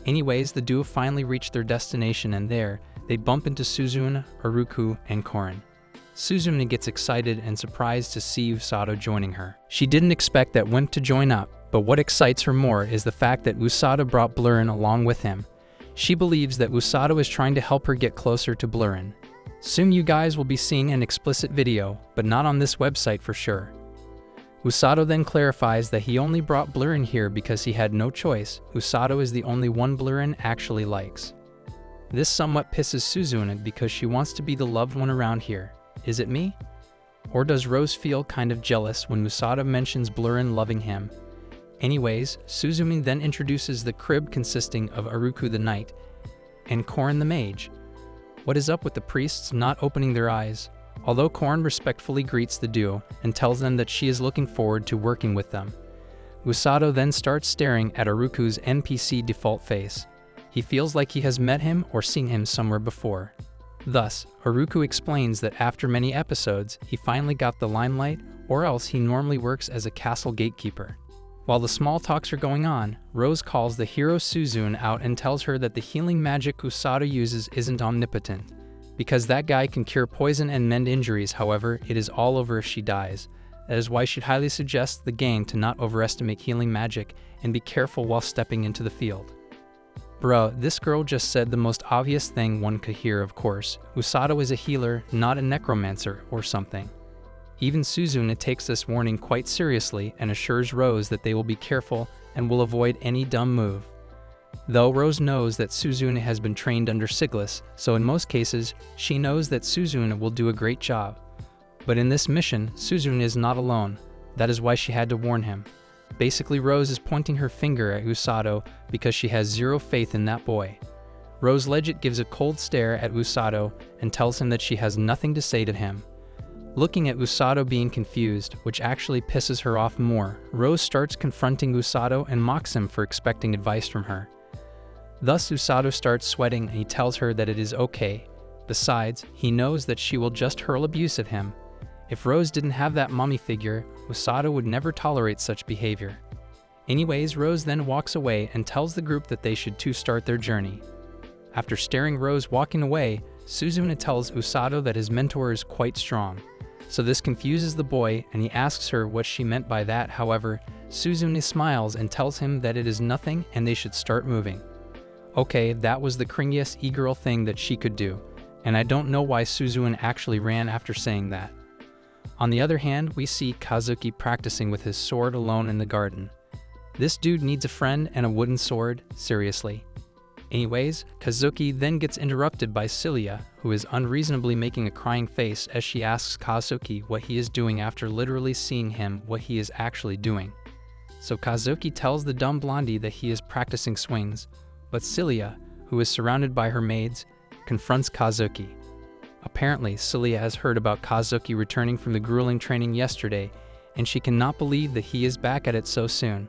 Anyways, the duo finally reach their destination, and there, they bump into Suzune, Haruko, and Korin. Suzune gets excited and surprised to see Usato joining her. She didn't expect that wimp to join up, but what excites her more is the fact that Usato brought Blurrin along with him. She believes that Usato is trying to help her get closer to Blurrin. Soon you guys will be seeing an explicit video, but not on this website for sure. Usato then clarifies that he only brought Blurrin here because he had no choice. Usato is the only one Blurrin actually likes. This somewhat pisses Suzune because she wants to be the loved one around here. Is it me? Or does Rose feel kind of jealous when Usato mentions Blurrin loving him? Anyways, Suzune then introduces the crib consisting of Haruko the Knight and Korin the Mage. What is up with the priests not opening their eyes? Although Korin respectfully greets the duo and tells them that she is looking forward to working with them. Usato then starts staring at Haruko's NPC default face. He feels like he has met him or seen him somewhere before. Thus, Haruko explains that after many episodes, he finally got the limelight, or else he normally works as a castle gatekeeper. While the small talks are going on, Rose calls the hero Suzune out and tells her that the healing magic Usato uses isn't omnipotent. Because that guy can cure poison and mend injuries, however, it is all over if she dies. That is why she'd highly suggest the gang to not overestimate healing magic and be careful while stepping into the field. Bruh, this girl just said the most obvious thing one could hear, of course. Usato is a healer, not a necromancer or something. Even Suzune takes this warning quite seriously and assures Rose that they will be careful and will avoid any dumb move. Though Rose knows that Suzune has been trained under Siglas, so in most cases, she knows that Suzune will do a great job. But in this mission, Suzune is not alone. That is why she had to warn him. Basically, Rose is pointing her finger at Usato because she has zero faith in that boy. Rose legit gives a cold stare at Usato and tells him that she has nothing to say to him. Looking at Usato being confused, which actually pisses her off more, Rose starts confronting Usato and mocks him for expecting advice from her. Thus, Usato starts sweating and he tells her that it is okay. Besides, he knows that she will just hurl abuse at him. If Rose didn't have that mommy figure, Usato would never tolerate such behavior. Anyways, Rose then walks away and tells the group that they should too start their journey. After staring Rose walking away, Suzune tells Usato that his mentor is quite strong. So this confuses the boy and he asks her what she meant by that. However, Suzune smiles and tells him that it is nothing and they should start moving. Okay, that was the cringiest e-girl thing that she could do, and I don't know why Suzune actually ran after saying that. On the other hand, we see Kazuki practicing with his sword alone in the garden. This dude needs a friend and a wooden sword, seriously. Anyways, Kazuki then gets interrupted by Cilia, who is unreasonably making a crying face as she asks Kazuki what he is doing after literally seeing him what he is actually doing. So Kazuki tells the dumb blondie that he is practicing swings, but Cilia, who is surrounded by her maids, confronts Kazuki. Apparently, Cilia has heard about Kazuki returning from the grueling training yesterday, and she cannot believe that he is back at it so soon.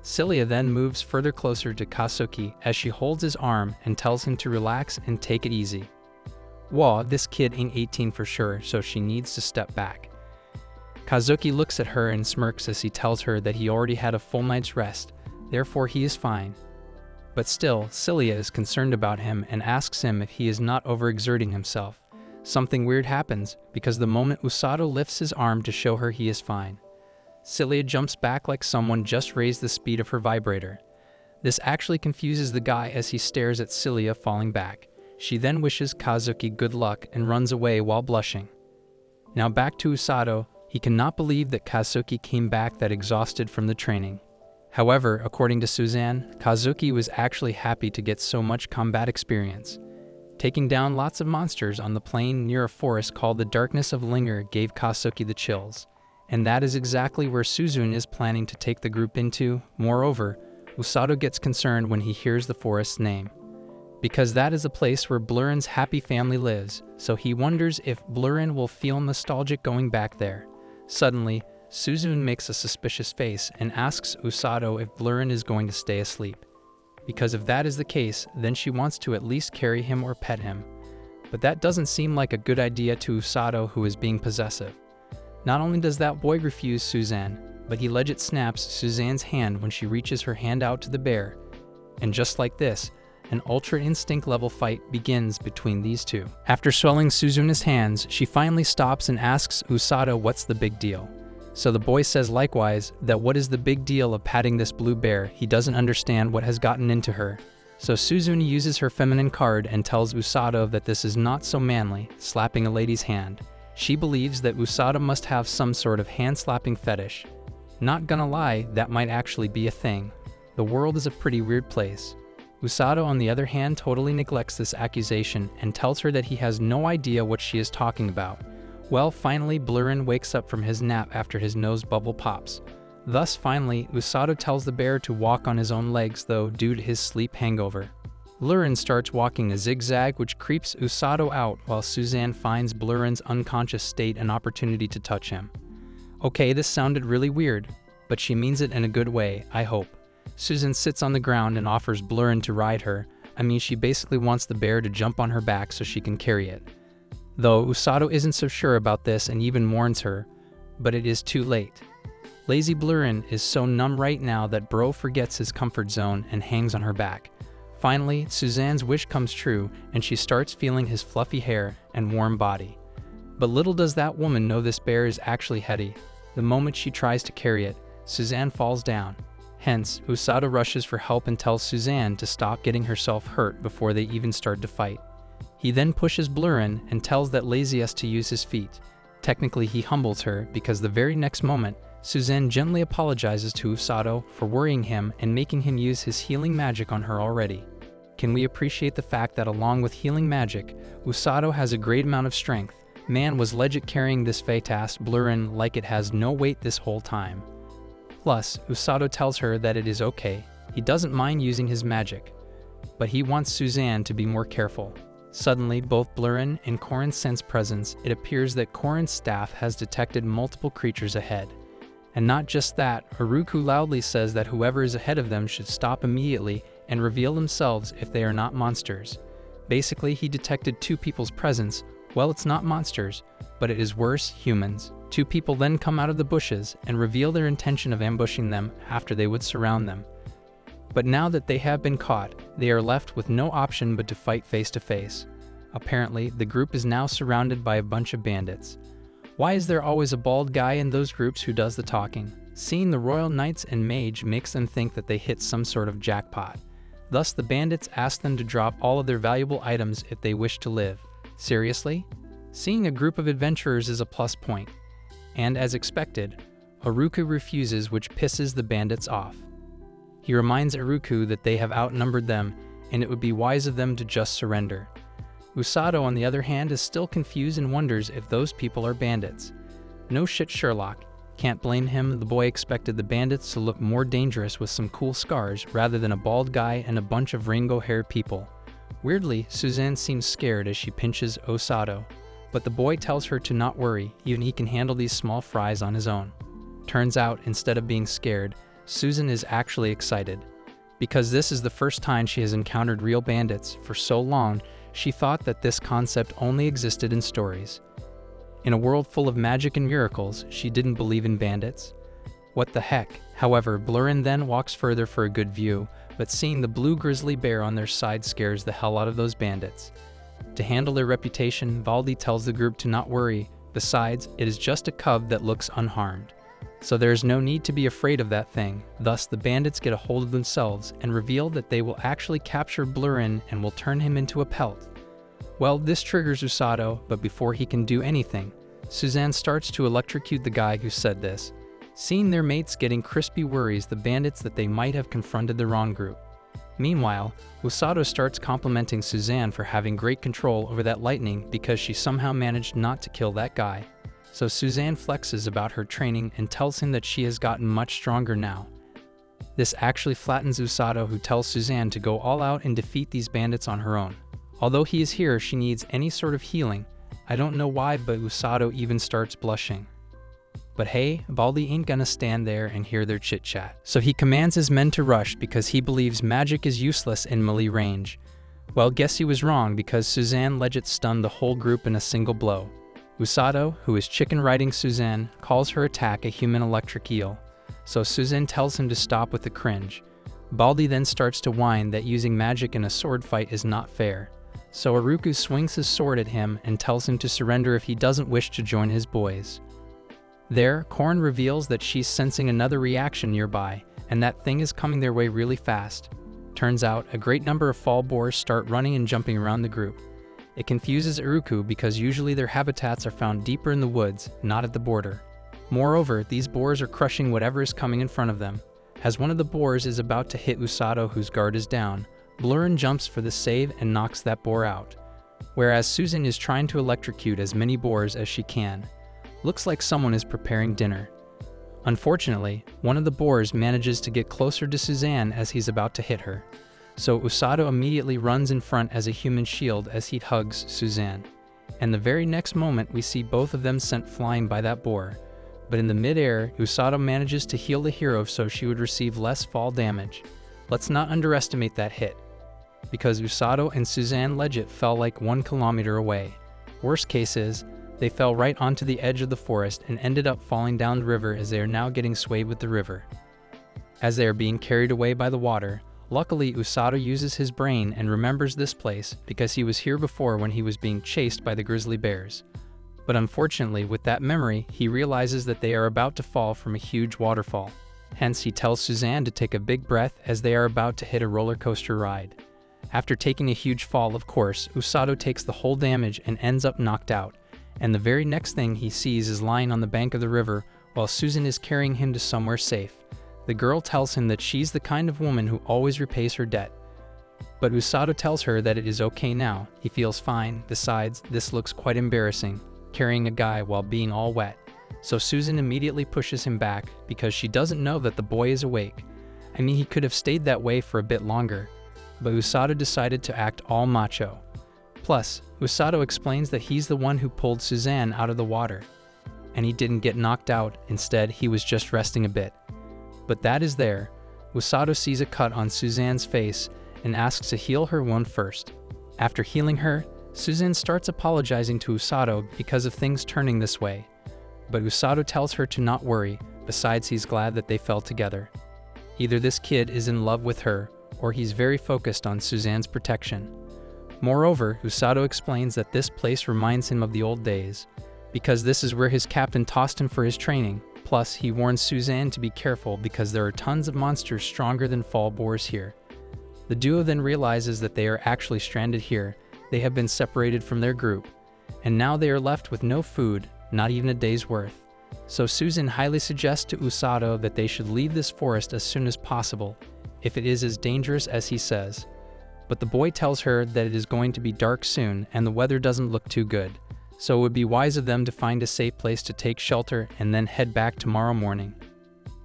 Cilia then moves further closer to Kazuki as she holds his arm and tells him to relax and take it easy. Whoa, this kid ain't 18 for sure, so she needs to step back. Kazuki looks at her and smirks as he tells her that he already had a full night's rest, therefore he is fine. But still, Cilia is concerned about him and asks him if he is not overexerting himself. Something weird happens, because the moment Usato lifts his arm to show her he is fine, Cilia jumps back like someone just raised the speed of her vibrator. This actually confuses the guy as he stares at Cilia falling back. She then wishes Kazuki good luck and runs away while blushing. Now back to Usato, he cannot believe that Kazuki came back that exhausted from the training. However, according to Suzanne, Kazuki was actually happy to get so much combat experience. Taking down lots of monsters on the plain near a forest called the Darkness of Linger gave Kazuki the chills, and that is exactly where Suzune is planning to take the group into. Moreover, Usato gets concerned when he hears the forest's name. because that is a place where Blurren's happy family lives, so he wonders if Blurren will feel nostalgic going back there. Suddenly, Suzune makes a suspicious face and asks Usato if Blurren is going to stay asleep. Because if that is the case, then she wants to at least carry him or pet him. But that doesn't seem like a good idea to Usato, who is being possessive. Not only does that boy refuse Suzanne, but he legit snaps Suzanne's hand when she reaches her hand out to the bear. And just like this, an ultra instinct level fight begins between these two. After swelling Suzune's hands, she finally stops and asks Usato what's the big deal. So the boy says likewise that what is the big deal of patting this blue bear, he doesn't understand what has gotten into her. So Suzune uses her feminine card and tells Usato that this is not so manly, slapping a lady's hand. She believes that Usato must have some sort of hand-slapping fetish. Not gonna lie, that might actually be a thing. The world is a pretty weird place. Usato, on the other hand, totally neglects this accusation and tells her that he has no idea what she is talking about. Well, finally, Blurren wakes up from his nap after his nose bubble pops. Thus, finally, Usato tells the bear to walk on his own legs, though, due to his sleep hangover. Blurren starts walking a zigzag, which creeps Usato out, while Suzanne finds Blurren's unconscious state an opportunity to touch him. Okay, this sounded really weird, but she means it in a good way, I hope. Suzanne sits on the ground and offers Blurren to ride her. I mean, she basically wants the bear to jump on her back so she can carry it. Though Usato isn't so sure about this and even warns her, but it is too late. Lazy Blurren is so numb right now that bro forgets his comfort zone and hangs on her back. Finally, Suzanne's wish comes true and she starts feeling his fluffy hair and warm body. But little does that woman know this bear is actually heady. The moment she tries to carry it, Suzanne falls down. Hence, Usato rushes for help and tells Suzanne to stop getting herself hurt before they even start to fight. He then pushes Blurren and tells that Lazy has to use his feet. Technically, he humbles her because the very next moment, Suzanne gently apologizes to Usato for worrying him and making him use his healing magic on her already. Can we appreciate the fact that along with healing magic, Usato has a great amount of strength? Man was legit carrying this fate-ass Blurren like it has no weight this whole time. Plus, Usato tells her that it is okay, he doesn't mind using his magic, but he wants Suzanne to be more careful. Suddenly, both Blurren and Korin sense presence. It appears that Korin's staff has detected multiple creatures ahead. And not just that, Haruku loudly says that whoever is ahead of them should stop immediately and reveal themselves if they are not monsters. Basically, he detected two people's presence. Well, it's not monsters, but it is worse, humans. Two people then come out of the bushes and reveal their intention of ambushing them after they would surround them. But now that they have been caught, they are left with no option but to fight face to face. Apparently, the group is now surrounded by a bunch of bandits. Why is there always a bald guy in those groups who does the talking? Seeing the royal knights and mage makes them think that they hit some sort of jackpot. Thus, the bandits ask them to drop all of their valuable items if they wish to live. Seriously? Seeing a group of adventurers is a plus point. And as expected, Haruku refuses, which pisses the bandits off. He reminds Haruku that they have outnumbered them and it would be wise of them to just surrender. Usato, on the other hand, is still confused and wonders if those people are bandits. No shit, Sherlock. Can't blame him. The boy expected the bandits to look more dangerous with some cool scars rather than a bald guy and a bunch of rainbow-haired people. Weirdly, Suzanne seems scared as she pinches Usato. But the boy tells her to not worry, even he can handle these small fries on his own. Turns out, instead of being scared, Susan is actually excited. Because this is the first time she has encountered real bandits. For so long, she thought that this concept only existed in stories. In a world full of magic and miracles, she didn't believe in bandits. What the heck? However, Blurren then walks further for a good view, but seeing the blue grizzly bear on their side scares the hell out of those bandits. To handle their reputation, Valdi tells the group to not worry. Besides, it is just a cub that looks unharmed. So there is no need to be afraid of that thing. Thus, the bandits get a hold of themselves and reveal that they will actually capture Blurren and will turn him into a pelt. Well, this triggers Usato, but before he can do anything, Suzanne starts to electrocute the guy who said this. Seeing their mates getting crispy worries the bandits that they might have confronted the wrong group. Meanwhile, Usato starts complimenting Suzanne for having great control over that lightning because she somehow managed not to kill that guy. So Suzanne flexes about her training and tells him that she has gotten much stronger now. This actually flattens Usato, who tells Suzanne to go all out and defeat these bandits on her own. Although he is here, she needs any sort of healing. I don't know why, but Usato even starts blushing. But hey, Baldy ain't gonna stand there and hear their chit-chat. So he commands his men to rush because he believes magic is useless in melee range. Well, guess he was wrong, because Suzanne legit stunned the whole group in a single blow. Usato, who is chicken riding Suzanne, calls her attack a human electric eel. So Suzanne tells him to stop with a cringe. Baldy then starts to whine that using magic in a sword fight is not fair. So Iruku swings his sword at him and tells him to surrender if he doesn't wish to join his boys. There, Korn reveals that she's sensing another reaction nearby, and that thing is coming their way really fast. Turns out, a great number of fall boars start running and jumping around the group. It confuses Iruku because usually their habitats are found deeper in the woods, not at the border. Moreover, these boars are crushing whatever is coming in front of them. As one of the boars is about to hit Usato, whose guard is down, Blurrin jumps for the save and knocks that boar out. Whereas Susan is trying to electrocute as many boars as she can. Looks like someone is preparing dinner. Unfortunately, one of the boars manages to get closer to Suzanne as he's about to hit her. So Usato immediately runs in front as a human shield as he hugs Suzanne. And the very next moment we see both of them sent flying by that boar. But in the mid-air, Usato manages to heal the hero so she would receive less fall damage. Let's not underestimate that hit, because Usato and Suzanne legit fell like 1 kilometer away. Worst case is, they fell right onto the edge of the forest and ended up falling down the river as they are now getting swayed with the river. As they are being carried away by the water, luckily Usato uses his brain and remembers this place because he was here before when he was being chased by the grizzly bears. But unfortunately, with that memory, he realizes that they are about to fall from a huge waterfall. Hence, he tells Suzanne to take a big breath as they are about to hit a roller coaster ride. After taking a huge fall, of course, Usato takes the whole damage and ends up knocked out, and the very next thing he sees is lying on the bank of the river while Susan is carrying him to somewhere safe. The girl tells him that she's the kind of woman who always repays her debt. But Usato tells her that it is okay now, he feels fine. Besides, this looks quite embarrassing, carrying a guy while being all wet. So Susan immediately pushes him back because she doesn't know that the boy is awake. I mean, he could have stayed that way for a bit longer, but Usato decided to act all macho. Plus, Usato explains that he's the one who pulled Suzanne out of the water, and he didn't get knocked out. Instead, he was just resting a bit. But that is there. Usato sees a cut on Suzanne's face and asks to heal her wound first. After healing her, Suzanne starts apologizing to Usato because of things turning this way. But Usato tells her to not worry, besides he's glad that they fell together. Either this kid is in love with her, or he's very focused on Suzanne's protection. Moreover, Usato explains that this place reminds him of the old days, because this is where his captain tossed him for his training. Plus, he warns Suzanne to be careful because there are tons of monsters stronger than fall boars here. The duo then realizes that they are actually stranded here. They have been separated from their group, and now they are left with no food, not even a day's worth. So Susan highly suggests to Usato that they should leave this forest as soon as possible, if it is as dangerous as he says. But the boy tells her that it is going to be dark soon and the weather doesn't look too good, so it would be wise of them to find a safe place to take shelter and then head back tomorrow morning.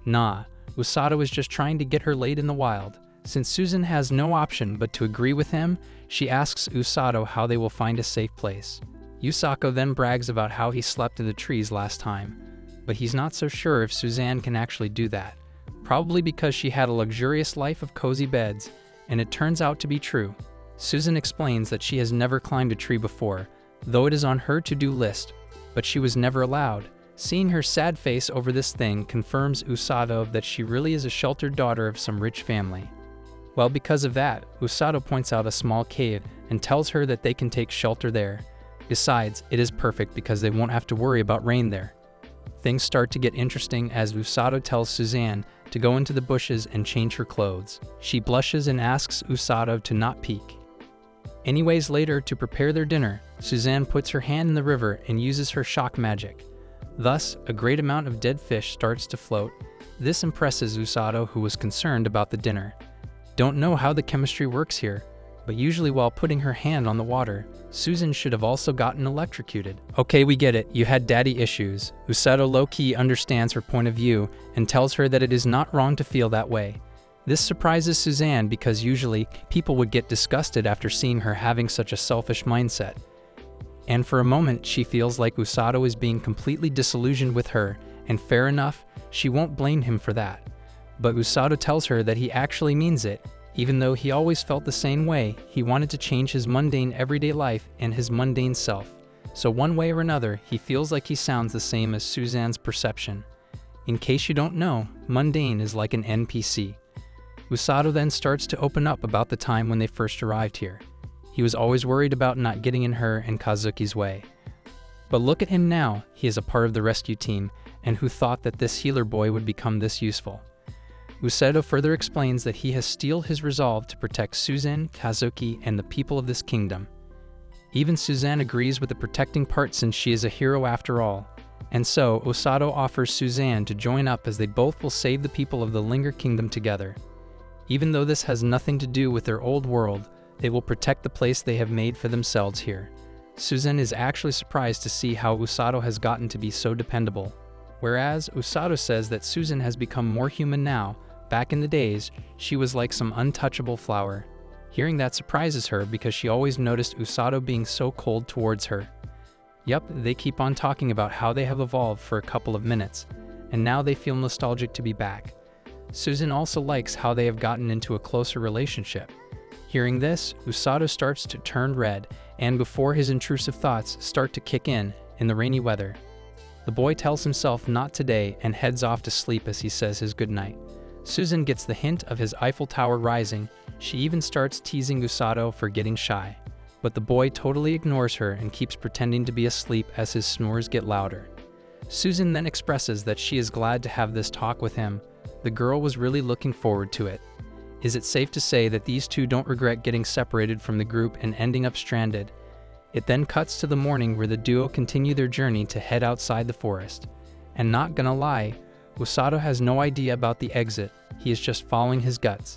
Nah, Usato is just trying to get her laid in the wild. Since Susan has no option but to agree with him, she asks Usato how they will find a safe place. Usako then brags about how he slept in the trees last time, but he's not so sure if Suzanne can actually do that, probably because she had a luxurious life of cozy beds, and it turns out to be true. Susan explains that she has never climbed a tree before, though it is on her to-do list, but she was never allowed. Seeing her sad face over this thing confirms Usato that she really is a sheltered daughter of some rich family. Well, because of that, Usato points out a small cave and tells her that they can take shelter there. Besides, it is perfect because they won't have to worry about rain there. Things start to get interesting as Usato tells Suzanne to go into the bushes and change her clothes. She blushes and asks Usato to not peek. Anyways, later, to prepare their dinner, Suzanne puts her hand in the river and uses her shock magic. Thus, a great amount of dead fish starts to float. This impresses Usato, who was concerned about the dinner. Don't know how the chemistry works here, but usually while putting her hand on the water, Susan should have also gotten electrocuted. Okay, we get it, you had daddy issues. Usato low-key understands her point of view and tells her that it is not wrong to feel that way. This surprises Suzanne because usually people would get disgusted after seeing her having such a selfish mindset. And for a moment she feels like Usato is being completely disillusioned with her, and fair enough, she won't blame him for that. But Usato tells her that he actually means it. Even though he always felt the same way, he wanted to change his mundane everyday life and his mundane self. So one way or another, he feels like he sounds the same as Suzanne's perception. In case you don't know, mundane is like an NPC. Usato then starts to open up about the time when they first arrived here. He was always worried about not getting in her and Kazuki's way. But look at him now, he is a part of the rescue team, and who thought that this healer boy would become this useful? Usato further explains that he has steeled his resolve to protect Suzanne, Kazuki, and the people of this kingdom. Even Suzanne agrees with the protecting part since she is a hero after all. And so, Usato offers Suzanne to join up as they both will save the people of the Linger Kingdom together. Even though this has nothing to do with their old world, they will protect the place they have made for themselves here. Suzanne is actually surprised to see how Usato has gotten to be so dependable. Whereas Usato says that Suzanne has become more human now. Back in the days, she was like some untouchable flower. Hearing that surprises her because she always noticed Usato being so cold towards her. Yup, they keep on talking about how they have evolved for a couple of minutes, and now they feel nostalgic to be back. Suzanne also likes how they have gotten into a closer relationship. Hearing this, Usato starts to turn red, and before his intrusive thoughts start to kick in the rainy weather, the boy tells himself not today and heads off to sleep as he says his goodnight. Suzanne gets the hint of his Eiffel Tower rising. She even starts teasing Usato for getting shy. But the boy totally ignores her and keeps pretending to be asleep as his snores get louder. Suzanne then expresses that she is glad to have this talk with him. The girl was really looking forward to it. Is it safe to say that these two don't regret getting separated from the group and ending up stranded? It then cuts to the morning where the duo continue their journey to head outside the forest. And not gonna lie, Usato has no idea about the exit, he is just following his guts.